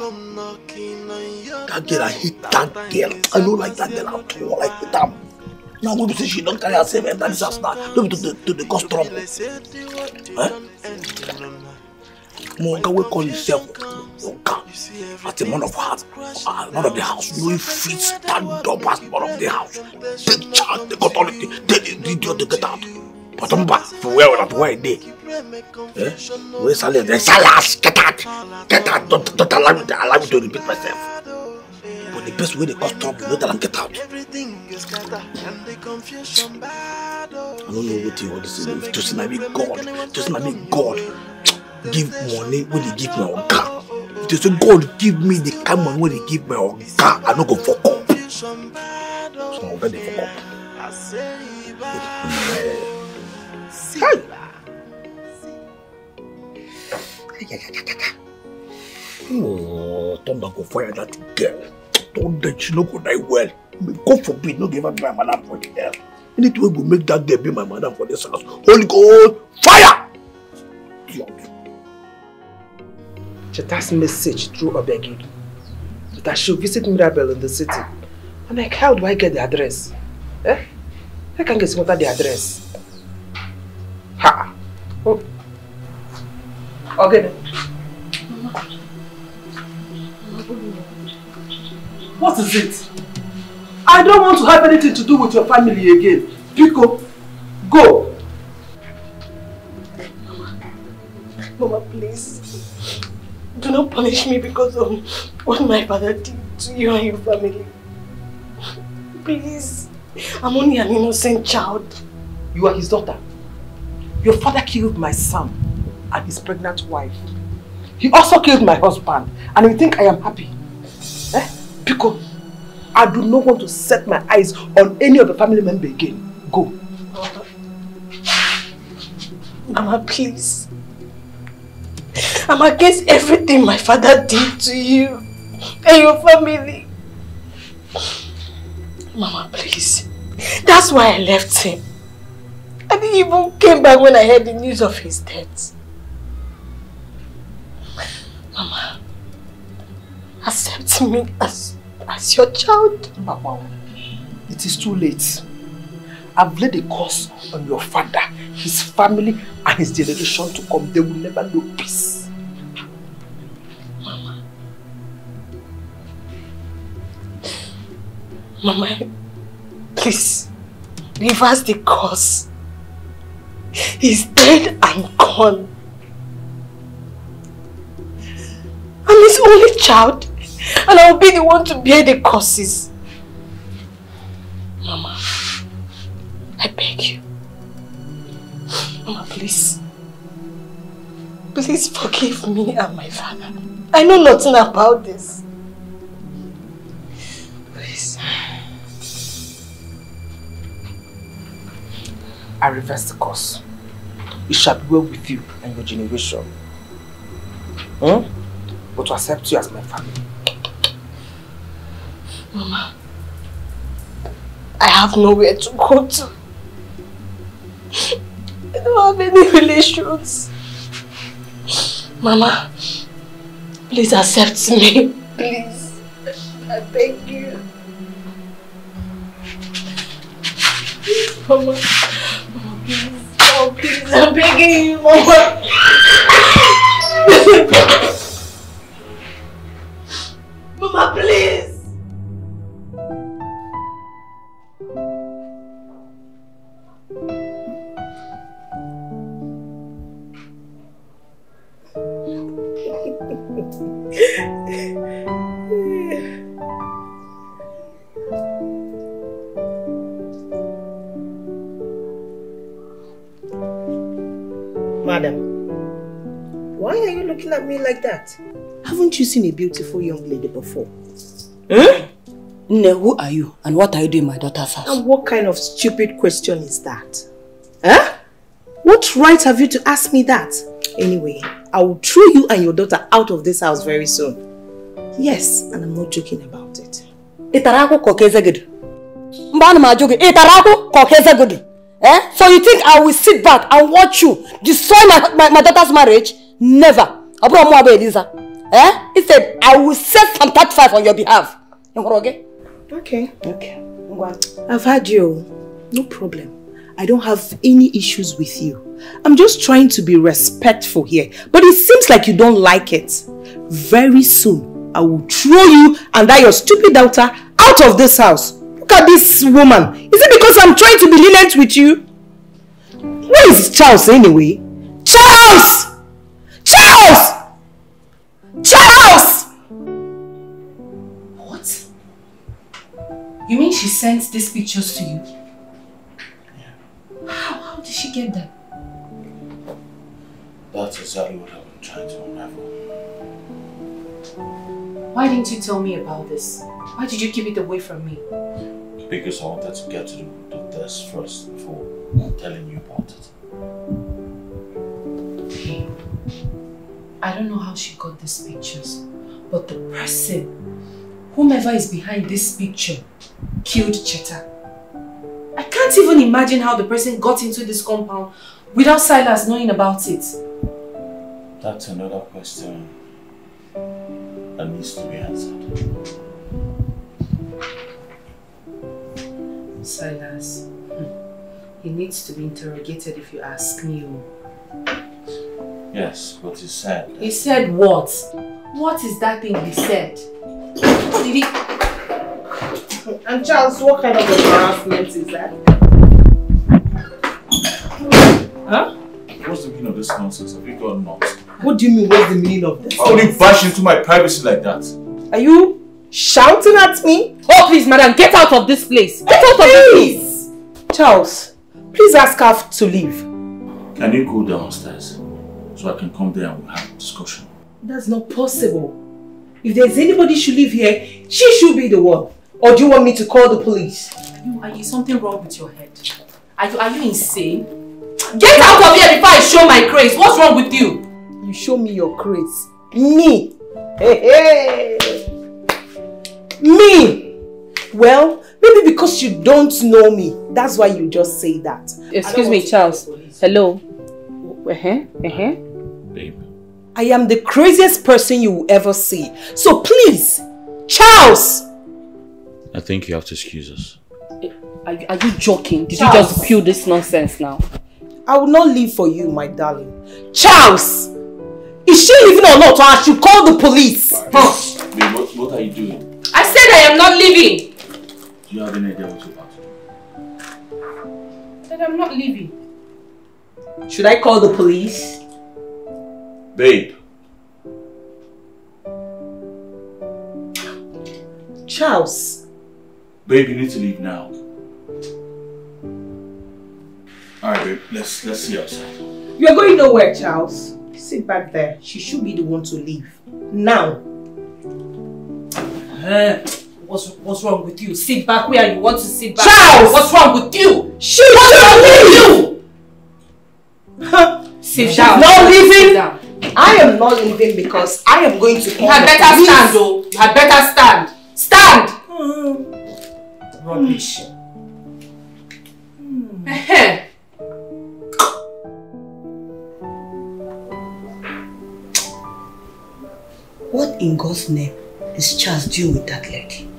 That girl, I hate that girl. I don't like that girl at all. I hate her. Now when we say she don't carry herself and that is us now. Look to the cause trouble. Monga will call himself Monga as a man of heart, man of the house. No, he feet stand up as man of the house. Take charge, the authority, tell the idiot to get out. But I'm back for where I did. Where's Salas? Salas, get out! Get out! Don't allow me to repeat myself. But the best way they cause trouble, not that I get out. I don't know what you want to say. Just not be God. Just not be God. Give money when they give me a car. If they say God give me the kind of money when they give me a car, I don't go fuck up. So I'm ready for fuck up. Oh, Thunder go fire that girl. Thunder, she no go die well. God forbid, no give her my madam for the girl. Anything we go make that girl be my madam for this house. Holy God, fire! Cheta's message through Obegi that I should visit Mirabel in the city. I'm like, how do I get the address? I can't get what the address. Ha! Oh. Okay. What is it? I don't want to have anything to do with your family again. Pico, go. Mama, please. Do not punish me because of what my father did to you and your family. Please. I'm only an innocent child. You are his daughter. Your father killed my son and his pregnant wife. He also killed my husband. And you think I am happy? Because I do not want to set my eyes on any of the family member again. Go. Mama, please. I'm against everything my father did to you and your family. Mama, please. That's why I left him. I didn't even came back when I heard the news of his death. Mama, accept me as your child. Mama, it is too late. I've laid a curse on your father, his family, and his generation to come. They will never know peace. Mama, please, reverse the curse. He's dead and gone. I'm his only child, and I will be the one to bear the curses. Mama, I beg you. Mama, please. Please forgive me and my father. I know nothing about this. Please. I reverse the curse. It shall be well with you and your generation. But to accept you as my family. Mama, I have nowhere to go to. I don't have any relations. Mama, please accept me. Please. I beg you. Mama. Mama, please. Oh, please. I'm begging you, Mama. Mama, please. Madam, why are you looking at me like that? Haven't you seen a beautiful young lady before? Ne, who are you and what are you doing in my daughter's house? And what kind of stupid question is that? Huh? What right have you to ask me that? Anyway, I will throw you and your daughter out of this house very soon. Yes, and I'm not joking about it. So you think I will sit back and watch you destroy my daughter's marriage? Never. Instead, I will set some 35 on your behalf. Okay. I've had you. No problem. I don't have any issues with you. I'm just trying to be respectful here. But it seems like you don't like it. Very soon, I will throw you and that your stupid daughter out of this house. Look at this woman. Is it because I'm trying to be lenient with you? Where is Charles anyway? Charles! Charles! Charles! What? You mean she sent these pictures to you? Yeah. How did she get them? That's exactly what I've been trying to unravel. Why didn't you tell me about this? Why did you keep it away from me? Because I wanted to get to the test first before telling you about it. Hey, I don't know how she got these pictures, but the person, whomever is behind this picture, killed Cheta. I can't even imagine how the person got into this compound without Silas knowing about it. That's another question that needs to be answered. Silas, he needs to be interrogated if you ask me. Yes, but he said... He said what? What is that thing he said? What did he... And Charles, what kind of embarrassment is that? Huh? What's the meaning of this nonsense? Have you got nuts? What do you mean, what's the meaning of this? Why would you bash into my privacy like that? Are you shouting at me? Oh, please, madam, get out of this place. Get out of this place. Charles, please ask her to leave. Can you go downstairs so I can come there and we'll have a discussion? That's not possible. If there's anybody should live here, she should be the one. Or do you want me to call the police? Are you something wrong with your head? Are you insane? Get out of here before I show my craze. What's wrong with you? You show me your craze. Me? Hey. Me? Well, maybe because you don't know me. That's why you just say that. Excuse me, Charles. Hello? Babe. I am the craziest person you will ever see. So please, Charles! I think you have to excuse us. Are you joking? Did Charles. you just peel this nonsense now? I will not leave for you, my darling. Charles! Is she leaving or not? Or I should call the police? Babe, what are you doing? I said I am not leaving! Do you have any idea what you're about to do? I said I'm not leaving. Should I call the police? Babe. Charles. Babe, you need to leave now. Alright, babe, let's see outside. You are going nowhere, Charles. Sit back there. She should be the one to leave. Now. What's wrong with you? Sit back where you want to sit back. Charles! What's wrong with you? What's wrong with you? Sit She's down. not leaving. Sit down. I am not leaving because I am going to call You had the better police. stand, though. You had better stand. Stand! Rubbish. What in God's name is Charles doing with that lady?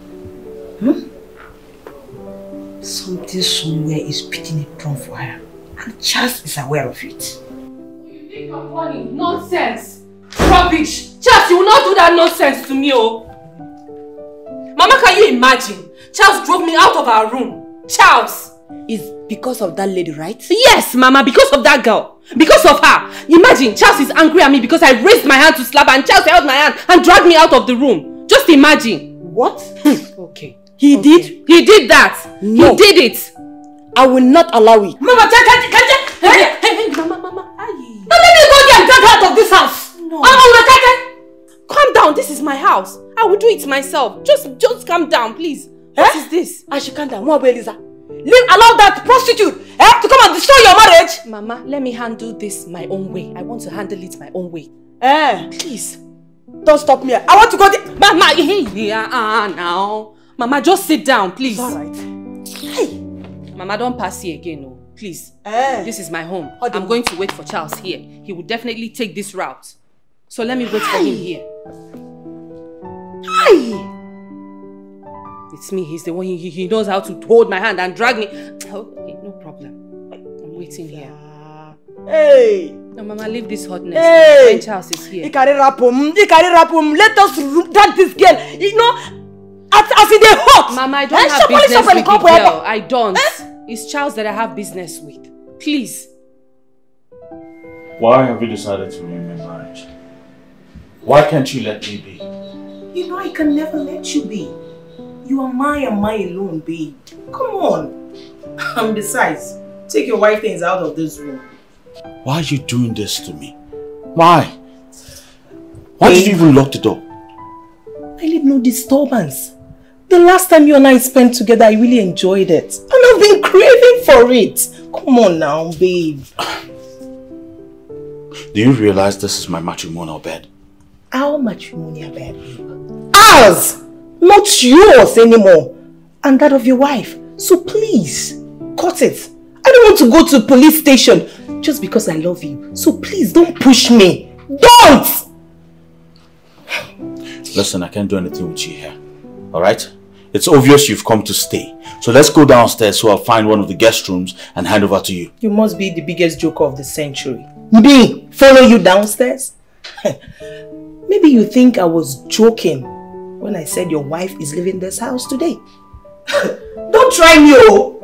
Something somewhere is beating a drum for her. And Charles is aware of it. You think you're funny? Nonsense! Rubbish! Charles, you will not do that nonsense to me, oh! Mama, can you imagine? Charles drove me out of our room. Charles! It's because of that lady, right? Yes, Mama, because of that girl. Because of her. Imagine, Charles is angry at me because I raised my hand to slap her and Charles held my hand and dragged me out of the room. Just imagine. What? Okay. He did? He did that. No. He did it. I will not allow it. Mama, Mama. Now let me go there and drag her out of this house. No. Calm down. This is my house. I will do it myself. Just calm down, please. What is this? I should calm down. Allow that prostitute to come and destroy your marriage. Mama, let me handle this my own way. I want to handle it my own way. Please. Don't stop me. I want to go there. Mama, now. Mama, just sit down, please. It's alright. Hey. Mama, don't pass here again, no. Please. This is my home. I'm going to wait for Charles here. He will definitely take this route. So let me wait for him here. Hi. It's me. He's the one. He knows how to hold my hand and drag me. Okay, no problem. I'm waiting here. Hey. No, Mama, leave this hotness. Hey. When Charles is here. Let us drag this girl. You know, as in the hot. Mama, I don't have business with the girl. I don't. It's Charles that I have business with. Please. Why have you decided to ruin my marriage? Why can't you let me be? You know I can never let you be. You are mine and mine alone, babe. Come on. And besides, take your wife things out of this room. Why are you doing this to me? Why? Why did you even lock the door? I need no disturbance. The last time you and I spent together, I really enjoyed it. And I've been craving for it. Come on now, babe. Do you realize this is my matrimonial bed? Our matrimonial bed, babe. Ours! Not yours anymore. And that of your wife. So please, cut it. I don't want to go to the police station just because I love you. So please, don't push me. Don't! Listen, I can't do anything with you here. Alright? It's obvious you've come to stay. So let's go downstairs so I'll find one of the guest rooms and hand over to you. You must be the biggest joker of the century. Me? Follow you downstairs? Maybe you think I was joking when I said your wife is leaving this house today. Don't try me, oh!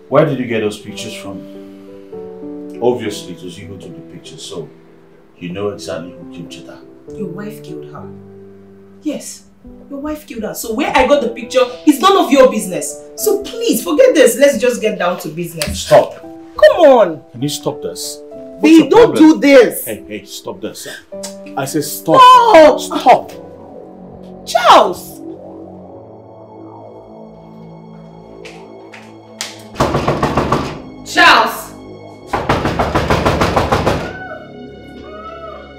Where did you get those pictures from? Obviously it was you who took the pictures, so you know exactly who killed Chita. Your wife killed her. Yes, your wife killed her. So where I got the picture is none of your business. So please, forget this. Let's just get down to business. Stop. Come on. Can you stop this? Babe, don't do this. Hey, stop this. I said stop. Stop. Charles. Charles!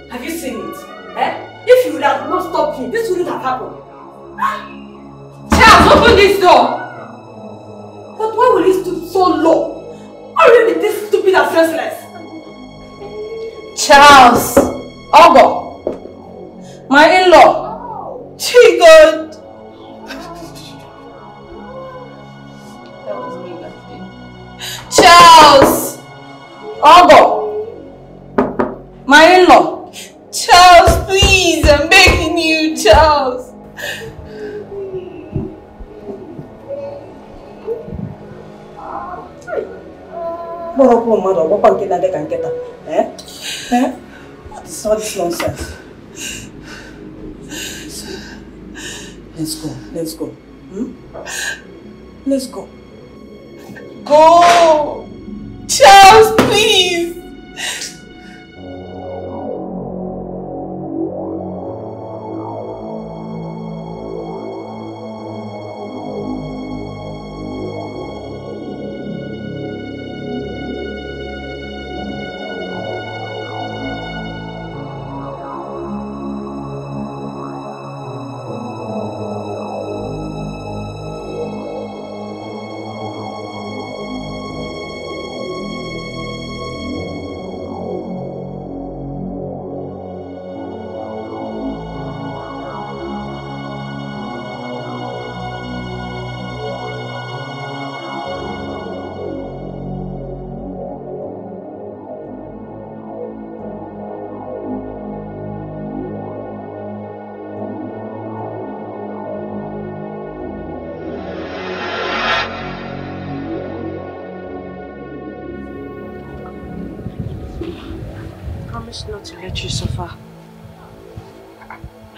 Have you seen it? If you would have not stopped me, this wouldn't have happened. Charles, open this door! But why will he stoop so low? Why will he be this stupid and senseless? Charles! Ogo! My in-law! God! That was me laughing. Charles! Ogo! My in-law! Charles, please! I'm begging you, Charles! What is all this nonsense? Let's go. Let's go. Go! Charles, please! promised not to let you suffer.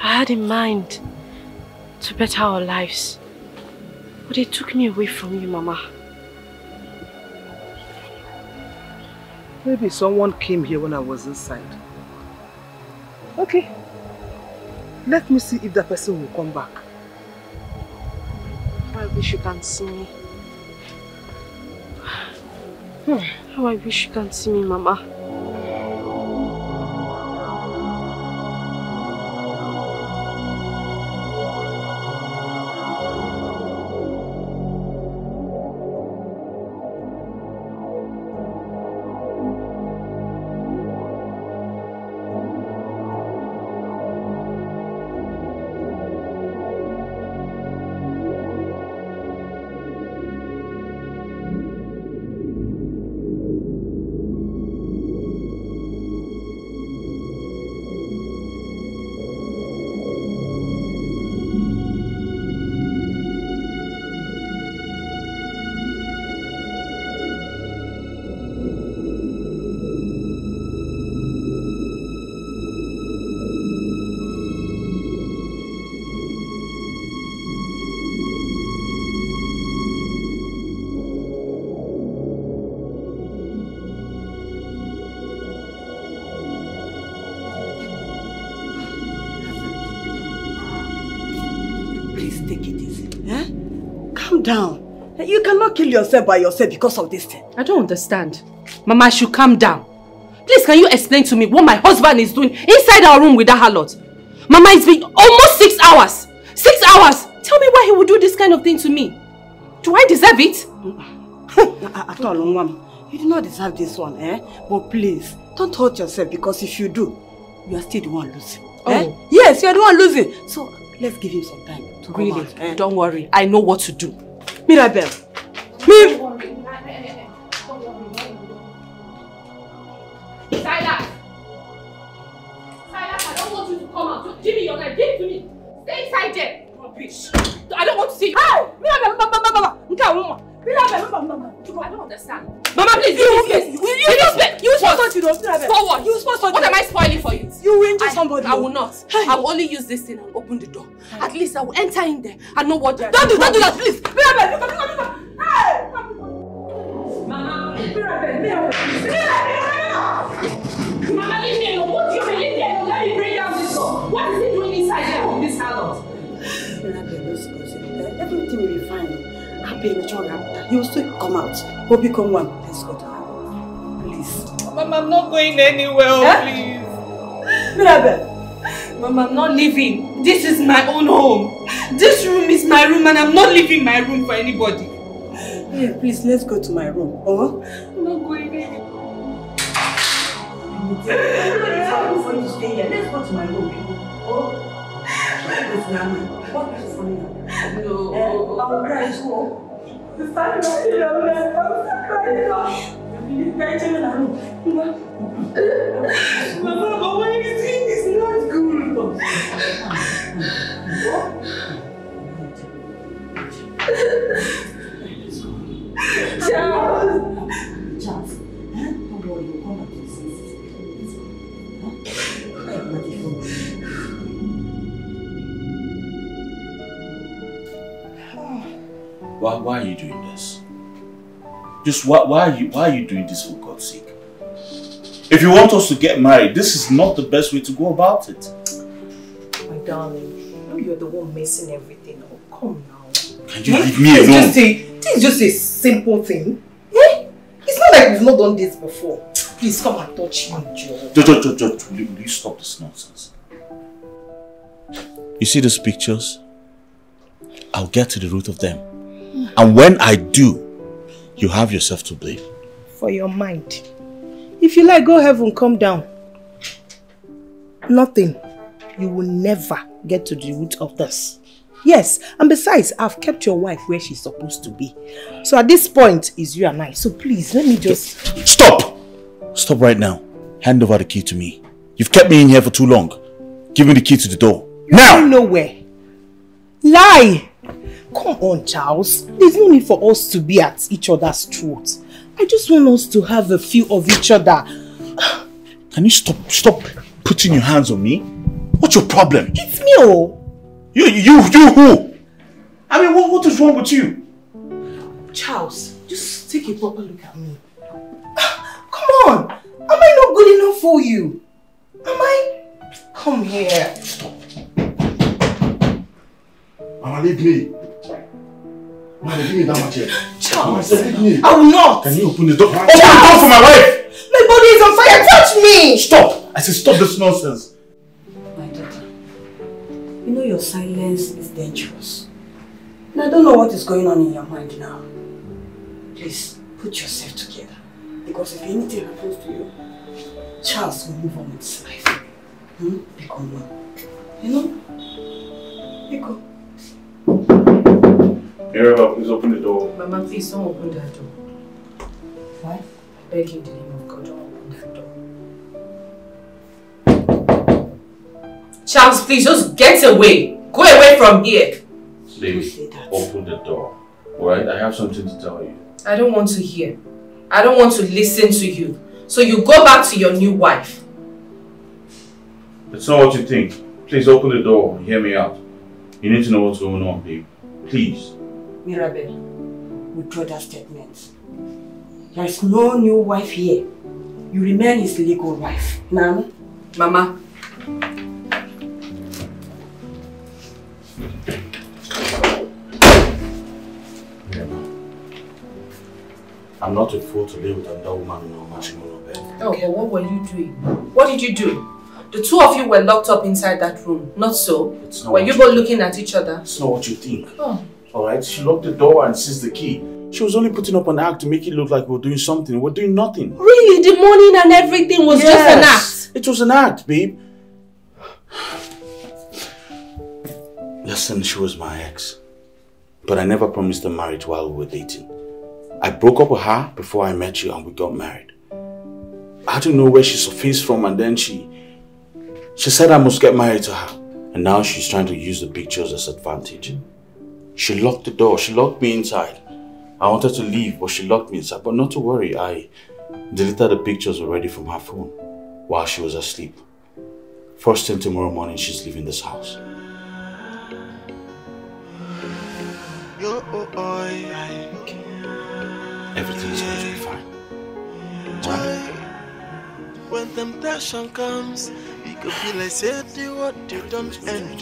I had in mind to better our lives. But they took me away from you, Mama. Maybe someone came here when I was inside. Okay. Let me see if the person will come back. I wish you can see me. How I wish you can see me, Mama. Down. You cannot kill yourself by yourself because of this thing. I don't understand. Mama, I should calm down. Please, can you explain to me what my husband is doing inside our room with that harlot? Mama, it's been almost 6 hours. 6 hours! Tell me why he would do this kind of thing to me. Do I deserve it? At all, Mama. You do not deserve this one, eh? But please, don't hurt yourself because if you do, you are still the one losing. Oh. Eh? Yes, you are the one losing. So, let's give him some time to really? come out, eh? Don't worry. I know what to do. Mirabel. Silas, I don't want you to come out. Give me your knife. Give it to me. Stay inside there. Rubbish. I don't want to see you. Hey! Mirabel, I don't understand. Mama, please. You supposed to do. For what? You supposed to do. What am I spoiling for you? You will injure somebody. I will not. Hey. I will only use this thing and open the door. Hey. At least I will enter in there and know what they are doing. Don't do that, please. Mirabel, look. Hey! Mama, Mirabel, Mama, leave me alone. What do you mean? Leave me alone. Let me bring down this door. What is he doing inside there with this harlot? Mirabel, everything will be fine. Happy in the children. He will still come out. We'll become one. Let's go to her. Please. Mama, I'm not going anywhere, please. Mirabel. Mama, I'm not leaving. This is my own home. This room is my room and I'm not leaving my room for anybody. Yeah, please, let's go to my room. I'm not going anywhere. For you to stay here. Let's go to my room. What is funny now? No. I will cry too. The time is still on me. I will cry now. You're crying in the room. Mama, but what you think is not good. Charles! Don't worry, you'll come back to your senses. Why are you doing this? Just why are you doing this for God's sake? If you want us to get married, this is not the best way to go about it. My darling, you know you're the one messing everything up. Come now. Can you leave me alone? This is just a simple thing. Eh? It's not like we've not done this before. Please come and touch me, Joe. George, will you stop this nonsense? You see these pictures? I'll get to the root of them. And when I do, you have yourself to blame. For your mind. If you like, go heaven, come down. Nothing. You will never get to the root of this. Yes, and besides, I've kept your wife where she's supposed to be. So at this point, it's you and I. So please, let me just... Stop! Stop right now. Hand over the key to me. You've kept me in here for too long. Give me the key to the door. Now! You're nowhere. Lie! Come on, Charles. There's no need for us to be at each other's throats. I just want us to have a feel of each other. Can you stop putting your hands on me? What's your problem? It's me, oh. You who? I mean, what is wrong with you? Charles, just take a proper look at me. Come on. Am I not good enough for you? Am I? Come here. Stop. Mama, leave me. Mama, give me that much here. Charles, leave me. I will not. Can you open the door? Open the door for my wife! My body is on fire. Touch me! Stop! I said stop this nonsense. My daughter, you know your silence is dangerous. And I don't know what is going on in your mind now. Please, put yourself together. Because if anything happens to you, Charles will move on with his life. Become one. You know? Biko. Mirabel, please open the door. Mama, please don't open that door. Why? I beg in the name of God, don't open that door. Charles, please just get away. Go away from here. Baby, open the door. Alright, I have something to tell you. I don't want to hear. I don't want to listen to you. So you go back to your new wife. It's not what you think. Please open the door and hear me out. You need to know what's going on, babe. Please. Mirabel, withdraw that statement. There is no new wife here. You remain his legal wife. Nana? Mama. I'm not a fool to live with another woman in a matrimonial bed. Oh, but what were you doing? What did you do? The two of you were locked up inside that room, not so? It's not were you both looking at each other? It's not what you think. Oh. Alright, she locked the door and seized the key. She was only putting up an act to make it look like we were doing something. We're doing nothing. Really? The morning and everything was just an act? It was an act, babe. Listen, she was my ex. But I never promised her marriage while we were dating. I broke up with her before I met you and we got married. I didn't know where she surfaced from, and then she said I must get married to her. And now she's trying to use the pictures as advantage. She locked the door. She locked me inside. I wanted to leave, but she locked me inside. But not to worry, I deleted the pictures already from her phone while she was asleep. First thing tomorrow morning, she's leaving this house. Everything is going to be fine. Right? When temptation comes, it could be like say the what you don't end.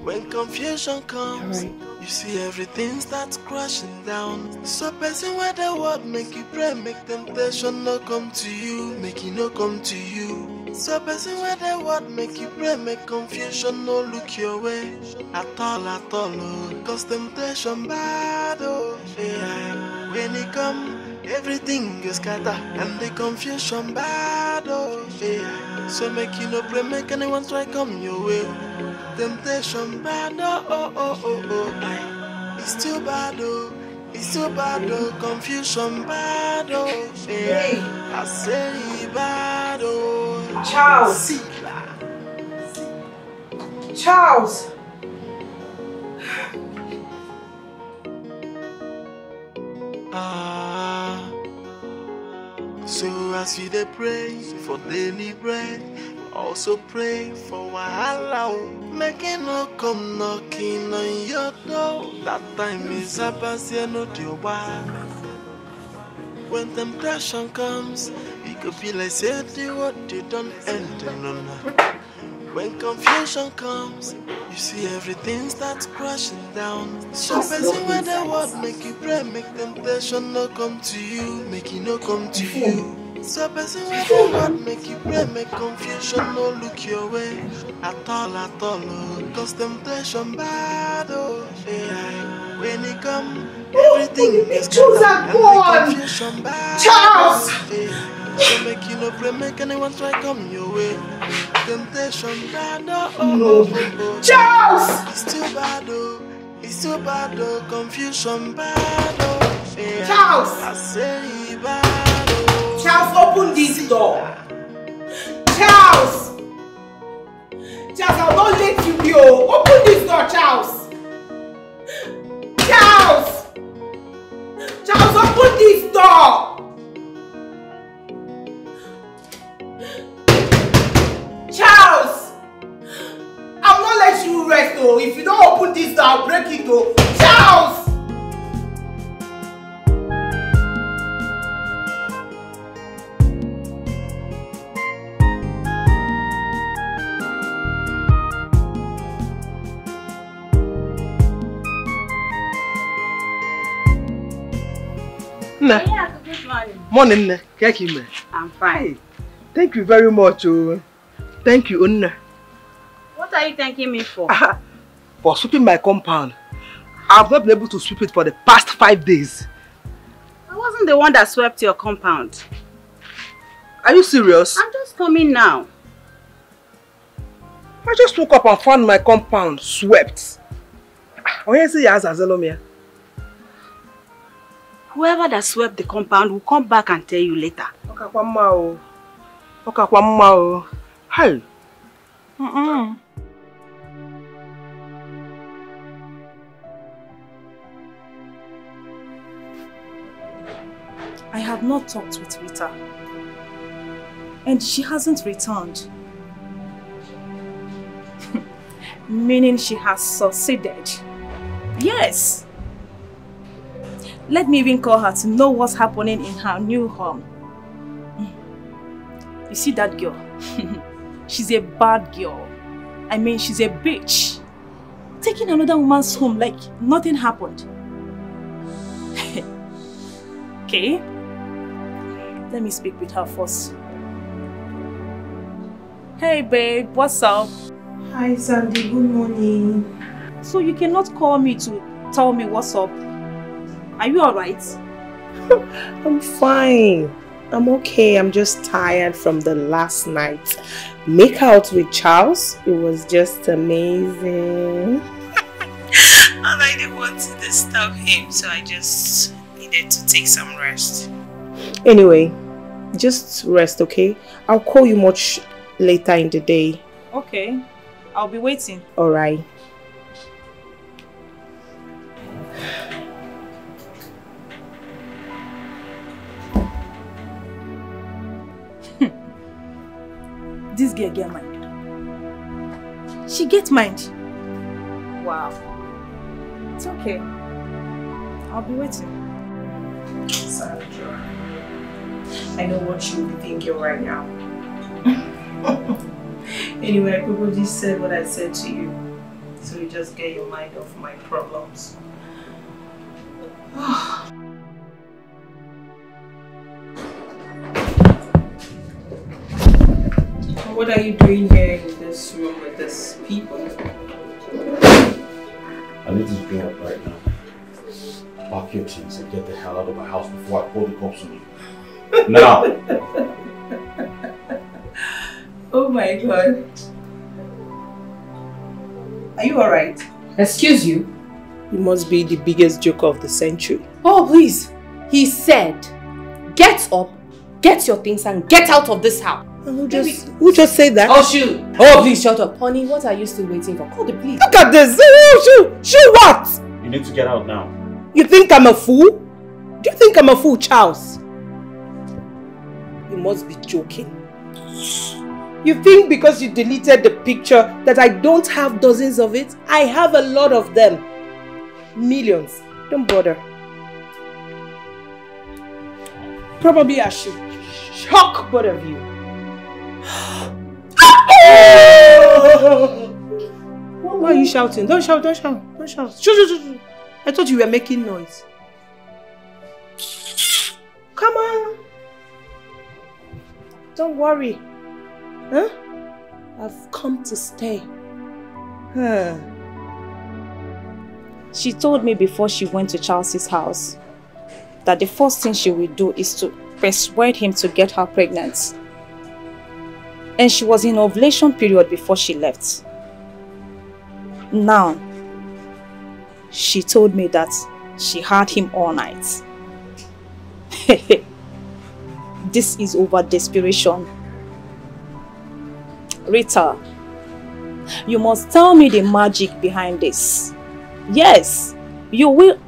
When confusion comes, you see everything starts crashing down. So person where the word make you pray, make temptation no come to you, make it no come to you. So person where the word make you pray, make confusion no look your way at all, oh. Cause temptation bad, oh yeah. When it come, everything is scatter and the confusion bad, oh yeah. So make you no pray, make anyone try come your way. Temptation bad, oh. It's too bad, oh. It's too bad, oh. Confusion bad, oh yeah. I say bad, oh. Charles. Charles. So as you dey pray for daily bread, also pray for wahala. Make it no come knocking on your door. That time is up as you know your wife. When temptation comes, it could be like say the what you don't end. No. When confusion comes, you see everything starts crashing down. So person where the word make you pray, make temptation no come to you, make it no come to you. So person where the word make you pray, make confusion no look your way at all, oh. Cause temptation bad, oh yeah. When it come, everything is choose that one. Confusion bad, Charles. Yeah. So make you no pray, make anyone try come your way. Temptation bad, oh. Charles! It's too bad, oh. It's too bad, oh. Confusion bad, oh. Yeah. Charles! I say bad, oh. Charles, open this door. Charles! Charles, I won't let you go. Open this door, Charles. Charles! Charles, open this door. Charles! I'm not letting you rest though. If you don't open this door, I'll break it though. Charles! Yeah, good morning. Morning, Kekime. I'm fine. Hey, thank you very much. Oh. Thank you, Unna. What are you thanking me for? For sweeping my compound. I've not been able to sweep it for the past 5 days. I wasn't the one that swept your compound. Are you serious? I'm just coming now. I just woke up and found my compound swept. Whoever that swept the compound will come back and tell you later. Hey. I have not talked with Rita. And she hasn't returned. Meaning she has succeeded. Yes. Let me even call her to know what's happening in her new home. You see that girl? She's a bad girl. I mean, she's a bitch. Taking another woman's home like nothing happened. Okay? Let me speak with her first. Hey babe, what's up? Hi Sandy, good morning. So you cannot call me to tell me what's up? Are you alright? I'm fine. I'm okay. I'm just tired from the last night. Make out with Charles. It was just amazing. And I didn't want to disturb him, so I just needed to take some rest. Anyway, just rest, okay? I'll call you much later in the day. Okay. I'll be waiting. Alright. This girl get mind. She gets mind. Wow. It's okay. I'll be waiting. Sandra, I know what you'll be thinking right now. Anyway, I probably said what I said to you. So you just get your mind off my problems. What are you doing here in this room with these people? I need to go up right now. Pack your things and get the hell out of my house before I call the cops on you. Now! Oh my God. Are you alright? Excuse you? You must be the biggest joker of the century. Oh, please. He said, get up, get your things and get out of this house. Who just said that? Oh, shoot. Oh, please shut up. Honey, what are you still waiting for? Call the police. Look at this. Shoot what? You need to get out now. You think I'm a fool? Do you think I'm a fool, Charles? You must be joking. You think because you deleted the picture that I don't have dozens of it? I have a lot of them. Millions. Don't bother. Probably I should shock both of you. Why are you shouting? Don't shout, don't shout, don't shout. Shh. I thought you were making noise. Come on. Don't worry. Huh? I've come to stay. Huh. She told me before she went to Charles's house that the first thing she will do is to persuade him to get her pregnant. And she was in ovulation period before she left. Now, she told me that she had him all night. This is over desperation. Rita, you must tell me the magic behind this. Yes, you will.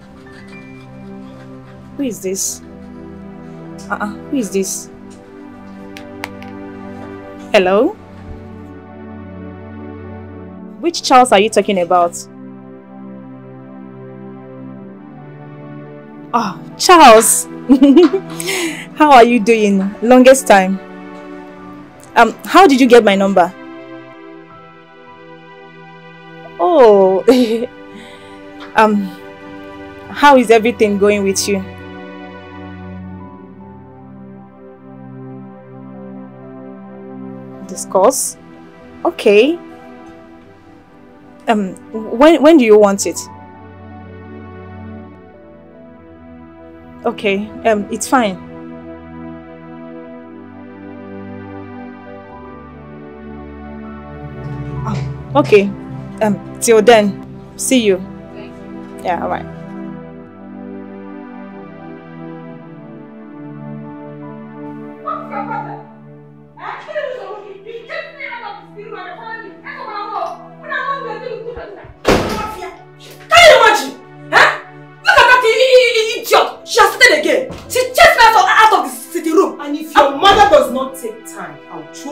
Who is this? Who is this? Hello? Which Charles are you talking about? Oh, Charles! How are you doing? Longest time. How did you get my number? Oh, how is everything going with you? Discuss? Okay. When do you want it? Okay, it's fine. Okay, till then, see you. Yeah, alright.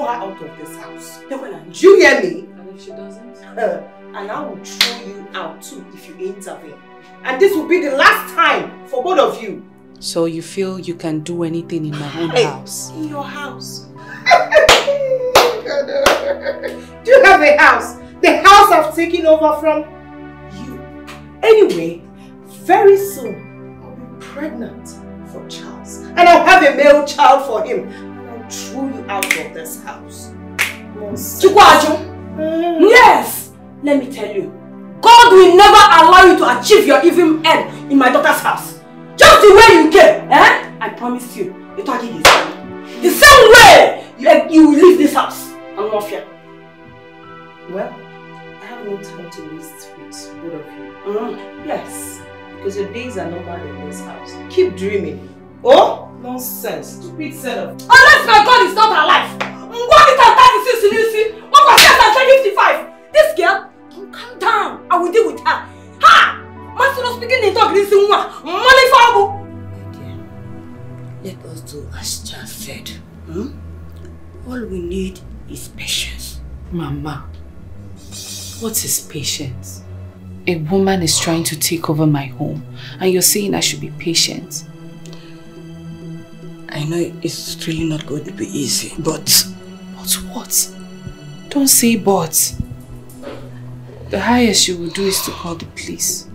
Out of this house. Do you hear me? And if she doesn't? And I will throw you out too if you intervene. And this will be the last time for both of you. So you feel you can do anything in my own house? In your house. Do you have a house? The house I've taken over from you. Anyway, very soon I'll be pregnant for Charles. And I'll have a male child for him. Throw you out of this house. Yes! Let me tell you, God will never allow you to achieve your evil end in my daughter's house. Just the way you came, eh? I promise you, you're talking the same. The same way you will leave this house. I'm not fear. Well, I have no time to waste with both of you. Yes, because your days are numbered in this house. Keep dreaming. Oh? Nonsense. Stupid setup. Unless my God is not alive. What is that 36 What was that 55? This girl, don't calm down. I will deal with her. Ha! Master speaking in talk this money for let us do as Charles said. All we need is patience. Mama, what is patience? A woman is trying to take over my home and you're saying I should be patient. I know it's really not going to be easy, but... But what? Don't say but. The highest you will do is to call the police.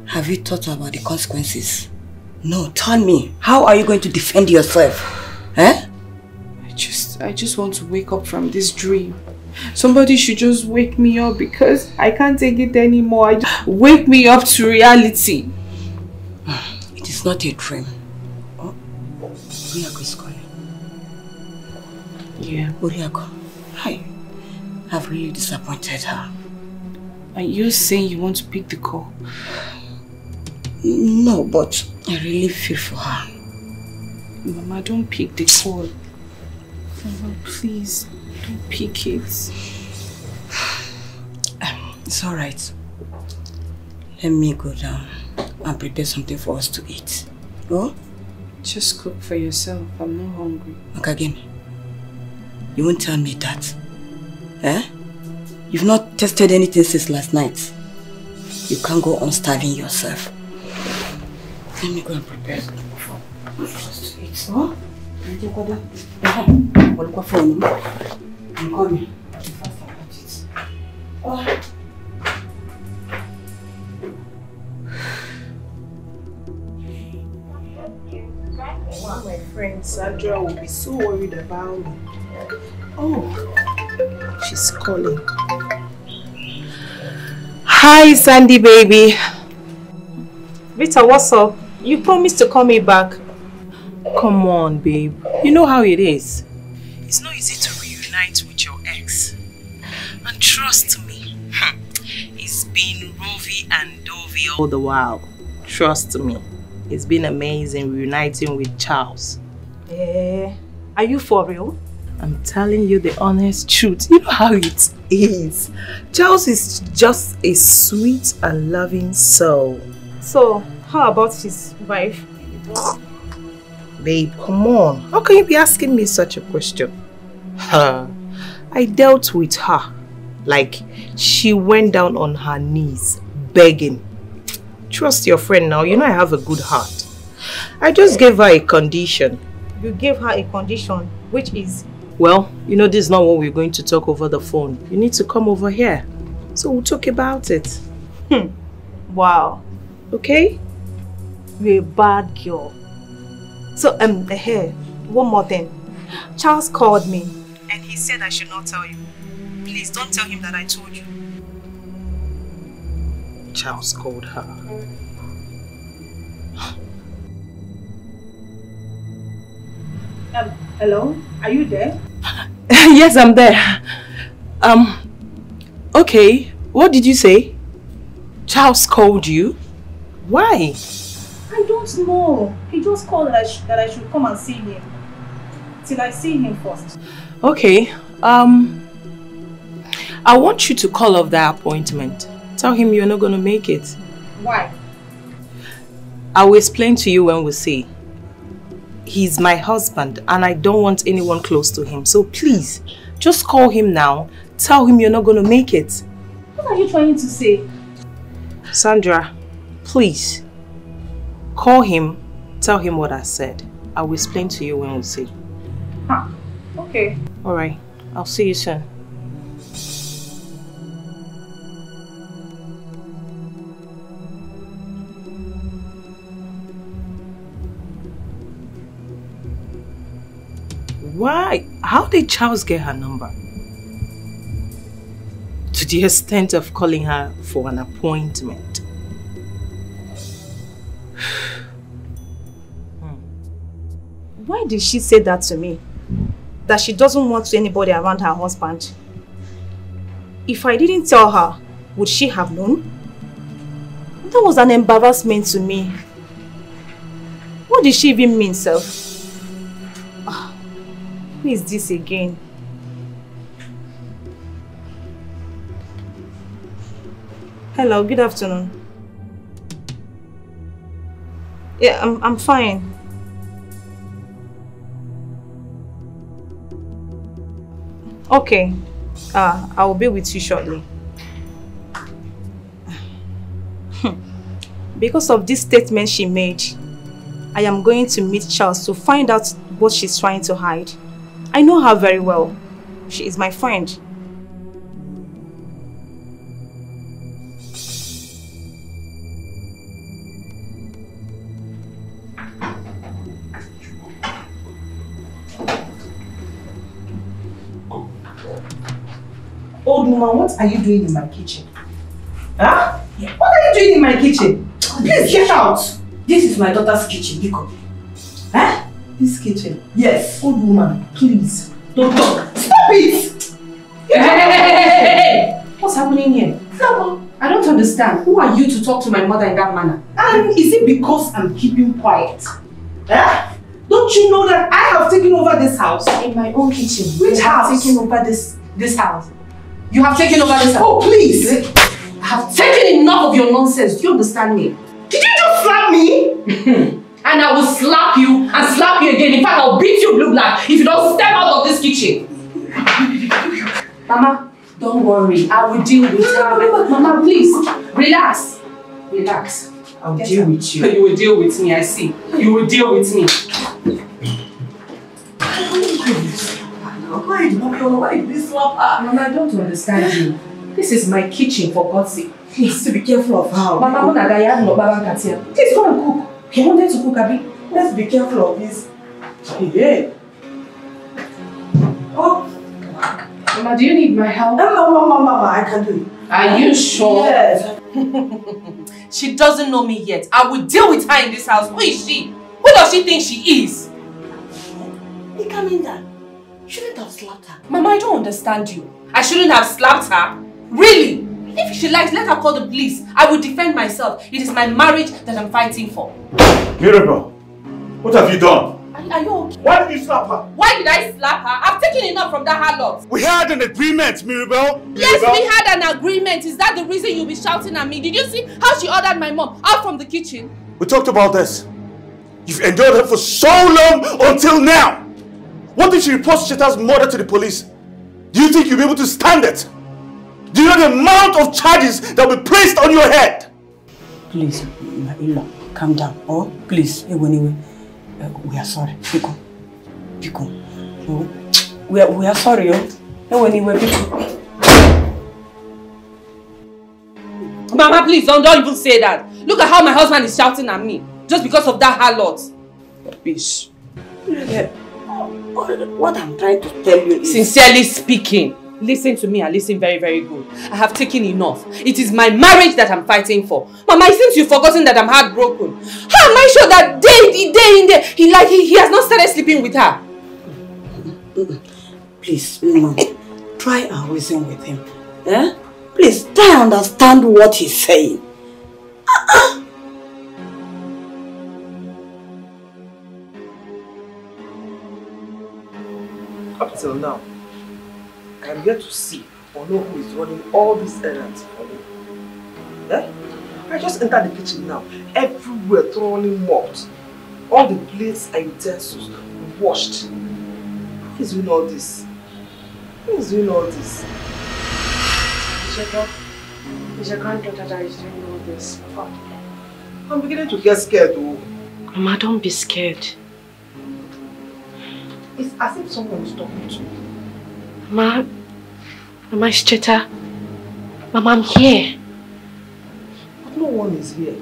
Have you thought about the consequences? No, tell me. How are you going to defend yourself? Eh? I just want to wake up from this dream. Somebody should just wake me up because I can't take it anymore. Wake me up to reality. It is not a dream. Uriako is calling. Yeah. Uriako, hi. I've really disappointed her. Are you saying you want to pick the call? No, but I really feel for her. Mama, don't pick the call. Mama, please, don't pick it. It's alright. Let me go down and prepare something for us to eat. Oh? Just cook for yourself. I'm not hungry. Again, you won't tell me that. Eh? You've not tested anything since last night. You can't go on starving yourself. Let me go and prepare for us to eat. Oh? I'm coming. Oh. My friend Sandra will be so worried about me. Oh, she's calling. Hi, Sandy baby. Rita, what's up? You promised to call me back. Come on, babe. You know how it is. It's not easy to reunite with your ex. And trust me, it's been rovey and dovey all the while. Trust me. It's been amazing reuniting with Charles. Are you for real? I'm telling you the honest truth. You know how it is. Charles is just a sweet and loving soul. So, how about his wife? Babe, come on. How can you be asking me such a question? I dealt with her like she went down on her knees begging. Trust your friend now, you know I have a good heart. I just gave her a condition. You gave her a condition, which is? Well, you know this is not what we're going to talk over the phone. You need to come over here. So we'll talk about it. Wow. Okay? You're a bad girl. So, here, one more thing. Charles called me and he said I should not tell you. Please don't tell him that I told you. Charles called her. Hello? Are you there? Yes, I'm there. Okay. What did you say? Charles called you? Why? I don't know. He just called that I should come and see him. Till I see him first. Okay. I want you to call off that appointment. Tell him you're not going to make it. Why? I will explain to you when we see. He's my husband and I don't want anyone close to him. So please, just call him now. Tell him you're not going to make it. What are you trying to say? Sandra, please, call him. Tell him what I said. I will explain to you when we see. Huh. Okay. Alright, I'll see you soon. Why? How did Charles get her number? To the extent of calling her for an appointment. Why did she say that to me? That she doesn't want anybody around her husband? If I didn't tell her, would she have known? That was an embarrassment to me. What did she even mean, self? Who is this again? Hello, good afternoon. Yeah, I'm fine. Okay. I will be with you shortly. Because of this statement she made, I am going to meet Charles to find out what she's trying to hide. I know her very well. She is my friend. Old woman, what are you doing in my kitchen? Huh? What are you doing in my kitchen? Please get out! This is my daughter's kitchen, Dikeh. Huh? This kitchen? Yes. Old woman, please. Don't talk. Stop it! Hey! What's happening here? I don't understand. Who are you to talk to my mother in that manner? And is it because I'm keeping quiet? Huh? Don't you know that I have taken over this house? In my own kitchen. Which house? Taken over this house. You have taken over this house. Oh, please! I have taken enough of your nonsense. Do you understand me? Did you just slap me? And I will slap you and slap you again. In fact, I'll beat you blue black if you don't step out of this kitchen. Mama, don't worry. I will deal with her. Mama, please, relax. Relax. I'll deal with you. You will deal with me, I see. You will deal with me. Why did this slap her? Mama, I don't understand you. This is my kitchen, for God's sake. Please, to be careful of her. Mama, please go and cook. He wanted to cook, Abi. Let's be careful of this. Yeah. Oh. Mama, do you need my help? No, Mama, I can do it. Are you sure? Yes. She doesn't know me yet. I will deal with her in this house. Who is she? Who does she think she is? Hey, Kaminda, you shouldn't have slapped her. Mama, I don't understand you. I shouldn't have slapped her? Really? If she likes, let her call the police. I will defend myself. It is my marriage that I'm fighting for. Mirabel, what have you done? Are you okay? Why did you slap her? Why did I slap her? I've taken enough from that harlot. We had an agreement, Mirabel. Yes, we had an agreement. Is that the reason you'll be shouting at me? Did you see how she ordered my mom out from the kitchen? We talked about this. You've endured her for so long until now. What if she reports Cheta's murder to the police? Do you think you'll be able to stand it? Do you know the amount of charges that will be placed on your head? Please, Illa, calm down. Oh, please, anyway, we are sorry. Pico. We are sorry. Anyway, Pico. Mama, please don't even say that. Look at how my husband is shouting at me just because of that harlot. Bitch. What I'm trying to tell you is... Sincerely speaking, listen to me and listen very, very good. I have taken enough. It is my marriage that I'm fighting for. Mama, it seems you've forgotten that I'm heartbroken. How am I sure that day in day he has not started sleeping with her? Please, try and reason with him. Eh? Please, try and understand what he's saying. Up till now, I am yet to see or know who is running all these errands for me. Eh? I just entered the kitchen now. Everywhere thoroughly mopped. All the plates and utensils washed. Who is doing all this? Who is doing all this? It's your granddaughter that is doing all this. I'm beginning to get scared though. Mama, don't be scared. It's as if someone is talking to me. Mama, it's Cheta. Mama, I'm here. But no one is here.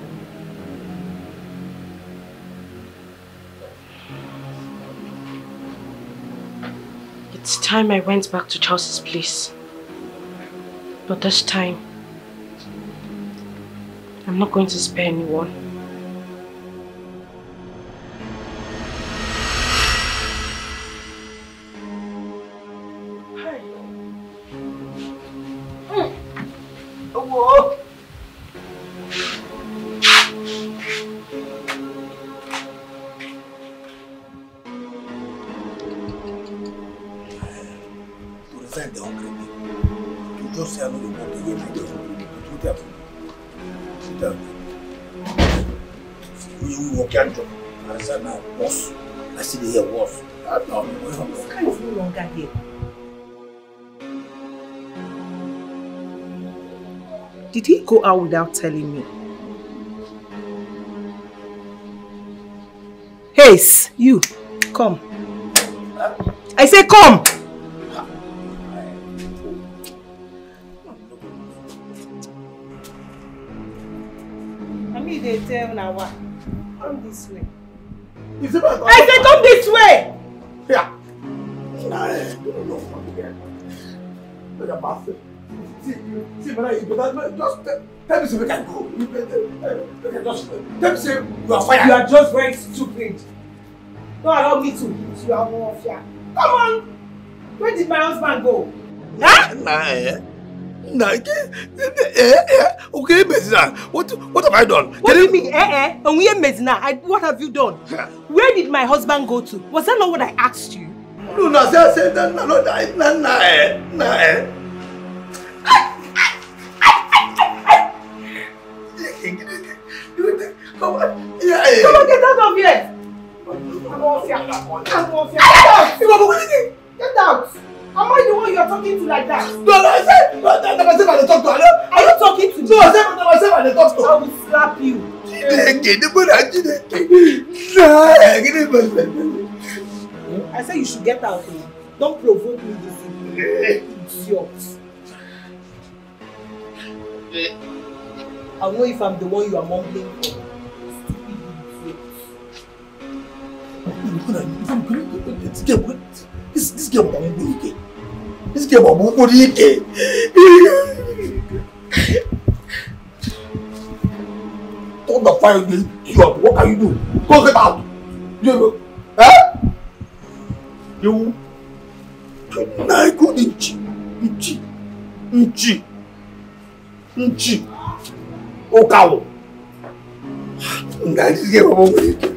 It's time I went back to Charles's place. But this time, I'm not going to spare anyone. Did he go out without telling me? Hey, you, come. I say come! I mean, they tell now what? Come this way. I said come this way! Yeah. See, but just tell me so we can go. Tell me say you are fired. You are just very stupid. Don't allow me to use you are more fear. Come on! Where did my husband go? Huh? Okay, Medina. What have I done? What do you mean, And we are Medina. What have you done? Where did my husband go to? Was that not what I asked you? No, I said Come on, get out of here! I'm off here. Get out! Am I the one you are talking to like that? No, I said I talk to. Are you talking to me? No, I said I talk to. I will slap you. I said you should get out. Don't provoke me this idiot. I'll know if I'm the one you are mumbling for. This girl won't go Dikeh. Don't the fire you up. What can you do? Go get out. You good Nchi. Okawo. This girl won't go Dikeh.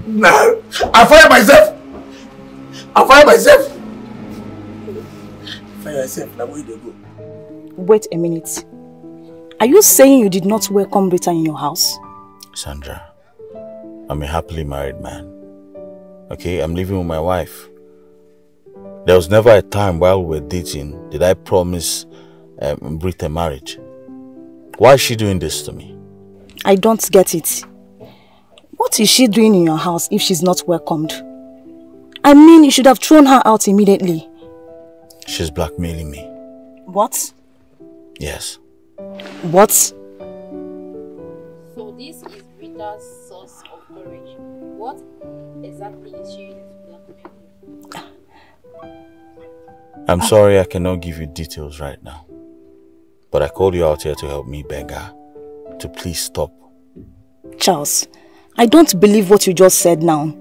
Nah, I fire myself. Fire yourself, now where you go? Wait a minute. Are you saying you did not welcome Rita in your house? Sandra, I'm a happily married man. Okay, I'm living with my wife. There was never a time while we were dating did I promise Brit a marriage. Why is she doing this to me? I don't get it. What is she doing in your house if she's not welcomed? I mean, you should have thrown her out immediately. She's blackmailing me. What? Yes. What? So this is Rita's source of courage. What exactly is she using to blackmail you? I'm sorry I cannot give you details right now. But I called you out here to help me beg her to please stop. Charles, I don't believe what you just said now.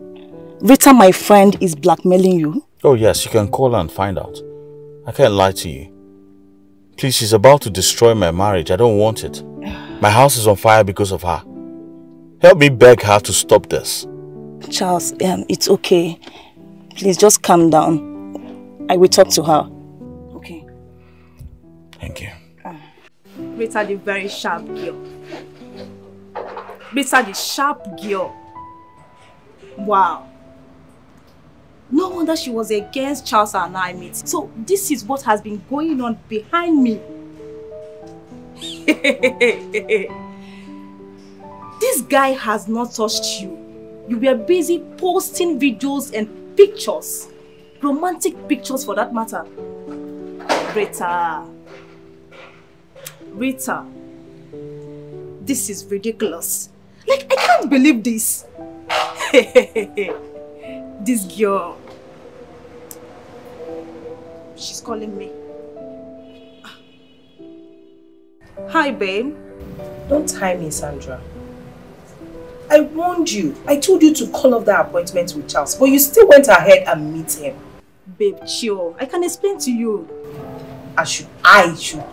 Rita, my friend, is blackmailing you? Oh yes, you can call her and find out. I can't lie to you. Please, she's about to destroy my marriage. I don't want it. My house is on fire because of her. Help me beg her to stop this. Charles, it's okay. Please just calm down. I will talk to her. Okay. Thank you. Rita, the very sharp girl. Rita, the sharp girl. Wow. No wonder she was against Charles and I meet. So this is what has been going on behind me. This guy has not touched you. You were busy posting videos and pictures. Romantic pictures for that matter. Rita. This is ridiculous. Like, I can't believe this. This girl. She's calling me. Hi, babe. Don't tie me, Sandra. I warned you. I told you to call off that appointment with Charles, but you still went ahead and meet him. Babe, chill. I can explain to you. I should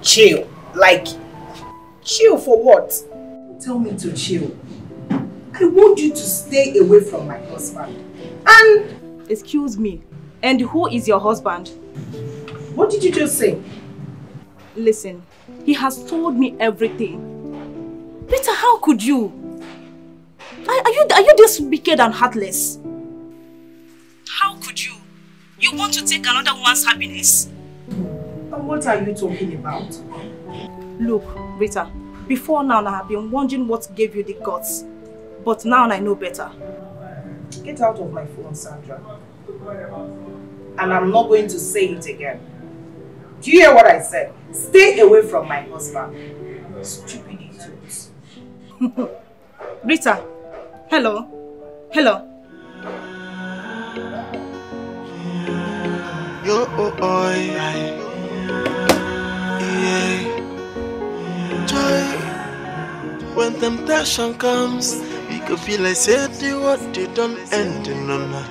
chill. Like, chill for what? Tell me to chill. I want you to stay away from my husband. And... Excuse me. And who is your husband? What did you just say? Listen, he has told me everything. Peter, how could you? Are you this wicked and heartless? How could you? You want to take another woman's happiness? And what are you talking about? Look, Rita, before now I have been wondering what gave you the guts. But now I know better. Get out of my phone, Sandra. And I'm not going to say it again. Do you hear what I said? Stay away from my husband. Stupid idiots. Rita, hello? Hello? Yo, yeah. Joy. When temptation comes, we could feel like say the what they don't end in no night.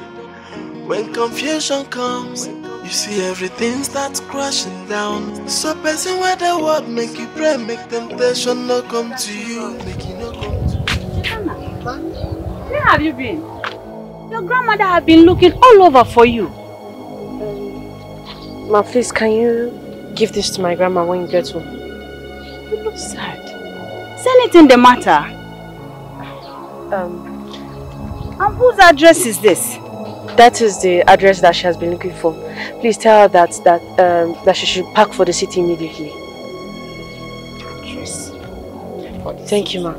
When confusion comes, you see everything starts crashing down. So person where the word make you pray, make temptation not come to you, make you not come to you. Where have you been? Your grandmother has been looking all over for you. Ma, please, can you give this to my grandma when you get home? You look sad. Is anything the matter? And whose address is this? That is the address that she has been looking for. Please tell her that she should pack for the city immediately. Address. Thank you, ma.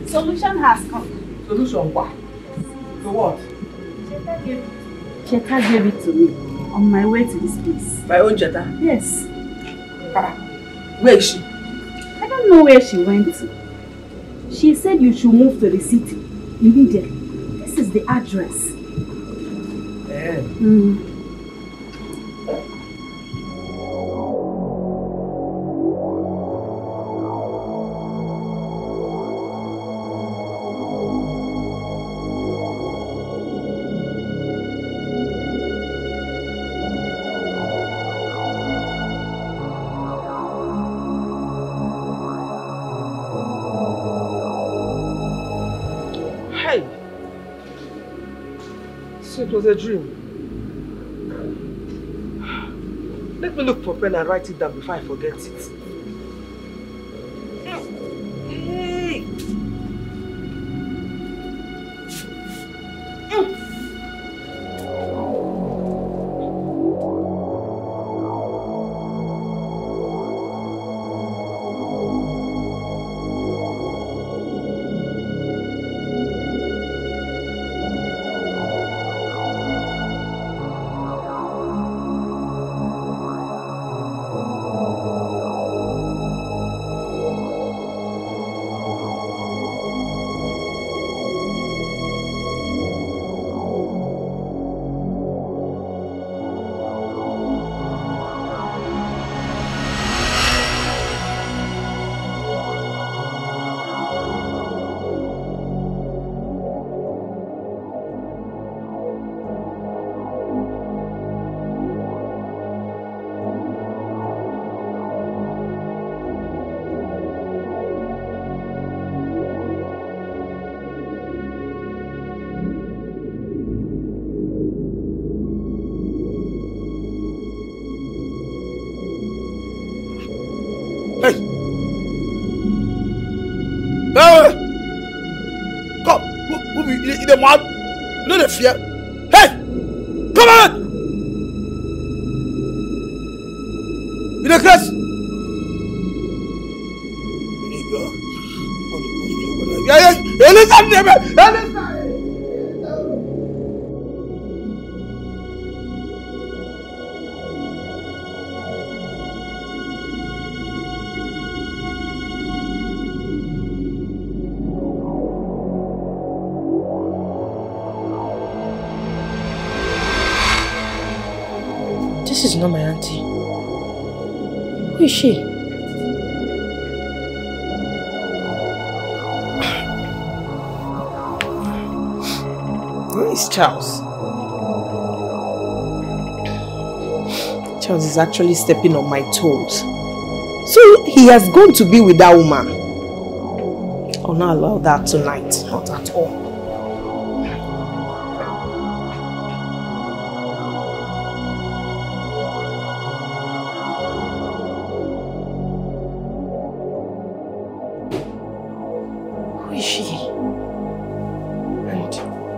Solution has come. Solution what? To what? Cheta gave it to me on my way to this place. My own Cheta? Yes. Where is she? I don't know where she went to. She said you should move to the city immediately. This is the address. It was a dream. Let me look for pen and write it down before I forget it. Hey! Man, you don't fear. Hey, come on! You the class? This is not my auntie. Who is she? Where is Charles? Charles is actually stepping on my toes. So he has gone to be with that woman. I'll not allow that tonight. Not at all.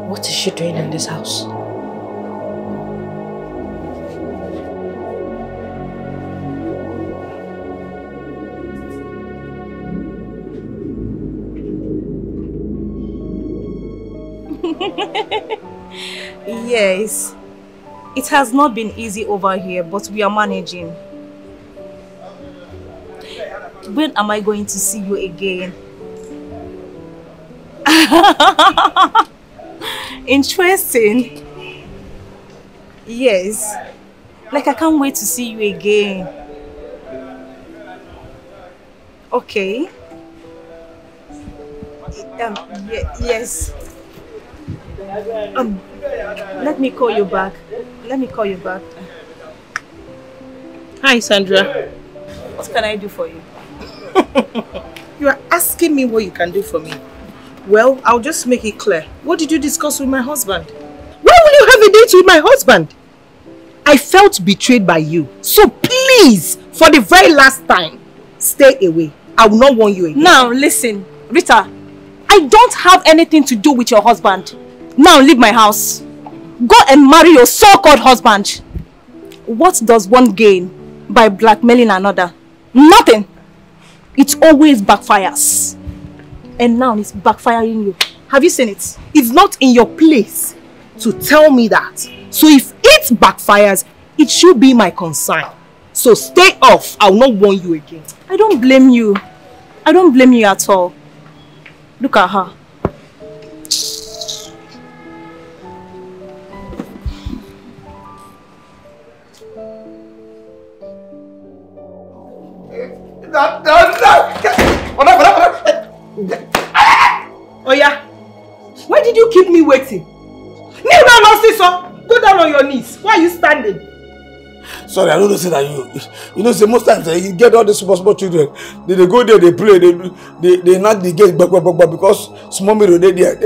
What is she doing in this house? Yes, it has not been easy over here, but we are managing. When am I going to see you again? Interesting. Yes, like I can't wait to see you again. Okay. Yes. Let me call you back. Hi, Sandra. What can I do for you? You are asking me what you can do for me. Well, I'll just make it clear. What did you discuss with my husband? Why will you have a date with my husband? I felt betrayed by you. So please, for the very last time, stay away. I will not want you again. Now, listen, Rita. I don't have anything to do with your husband. Now leave my house. Go and marry your so-called husband. What does one gain by blackmailing another? Nothing. It always backfires. And now it's backfiring you. Have you seen it? It's not in your place to tell me that. So if it backfires, it should be my concern. So stay off. I will not warn you again. I don't blame you. I don't blame you at all. Look at her. Oh yeah? Why did you keep me waiting? Kneel down, Osiso. Go down on your knees. Why are you standing? Sorry, I don't say that you know, say most times you get all the small children. They go there, they play, they knock the gate back because small mirror they there.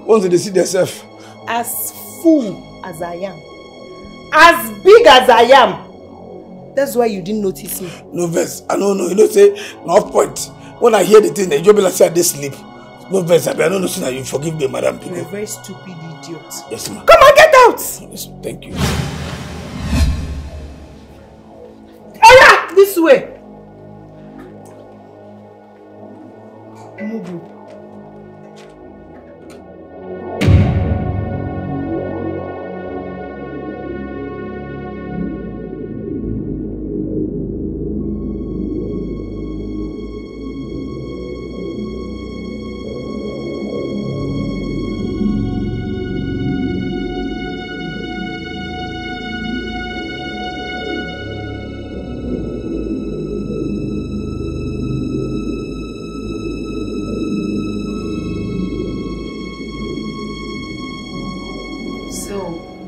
Once they see themselves. As fool as I am, as big as I am, that's why you didn't notice me. No verse. I don't know. You know, say, no off point. When I hear the thing, you be like, say, I did sleep. No verse. I don't know, so now you forgive me, madam. You're a very stupid idiot. Yes, ma'am. Come on, get out! Yes, thank you. Ella, this way. Move.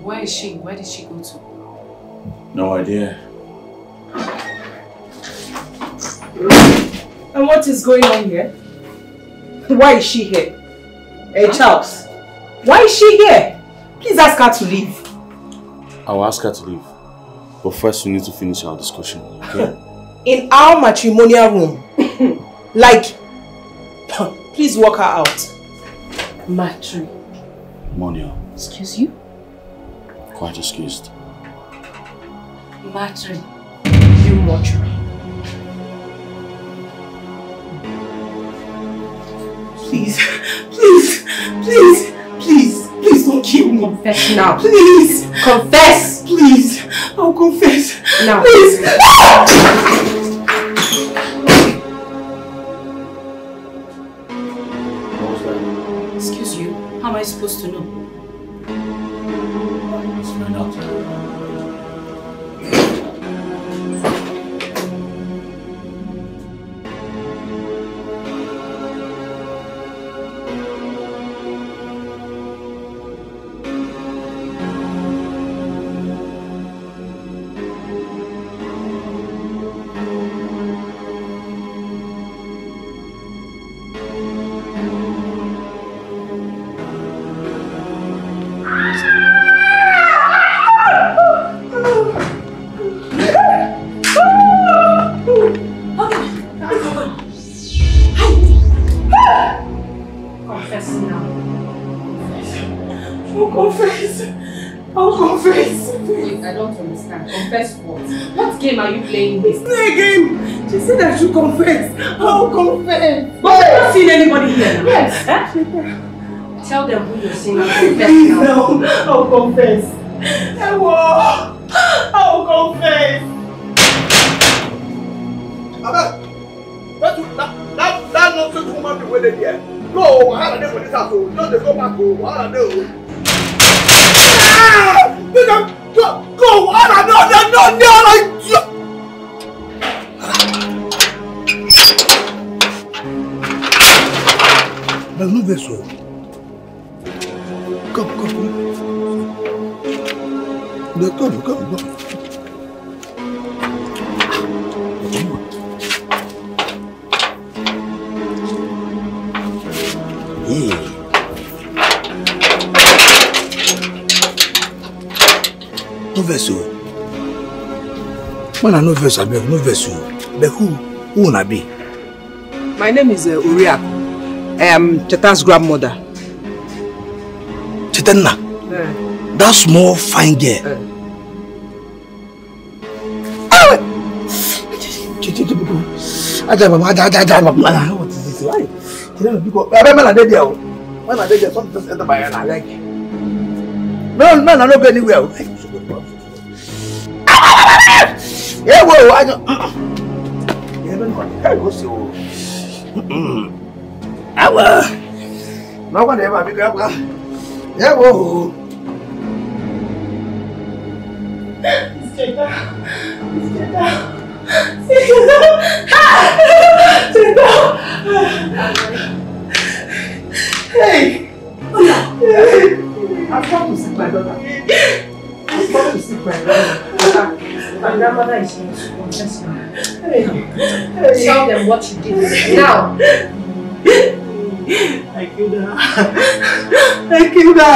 Where is she? Where did she go to? No idea. And what is going on here? Why is she here? Hey, Charles. Why is she here? Please ask her to leave. I'll ask her to leave. But first we need to finish our discussion, okay? In our matrimonial room. Like, please walk her out. Monia. Excuse you? Quite excused. Matri. You mortuary. Please, please, please, please, please don't kill me. Confess now. Please. Confess. Please. I'll confess. Now. Please. Excuse you. How am I supposed to know? Let's find out. Are you playing this? Play a game! She said I should confess. I'll confess. But you've not seen anybody here now. Yes. Huh? Tell them who you're seeing and confess Please, now. I'll confess. I'll confess. That nonsense woman be waiting here. Go, I had a day for this house. Just go back home. I had a day. Go! I don't There's no vessel. Come. Come. Yeah. No vessel. Man, no vessel. No vessel. But who will I be? My name is Uriaku. I am Cheta's grandmother. Chetana? That small fine girl. What is this? Why? Something just enter my hand. I like it. No, I don't go anywhere. Yeah, whoa, I don't. Yeah, go see. No one ever pick up. Yeah, whoa. Hey! I've come to see my daughter. My grandmother is here to confess now. Tell them what you did now. I killed her.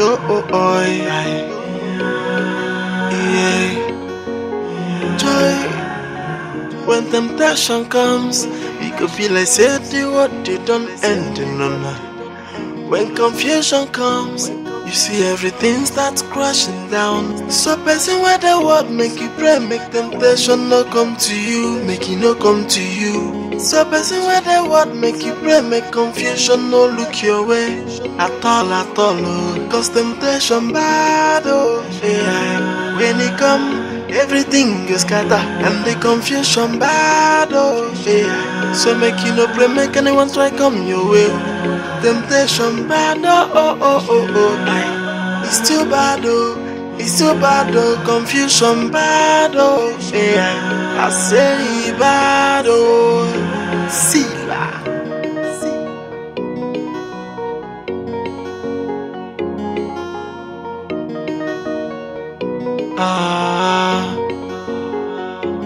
Yo, oh, oh, yeah. Joy, when temptation comes, it could be like say the what they don't end in no. When confusion comes, you see everything starts crashing down. So person where the word make you pray, make temptation no come to you, make it no come to you. So person where the word make you pray, make confusion no look your way at all, oh. Cause temptation bad, oh, yeah. When it come, everything is scatter and the confusion bad, oh, yeah. So make you no pray, make anyone try come your way. Temptation bad, oh, it's too bad, oh, it's too bad, oh, confusion bad, oh, yeah. I say bad, oh, see la.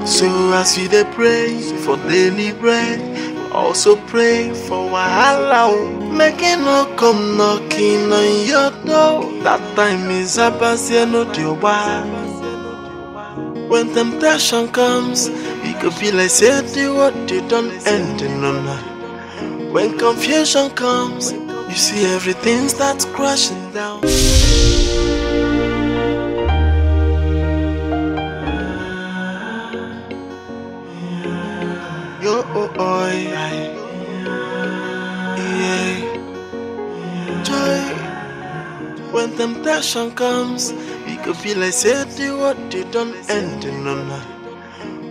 So as you dey pray for daily bread, also pray for wahala, make it no come knocking on your door. That time is about no deal. When temptation comes, it could be like say the what they don't end in no. When confusion comes, you see everything starts crashing down. Yo, oh, oh, yeah. Joy, when temptation comes, it could be like say the what they don't end in no.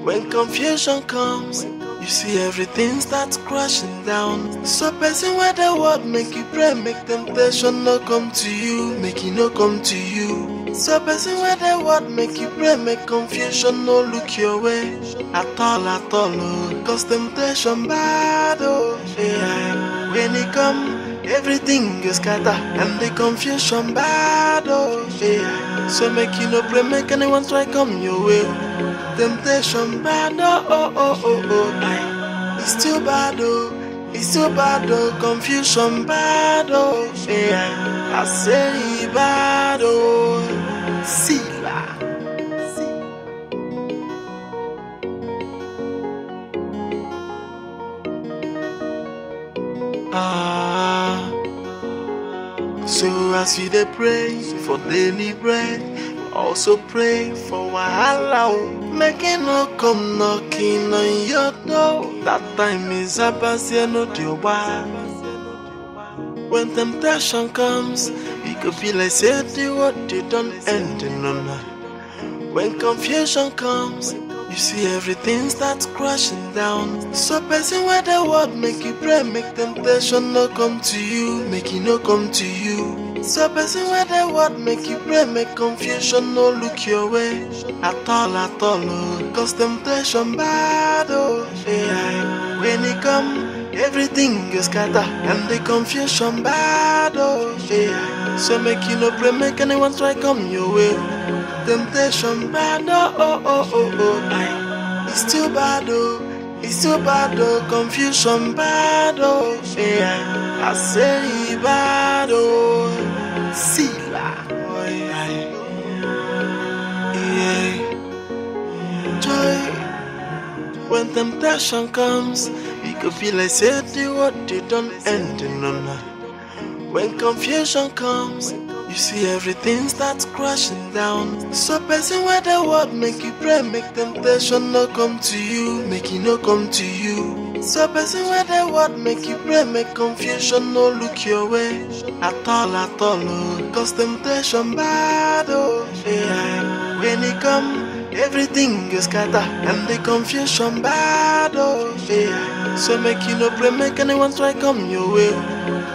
When confusion comes, you see everything starts crashing down. So person where the word make you pray, make temptation no come to you, make it no come to you. So person where the word make you pray, make confusion no look your way at all, oh. Cause temptation bad, oh, yeah. When it come, everything is scatter and the confusion bad, oh, yeah. So make you no pray, make anyone try come your way. Temptation bad, oh, it's too bad, oh, it's too bad, oh, confusion bad, oh, yeah. I say bad, oh, see la. So as you dey pray for daily bread, also pray for wahala, make it no come knocking on your door. That time is about no deal. When temptation comes, it could be like say the what they don't end in no. When confusion comes, you see everything starts crashing down. So person where the word make you pray, make temptation no come to you, make it no come to you. So person where the word make you pray, make confusion no look your way at all, oh. Cause temptation bad, oh, yeah. When it come, everything is scatter and the confusion bad, oh, yeah. So make you no pray, make anyone try come your way. Temptation bad, oh, it's too bad, oh, it's too bad, oh, confusion bad, oh, yeah. I say bad, oh, see la, oh, yeah. Joy, when temptation comes, it could be like say the what they don't end in no. When confusion comes, you see everything starts crashing down. So person where the word make you pray, make temptation no come to you, make it no come to you. So person where the word make you pray, make confusion no look your way at all, oh. Cause temptation bad, oh, yeah. When it come, everything is scatter and the confusion bad, oh, yeah. So make you no pray, make anyone try come your way.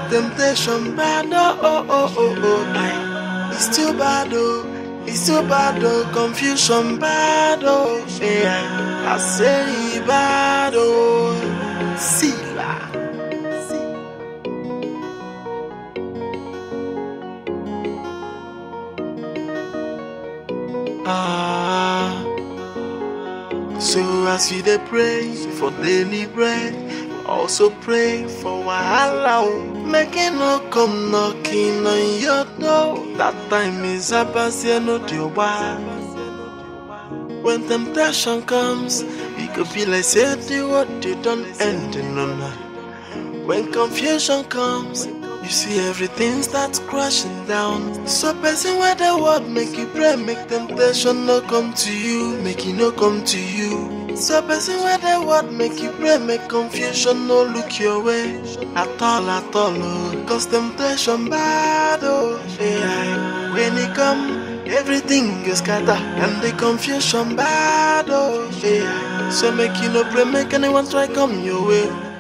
Temptation bad, oh, it's too bad, oh, it's too bad, oh, confusion bad, oh, yeah. I say bad, oh, see la. So as you dey pray for daily bread, also pray for wahala. Make it no come knocking on your door. That time is up as you know the why. When temptation comes, it could be like say the what you don't end in no night. When confusion comes, you see everything starts crashing down. So person where the word make you pray, make temptation no come to you, make it no come to you. So person where the word make you pray, make confusion no look your way at all, oh. Cause temptation bad, oh yeah. When it come, everything is scatter, and the confusion bad, oh yeah. So make you no pray, make anyone try come your way.